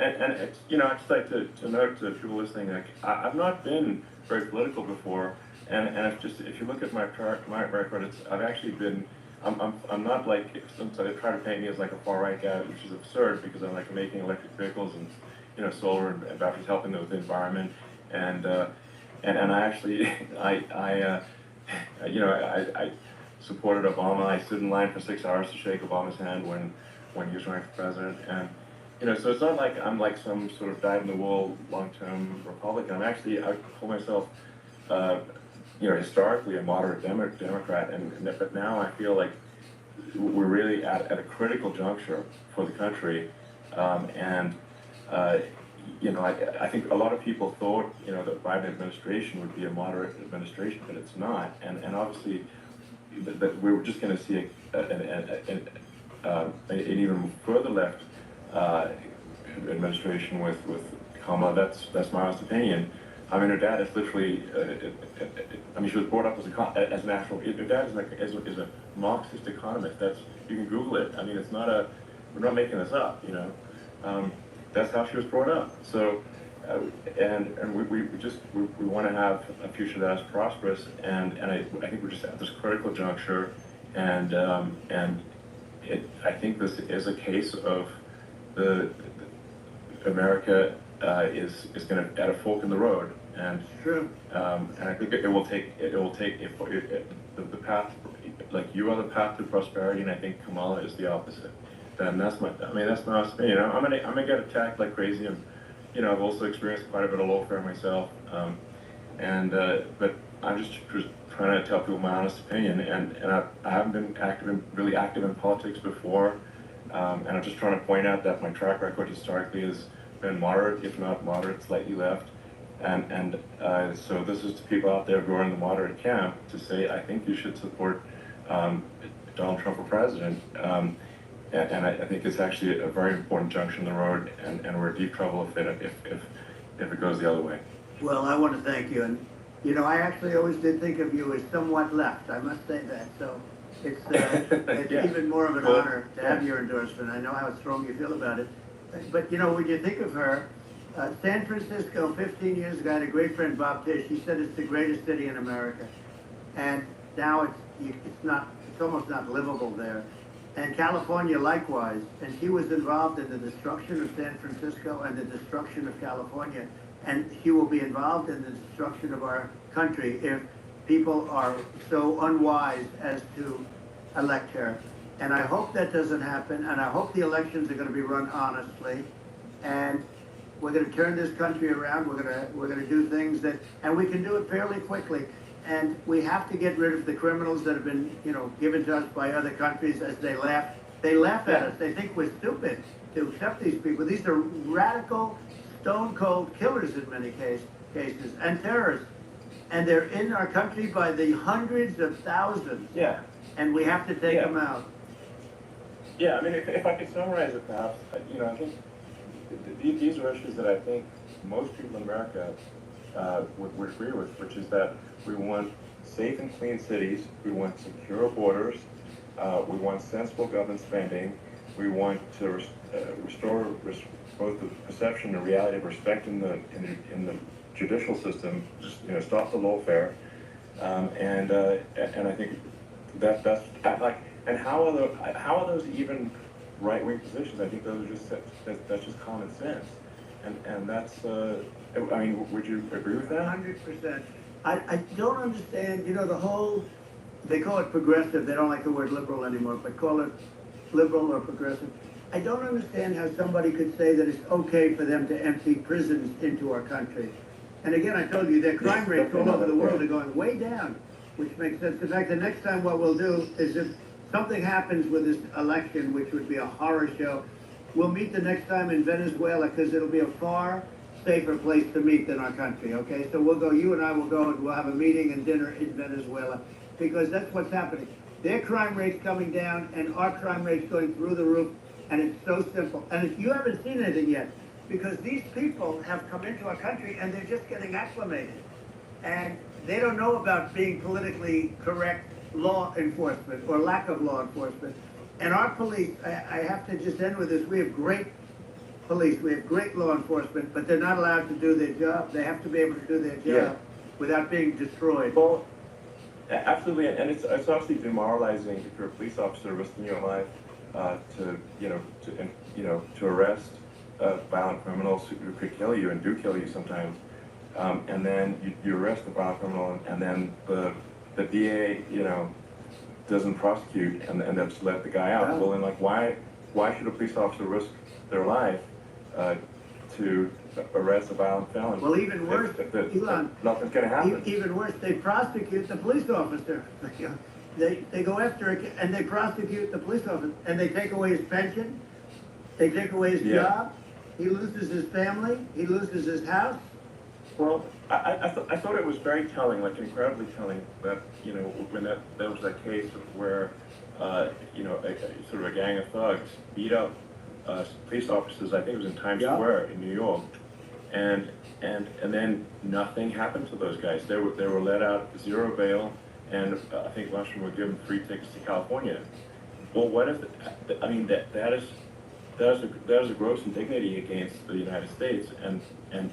And it's, you know, I'd just like to note to people listening, like, I've not been very political before. And if you look at my record, I've actually been, I'm not like, since they try to paint me as like a far right guy, which is absurd because I'm like making electric vehicles and, you know, solar and batteries, helping with the environment, and I actually, you know, I supported Obama. I stood in line for 6 hours to shake Obama's hand when he was running for president, and, you know, so it's not like I'm like some sort of dyed-in-the-wool long-term Republican. I call myself, you know, historically a moderate Democrat, but now I feel like we're really at a critical juncture for the country, and you know, I think a lot of people thought, you know, the Biden administration would be a moderate administration, but it's not, and obviously, that we were just going to see an even further left administration with Kamala. That's my honest opinion. I mean, her dad is literally. I mean, she was brought up as an actual. Her dad is a Marxist economist. That's, you can Google it. I mean, it's not a. We're not making this up. You know, that's how she was brought up. So, and we want to have a future that is prosperous. And I think we're just at this critical juncture, and I think this is a case of America is going to at a fork in the road, and True. And I think it will take the path, like you are the path to prosperity, and I think Kamala is the opposite. And that's my opinion. I'm gonna get attacked like crazy, and I've also experienced quite a bit of lawfare myself, but I'm just trying to tell people my honest opinion, and I haven't been really active in politics before, and I'm just trying to point out that my track record historically has been moderate, if not moderate, slightly left, and so this is to people out there who are in the moderate camp to say, I think you should support Donald Trump for president, and I think it's actually a very important junction in the road, and we're in deep trouble if it goes the other way. Well, I want to thank you, and I actually always did think of you as somewhat left. I must say that. So it's Yeah. even more of an honor to have your endorsement. I know how strong you feel about it. But when you think of her, San Francisco, 15 years ago, I had a great friend, Bob Tish. He said it's the greatest city in America, and now it's almost not livable there. And California likewise. And she was involved in the destruction of San Francisco and the destruction of California. And she will be involved in the destruction of our country if people are so unwise as to elect her. And I hope that doesn't happen, and I hope the elections are going to be run honestly, and we're going to turn this country around. We're going to do things and we can do it fairly quickly. And we have to get rid of the criminals that have been, given to us by other countries as they laugh. They laugh at us. They think we're stupid to accept these people. These are radical, stone-cold killers in many cases, and terrorists. And they're in our country by the hundreds of thousands. Yeah. And we have to take them out. Yeah, I mean, if I could summarize it, perhaps, I think these are issues that I think most people in America would agree with, which is that we want safe and clean cities, we want secure borders, we want sensible government spending, we want to restore both the perception and reality of respect in the judicial system, just stop the lawfare, and I think that's like. And how are those even right-wing positions? I think those are that's just common sense, and that's. I mean, would you agree with that? 100%. I don't understand. The whole. They call it progressive. They don't like the word liberal anymore, but call it liberal or progressive. I don't understand how somebody could say that it's okay for them to empty prisons into our country. And again, I told you, their crime rates all over the world are going way down, which makes sense. In fact, the next time what we'll do is if something happens with this election, which would be a horror show, we'll meet the next time in Venezuela, because it'll be a far safer place to meet than our country, okay? So you and I will go and we'll have a meeting and dinner in Venezuela, because that's what's happening. Their crime rate's coming down and our crime rate's going through the roof, and it's so simple. And you haven't seen anything yet, because these people have come into our country and they're just getting acclimated. And they don't know about being politically correct law enforcement or lack of law enforcement. And our police, I have to just end with this, we have great police, we have great law enforcement, but they're not allowed to do their job. They have to be able to do their job without being destroyed. Well, absolutely, and it's obviously demoralizing if you're a police officer risking your life to arrest violent criminals who could kill you and do kill you sometimes, and then you arrest the violent criminal, and then the DA, doesn't prosecute and then just let the guy out. Yeah. Well, then, like, why should a police officer risk their life to arrest a violent felon? Well, even worse, Elon, nothing's going to happen. Even worse, they prosecute the police officer. They go after it and they prosecute the police officer, and they take away his pension, they take away his job, he loses his family, he loses his house. Well, I thought it was very telling, like incredibly telling, that, you know, when there was that case where, you know, sort of a gang of thugs beat up police officers. I think it was in Times Yeah. Square in New York, and and then nothing happened to those guys. They were let out, zero bail, and I think most of them were given free tickets to California. Well, what if? I mean, that is a gross indignity against the United States, and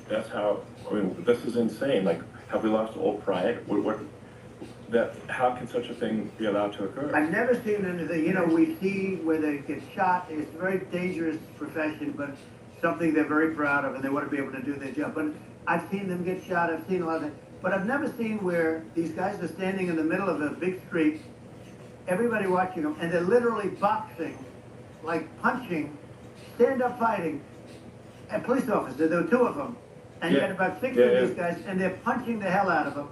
that's how. I mean, this is insane. Like, have we lost all pride? How can such a thing be allowed to occur? I've never seen anything, you know, we see where they get shot. It's a very dangerous profession, but something they're very proud of, and they want to be able to do their job. But I've seen them get shot. I've seen a lot of it. But I've never seen where these guys are standing in the middle of a big street, everybody watching them, and they're literally boxing, like punching, stand-up fighting, a police officer. There were two of them, and you had about six of these guys, and they're punching the hell out of them.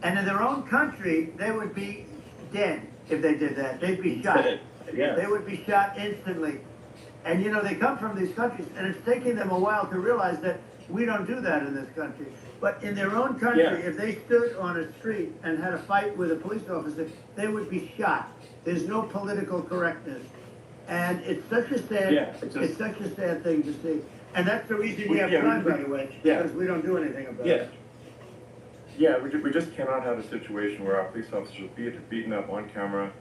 And in their own country, they would be dead if they did that. They'd be shot. Yeah. They would be shot instantly. And you know, they come from these countries, and it's taking them a while to realize that we don't do that in this country. But in their own country, if they stood on a street and had a fight with a police officer, they would be shot. There's no political correctness. And it's such a sad, it's such a sad thing to see. And that's the reason we have crime, by the way, because we don't do anything about it. Yeah, we just cannot have a situation where our police officers are beaten up on camera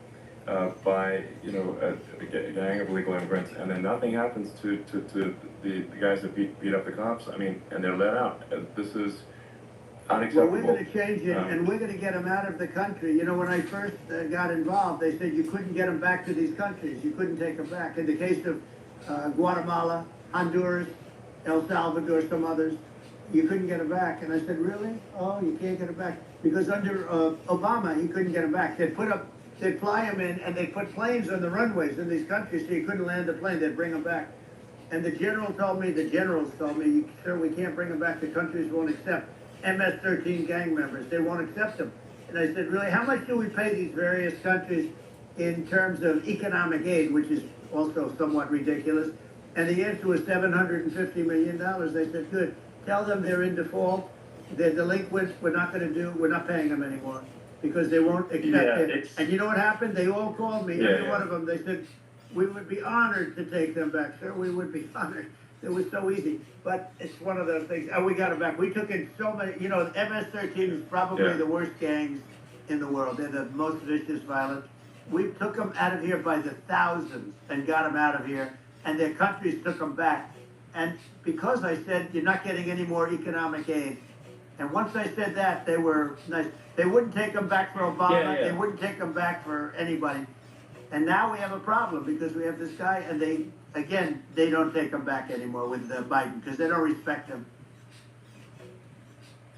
by, you know, a gang of illegal immigrants, and then nothing happens to the guys that beat up the cops. I mean, and they're let out. This is unacceptable. Well, we're going to change it, and we're going to get them out of the country. You know, when I first got involved, they said you couldn't get them back to these countries. You couldn't take them back. In the case of Guatemala, Honduras, El Salvador, some others, you couldn't get them back. And I said, really? Oh, you can't get them back? Because under Obama, he couldn't get them back. They'd fly them in, and they'd put planes on the runways in these countries so you couldn't land the plane. They'd bring them back. And the generals told me, sir, we can't bring them back. The countries won't accept MS-13 gang members. They won't accept them. And I said, really, how much do we pay these various countries in terms of economic aid, which is also somewhat ridiculous? And the answer was $750 million. They said, good. Tell them they're in default, they're delinquents, we're not paying them anymore because they won't accept it. And you know what happened? They all called me, every one of them. They said, we would be honored to take them back, sir. We would be honored. It was so easy. But it's one of those things. We got them back. We took in so many, you know, MS-13 is probably the worst gangs in the world. They're the most vicious, violent. We took them out of here by the thousands and got them out of here, and their countries took them back. And because I said, you're not getting any more economic aid, and once I said that, they were nice. They wouldn't take them back for Obama. They wouldn't take them back for anybody. And now we have a problem because we have this guy, and they don't take them back anymore with Biden because they don't respect him.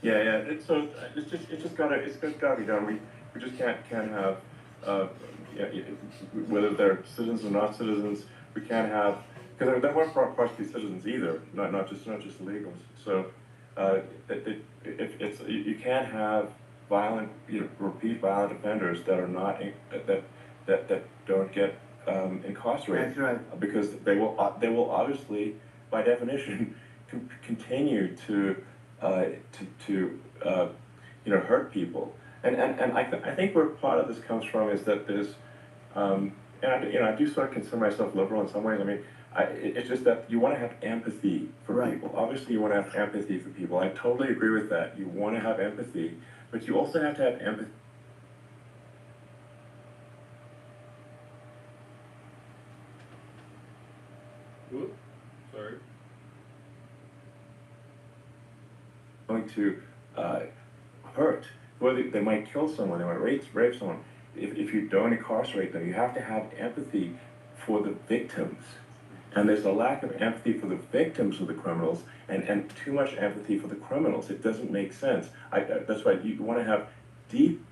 It's just gotta be done. We just can't have whether they're citizens or not citizens. We can't have, because they weren't supposed to be citizens either, not just illegals. So you can't have violent, repeat violent offenders that are not that don't get incarcerated. That's right. Because they will obviously, by definition, continue to hurt people. And I think where part of this comes from is that there's and I do sort of consider myself liberal in some ways. I mean, it's just that you want to have empathy for people. Obviously, you want to have empathy for people. I totally agree with that. You want to have empathy, but you also have to have empathy. Whoop, sorry. Going to hurt. Whether they might kill someone, they might rape someone. If you don't incarcerate them, you have to have empathy for the victims. And there's a lack of empathy for the victims of the criminals, and too much empathy for the criminals. It doesn't make sense. That's why you want to have deep.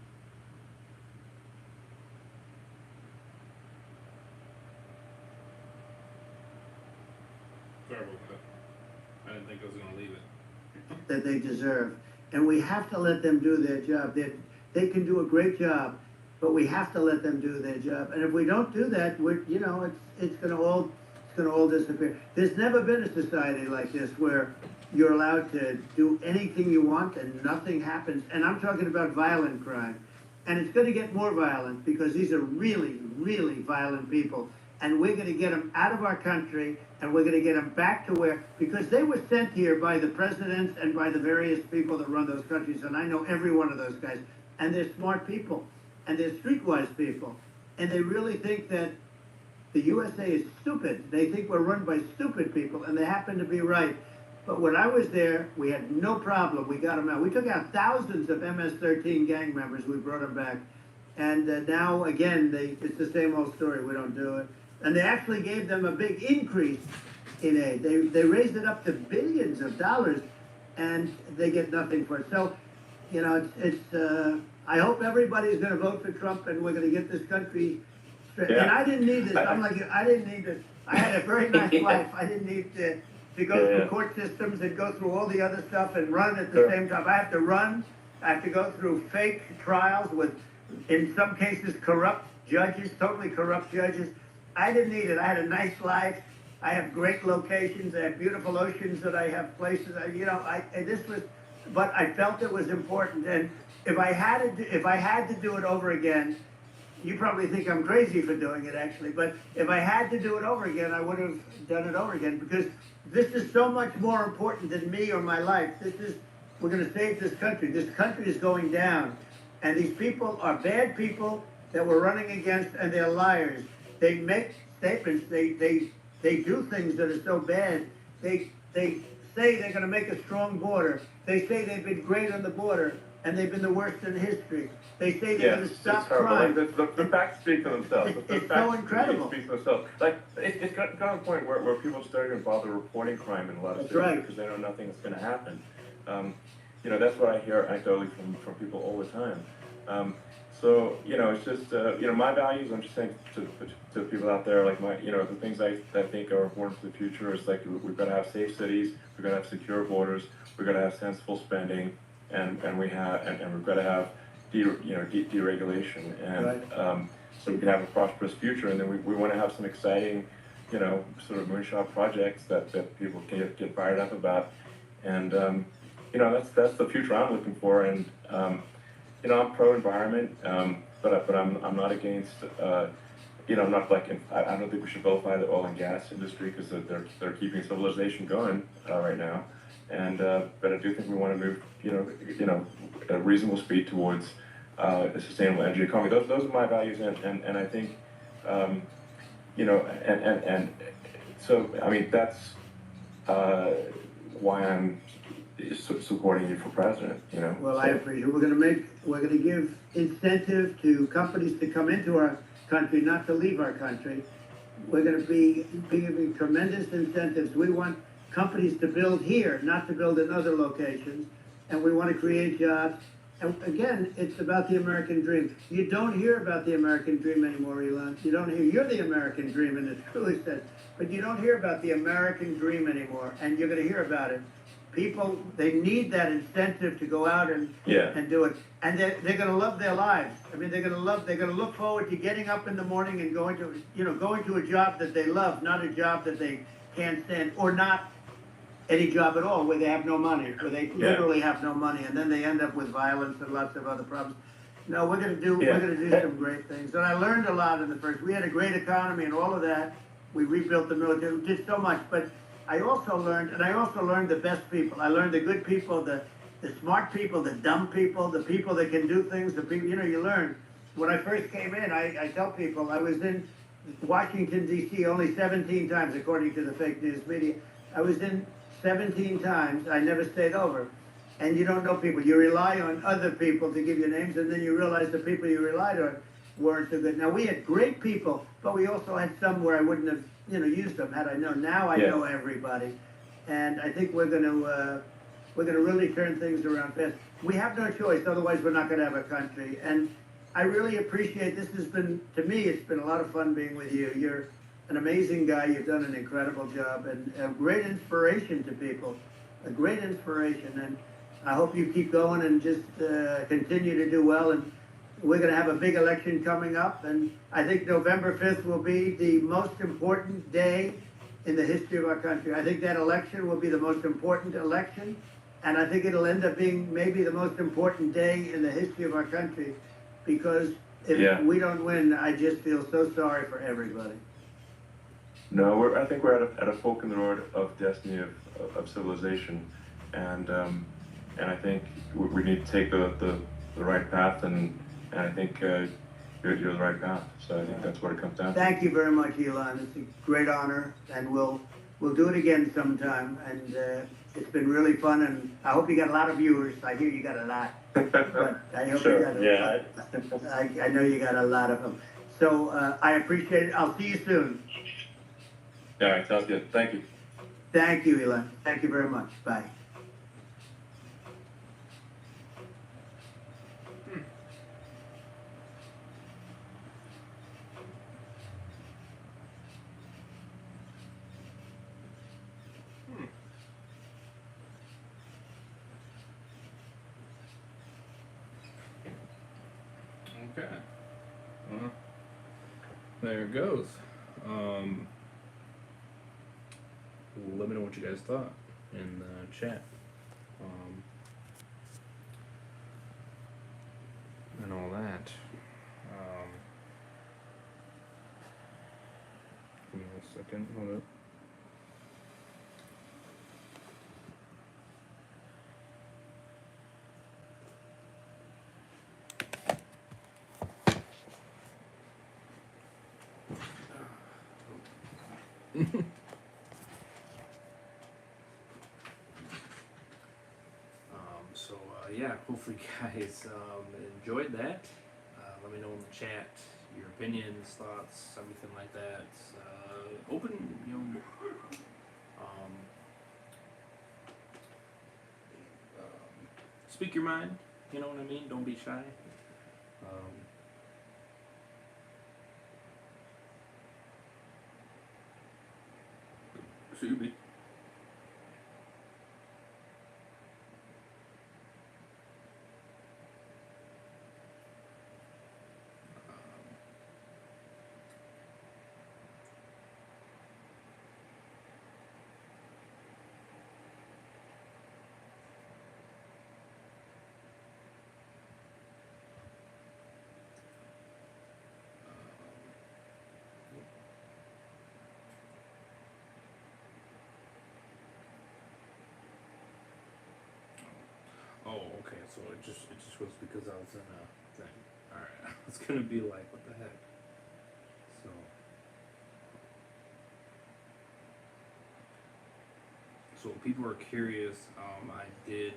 Sorry about that. I didn't think I was going to leave it. That they deserve. And we have to let them do their job. They can do a great job, but we have to let them do their job. And if we don't do that, it's going to all disappear. There's never been a society like this where, you're allowed to do anything you want and nothing happens. And I'm talking about violent crime. And it's going to get more violent because these are really, really violent people. And we're going to get them out of our country, and we're going to get them back to where, because they were sent here by the presidents and by the various people that run those countries. And I know every one of those guys. And they're smart people, and they're streetwise people. And they really think that the USA is stupid. They think we're run by stupid people, and they happen to be right. But when I was there, we had no problem. We got them out. We took out thousands of MS-13 gang members. We brought them back. And now, again, it's the same old story. We don't do it. And they actually gave them a big increase in aid. They raised it up to billions of dollars, and they get nothing for it. So, you know, I hope everybody's going to vote for Trump, and we're going to get this country straight. Yeah. And I didn't need this. I'm like, I didn't need this. I had a very nice life. I didn't need to go through court systems and go through all the other stuff and run at the same time. I have to run. I have to go through fake trials with, in some cases, corrupt judges, totally corrupt judges. I didn't need it. I had a nice life. I have great locations. I have beautiful oceans that I have places. But I felt it was important. And if I had to do it over again, you probably think I'm crazy for doing it, actually. But if I had to do it over again, I would have done it over again, because this is so much more important than me or my life. We're going to save this country. This country is going down. And these people are bad people that we're running against, and they're liars. They make statements. They do things that are so bad. They say they're going to make a strong border. They say they've been great on the border, and they've been the worst in history. They say they're going to stop crime. Like, the facts speak for themselves. It's so incredible. Speak for themselves. Like, it's got to the point where people are starting to bother reporting crime in a lot of cities because they know nothing is going to happen. You know, that's what I hear anecdotally from people all the time. So, you know, it's just, you know, my values, I'm just saying to people out there, like the things I think are important for the future is, like, we've got to have safe cities, we've got to have secure borders, we've got to have sensible spending, and we've got to have deregulation, and so we can have a prosperous future. And then we want to have some exciting, you know, sort of moonshot projects that people can get fired up about. And you know, that's the future I'm looking for. And you know, I'm pro-environment, but I'm not against. You know, I'm not like I don't think we should vilify the oil and gas industry, because they're keeping civilization going right now. And but I do think we want to move, you know, at a reasonable speed towards a sustainable energy economy. Those are my values, and I think, you know, and so I mean that's why I'm supporting you for president. You know. Well, I appreciate it. We're going to give incentive to companies to come into our country, not to leave our country. We're going to be giving tremendous incentives. We want companies to build here, not to build in other locations, and we want to create jobs. And again, it's about the American dream. You don't hear about the American dream anymore, Elon. You don't hear. You're the American dream, and it's truly said, but you don't hear about the American dream anymore, and you're going to hear about it. People, they need that incentive to go out and do it, and they're going to love their lives. I mean, they're going to look forward to getting up in the morning and going to a job that they love, not a job that they can't stand, or not any job at all where they have no money, where they literally have no money, and then they end up with violence and lots of other problems. No, we're going to do some great things. And I learned a lot in the first. We had a great economy and all of that. We rebuilt the military. We did so much, but I also learned the best people. I learned the good people, the smart people, the dumb people, the people that can do things. The people, you learn. When I first came in, I tell people I was in Washington D.C. only 17 times, according to the fake news media. I was in 17 times. I never stayed over. And you don't know people. You rely on other people to give you names, and then you realize the people you relied on weren't so good. Now, we had great people, but we also had some where I wouldn't have, used them had I known. Now I know everybody. And I think we're going to really turn things around fast. We have no choice, otherwise we're not going to have a country. And I really appreciate this. To me, it's been a lot of fun being with you. You're an amazing guy. You've done an incredible job, and a great inspiration to people. A great inspiration. And I hope you keep going and just continue to do well. And we're going to have a big election coming up, and I think November 5th will be the most important day in the history of our country. I think that election will be the most important election, and I think it'll end up being maybe the most important day in the history of our country, because if Yeah. we don't win, I just feel so sorry for everybody. No, I think we're at a fork in the road of destiny of civilization, and I think we need to take the right path, and I think you're the right path. So I think that's what it comes down to. Thank you very much, Elon. It's a great honor, and we'll do it again sometime. And it's been really fun, and I hope you got a lot of viewers. I hear you got a lot, but I hope Sure, you got yeah. I know you got a lot of them. So I appreciate it. I'll see you soon. All right, sounds good. Thank you. Thank you, Elon. Thank you very much. Bye. Okay. There it goes. Let me know what you guys thought in the chat. And all that. Give me a second. Hold up. Yeah, hopefully you guys enjoyed that. Let me know in the chat your opinions, thoughts, everything like that. Open, speak your mind. You know what I mean? Don't be shy. Excuse me. Oh, okay. So it just was because I was in a thing. All right. It's gonna be like, what the heck? So people are curious. I did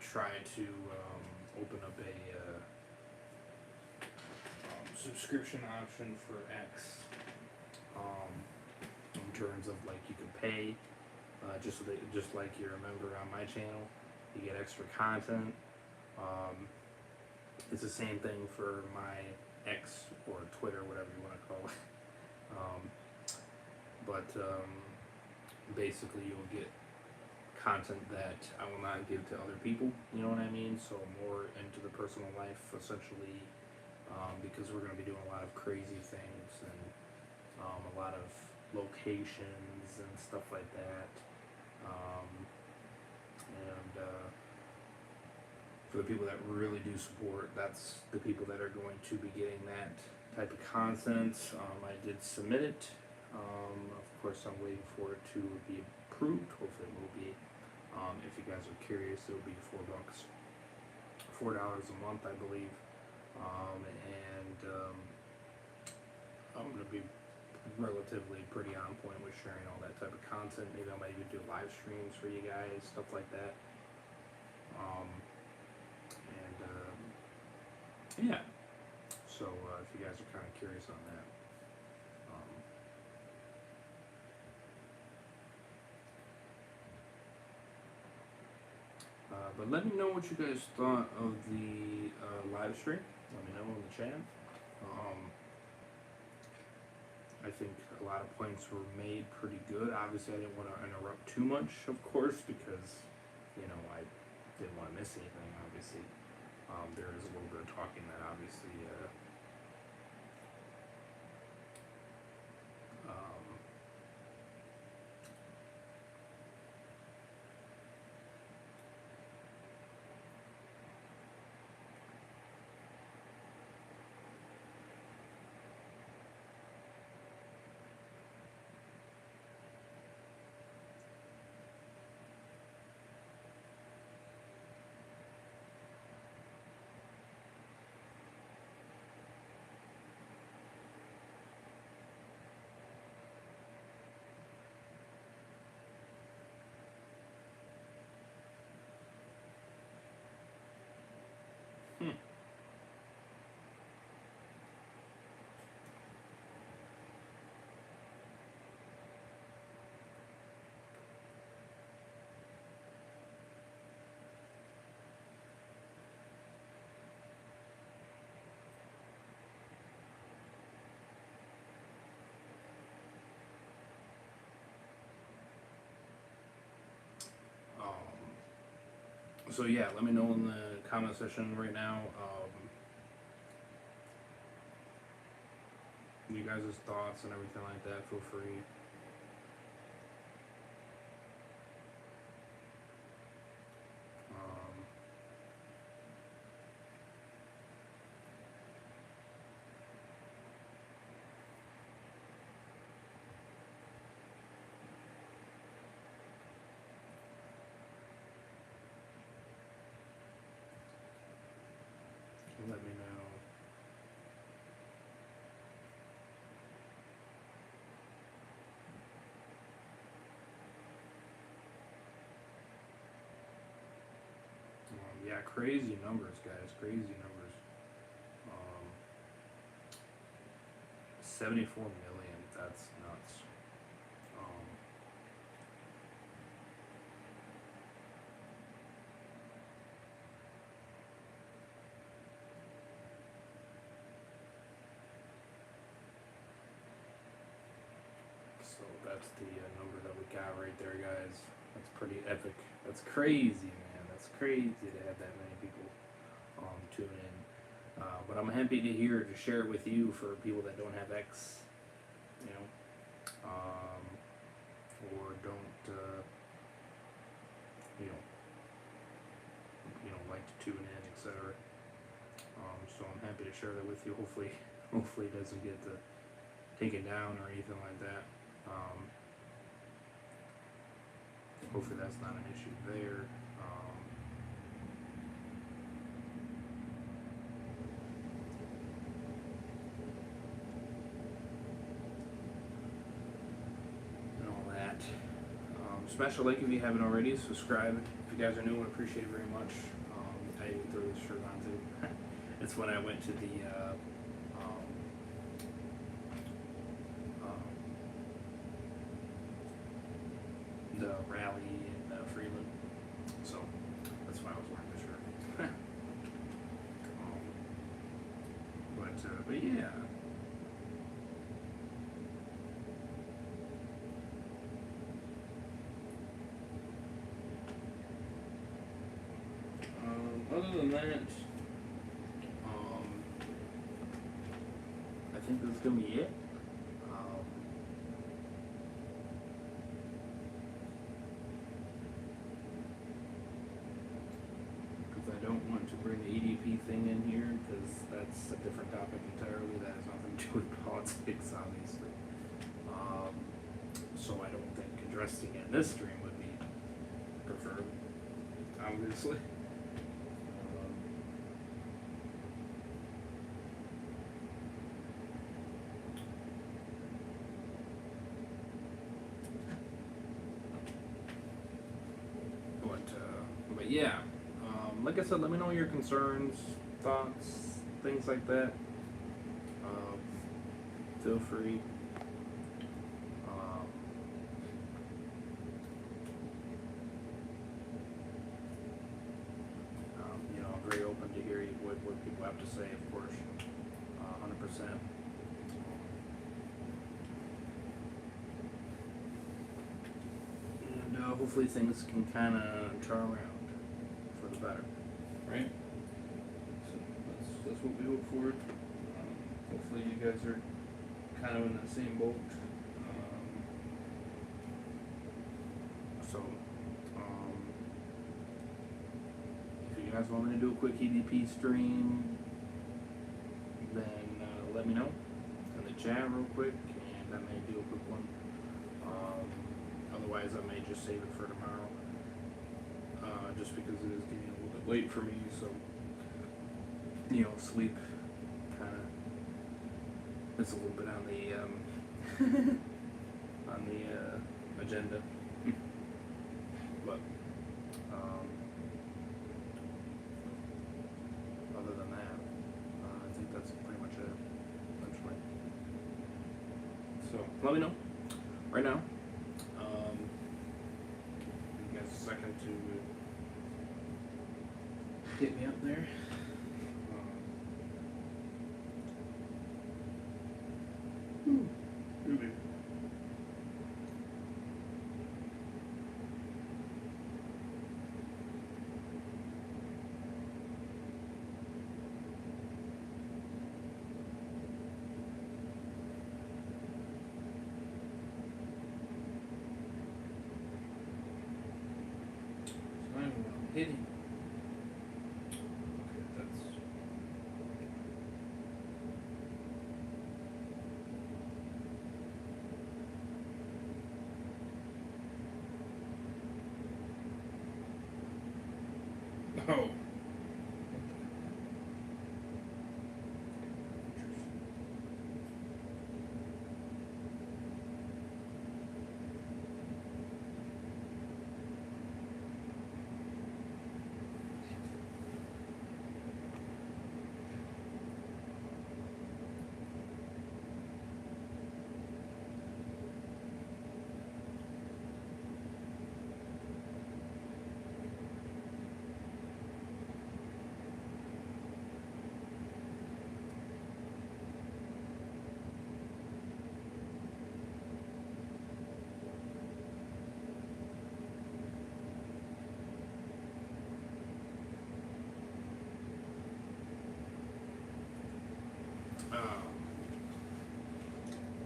try to open up a subscription option for X. In terms of like you can pay. Just like you're a member on my channel, you get extra content. It's the same thing for my X or Twitter, whatever you want to call it. Basically, you'll get content that I will not give to other people. You know what I mean? So more into the personal life, essentially, because we're going to be doing a lot of crazy things and a lot of locations and stuff like that. For the people that really do support, that's the people that are going to be getting that type of content. I did submit it. Of course, I'm waiting for it to be approved. Hopefully it will be. If you guys are curious, it will be $4. $4 a month, I believe. I'm going to be relatively pretty on point with sharing all that type of content. Maybe I might even do live streams for you guys, stuff like that. Yeah. So if you guys are kind of curious on that. But let me know what you guys thought of the live stream. Let me know in the chat. I think a lot of points were made pretty good. Obviously, I didn't want to interrupt too much, of course, because, I didn't want to miss anything, obviously. There is a little bit of talking that obviously So yeah, let me know in the comment section right now. You guys' thoughts and everything like that. Feel free. Let me know. Yeah, crazy numbers, guys. Crazy numbers. 74 million. That's nuts. So that's the number that we got right there, guys. That's pretty epic. That's crazy, man. That's crazy to have that many people tune in. But I'm happy to hear to share it with you for people that don't have X, you know, or don't, you know, like to tune in, etc. So I'm happy to share that with you. Hopefully it doesn't get taken down or anything like that. Hopefully that's not an issue there. And all that. Smash a like if you haven't already. Subscribe if you guys are new. I appreciate it very much. I even threw this shirt on too. It's when I went to the rally in Freeland, so that's why I was wearing the shirt. But yeah. Other than that, I think that's gonna be it. Because I don't want to bring the EDP thing in here because that's a different topic entirely. That has nothing to do with politics, obviously. So I don't think addressing it in this stream would be preferred, obviously. But yeah, like I said, let me know your concerns, thoughts, things like that. Feel free. You know, I'm very open to hearing what people have to say, of course, 100%. And hopefully things can kind of turn around for the better, right? So that's what we hope for. Hopefully you guys are kind of in the same boat. If you guys want me to do a quick EDP stream, then let me know in the chat real quick, and I may do a quick one. Otherwise, I may just save it for tomorrow, just because it is getting a little bit late for me. So, you know, sleep kind of it's a little bit on the on the agenda, but other than that, I think that's pretty much it. Eventually, so let me know right now. Give you guys a second to get me up there. hitting. Okay, that's. Oh.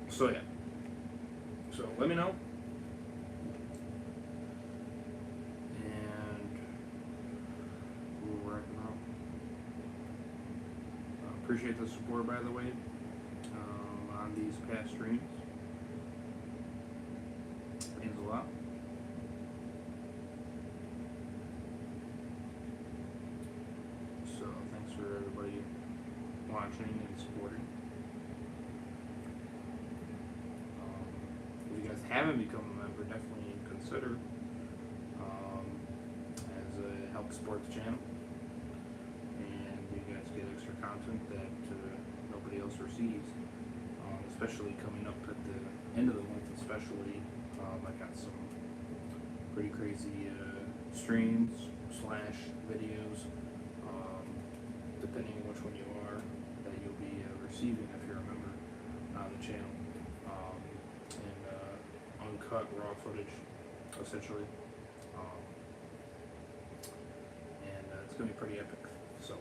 So yeah. So let me know. And we're wrapping up. Appreciate the support, by the way, on these past streams. Means a lot. So thanks for everybody watching and supporting. If you guys haven't become a member, definitely consider, as it helps support the channel, and you guys get extra content that nobody else receives, especially coming up at the end of the month. Especially, I got some pretty crazy streams / videos, depending on which one you are, that you'll be receiving if you're a member on the channel. Uncut raw footage, essentially, and it's gonna be pretty epic. So,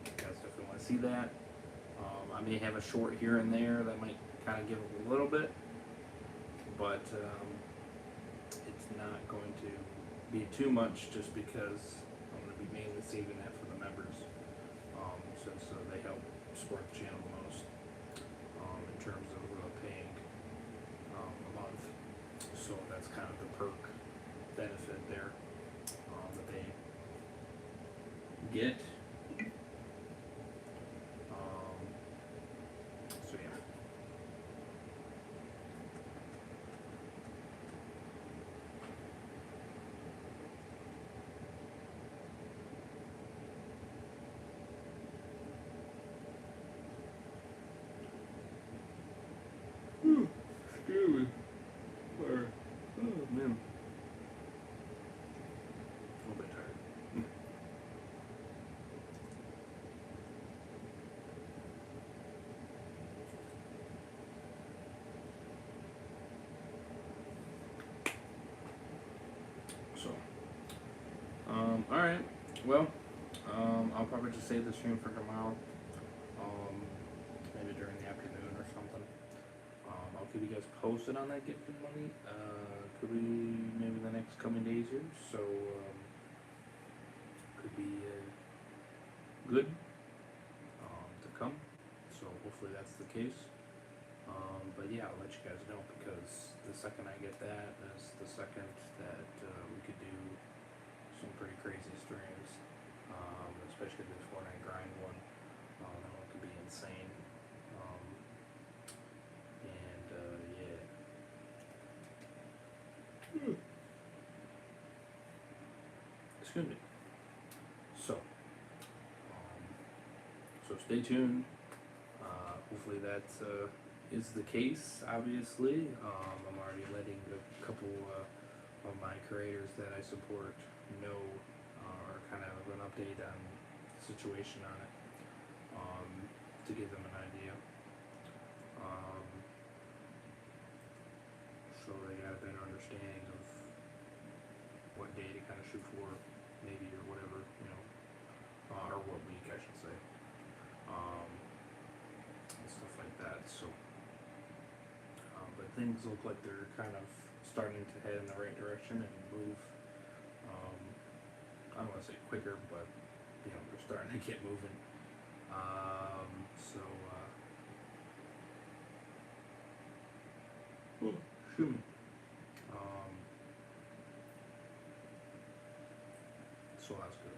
you guys definitely want to see that. I may have a short here and there that might kind of give a little bit, but it's not going to be too much, just because I'm going to be mainly saving that for the members, since they help support the channel the most, in terms of paying a month. So that's kind of the perk benefit there, that they get. So yeah. Excuse me. Or, oh man. A little bit tired. So, alright. Well, I'll probably just save the stream for tomorrow. Maybe during the afternoon or something. I'll keep you guys posted on that gifted money. Could be maybe the next coming days here. So, could be good to come. So hopefully that's the case. But yeah, I'll let you guys know, because the second I get that is the second that we could do some pretty crazy streams, especially this Fortnite grind one. That one could be insane. Yeah. Excuse me. So stay tuned. Hopefully that is the case. Obviously, I'm already letting a couple of my creators that I support know, or kind of an update on the situation on it, to give them an idea. So they got a better understanding of what day to kind of shoot for, maybe, or whatever, or what week I should say, and stuff like that. So, but things look like they're kind of starting to head in the right direction and move want to say quicker, but you know, we're starting to get moving. Oh, shoot. So that's good.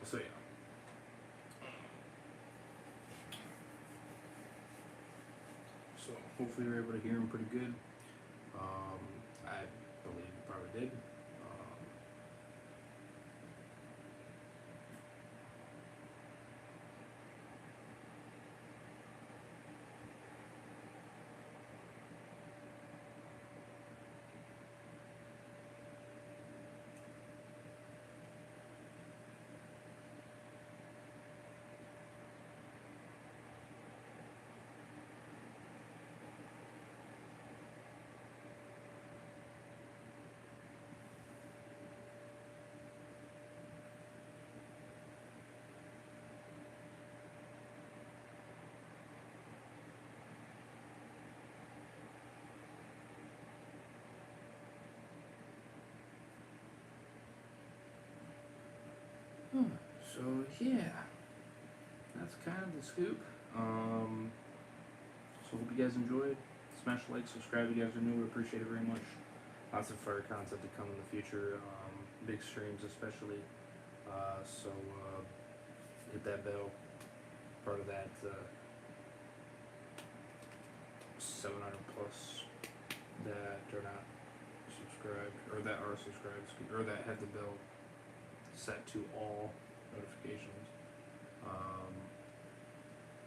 So yeah. So hopefully you're able to hear him pretty good. I believe you probably did. So yeah, that's kind of the scoop. So hope you guys enjoyed. Smash like, subscribe if you guys are new. We appreciate it very much. Lots of fire content to come in the future. Big streams especially. So hit that bell. Part of that 700 plus that are not subscribed, or that are subscribed, or that have the bell set to all notifications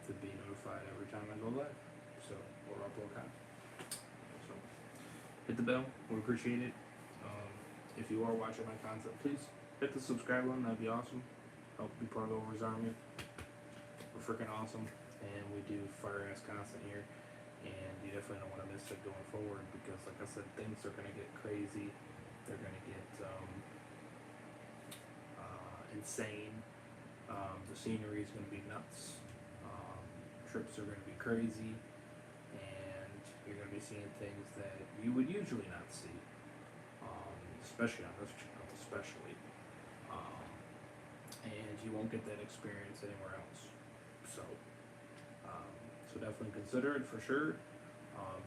to be notified every time I go live. So, or upload content. So, hit the bell. We appreciate it. If you are watching my content, please hit the subscribe button. That'd be awesome. Help be part of the Over's Army. We're freaking awesome, and we do fire ass content here. And you definitely don't want to miss it going forward because, like I said, things are going to get crazy. They're going to get insane. The scenery is going to be nuts. Trips are going to be crazy, and you're going to be seeing things that you would usually not see, especially on this channel, especially. And you won't get that experience anywhere else. So, so definitely consider it for sure,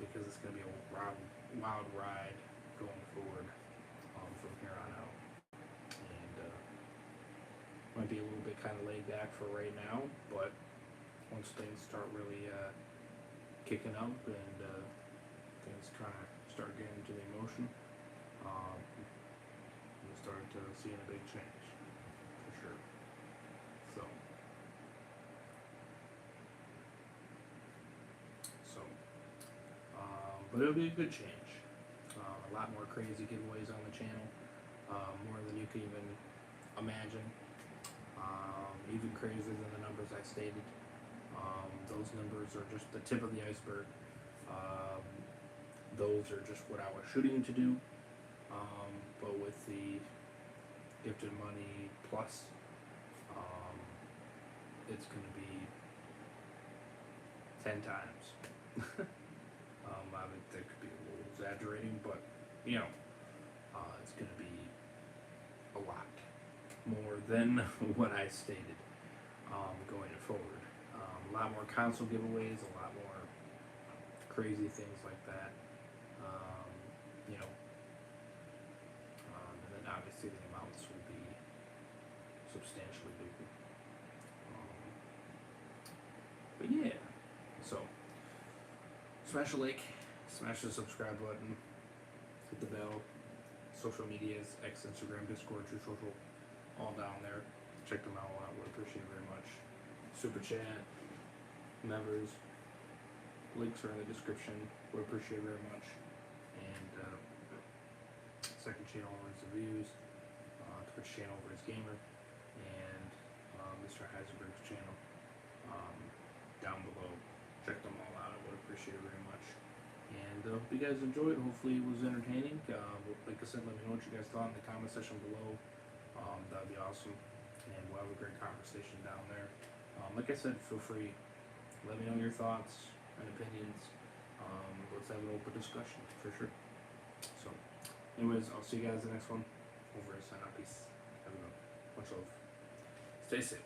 because it's going to be a wild ride going forward from here on out. And might be a little bit kind of laid back for right now, but once things start really kicking up and things kind of start getting into the emotion, we'll start seeing a big change for sure. So, but it'll be a good change. A lot more crazy giveaways on the channel, more than you can even imagine. Even crazier than the numbers I stated. Those numbers are just the tip of the iceberg. Those are just what I was shooting to do. But with the gifted money plus, it's going to be 10 times. I think that could be a little exaggerating, but you know, it's going to be a lot more than what I stated going forward. A lot more console giveaways, a lot more crazy things like that. You know, and then obviously the amounts will be substantially bigger. But yeah, so smash a like, smash the subscribe button, hit the bell. Social medias, X, Instagram, Discord, True Social, all down there. Check them out. I would appreciate it very much. Super chat, members, links are in the description. Would appreciate it very much. And second channel over his reviews, Twitch channel over his gamer, and Mr. Heisenberg's channel down below. Check them all out. I would appreciate it very much. And hope you guys enjoyed. Hopefully it was entertaining. Like I said, let me know what you guys thought in the comment section below. That'd be awesome. And we'll have a great conversation down there. Like I said, feel free. Let me know your thoughts and opinions. Let's have an open discussion for sure. So, anyways, I'll see you guys in the next one. Over and sign out. Peace. Have a good one. Much love. Stay safe.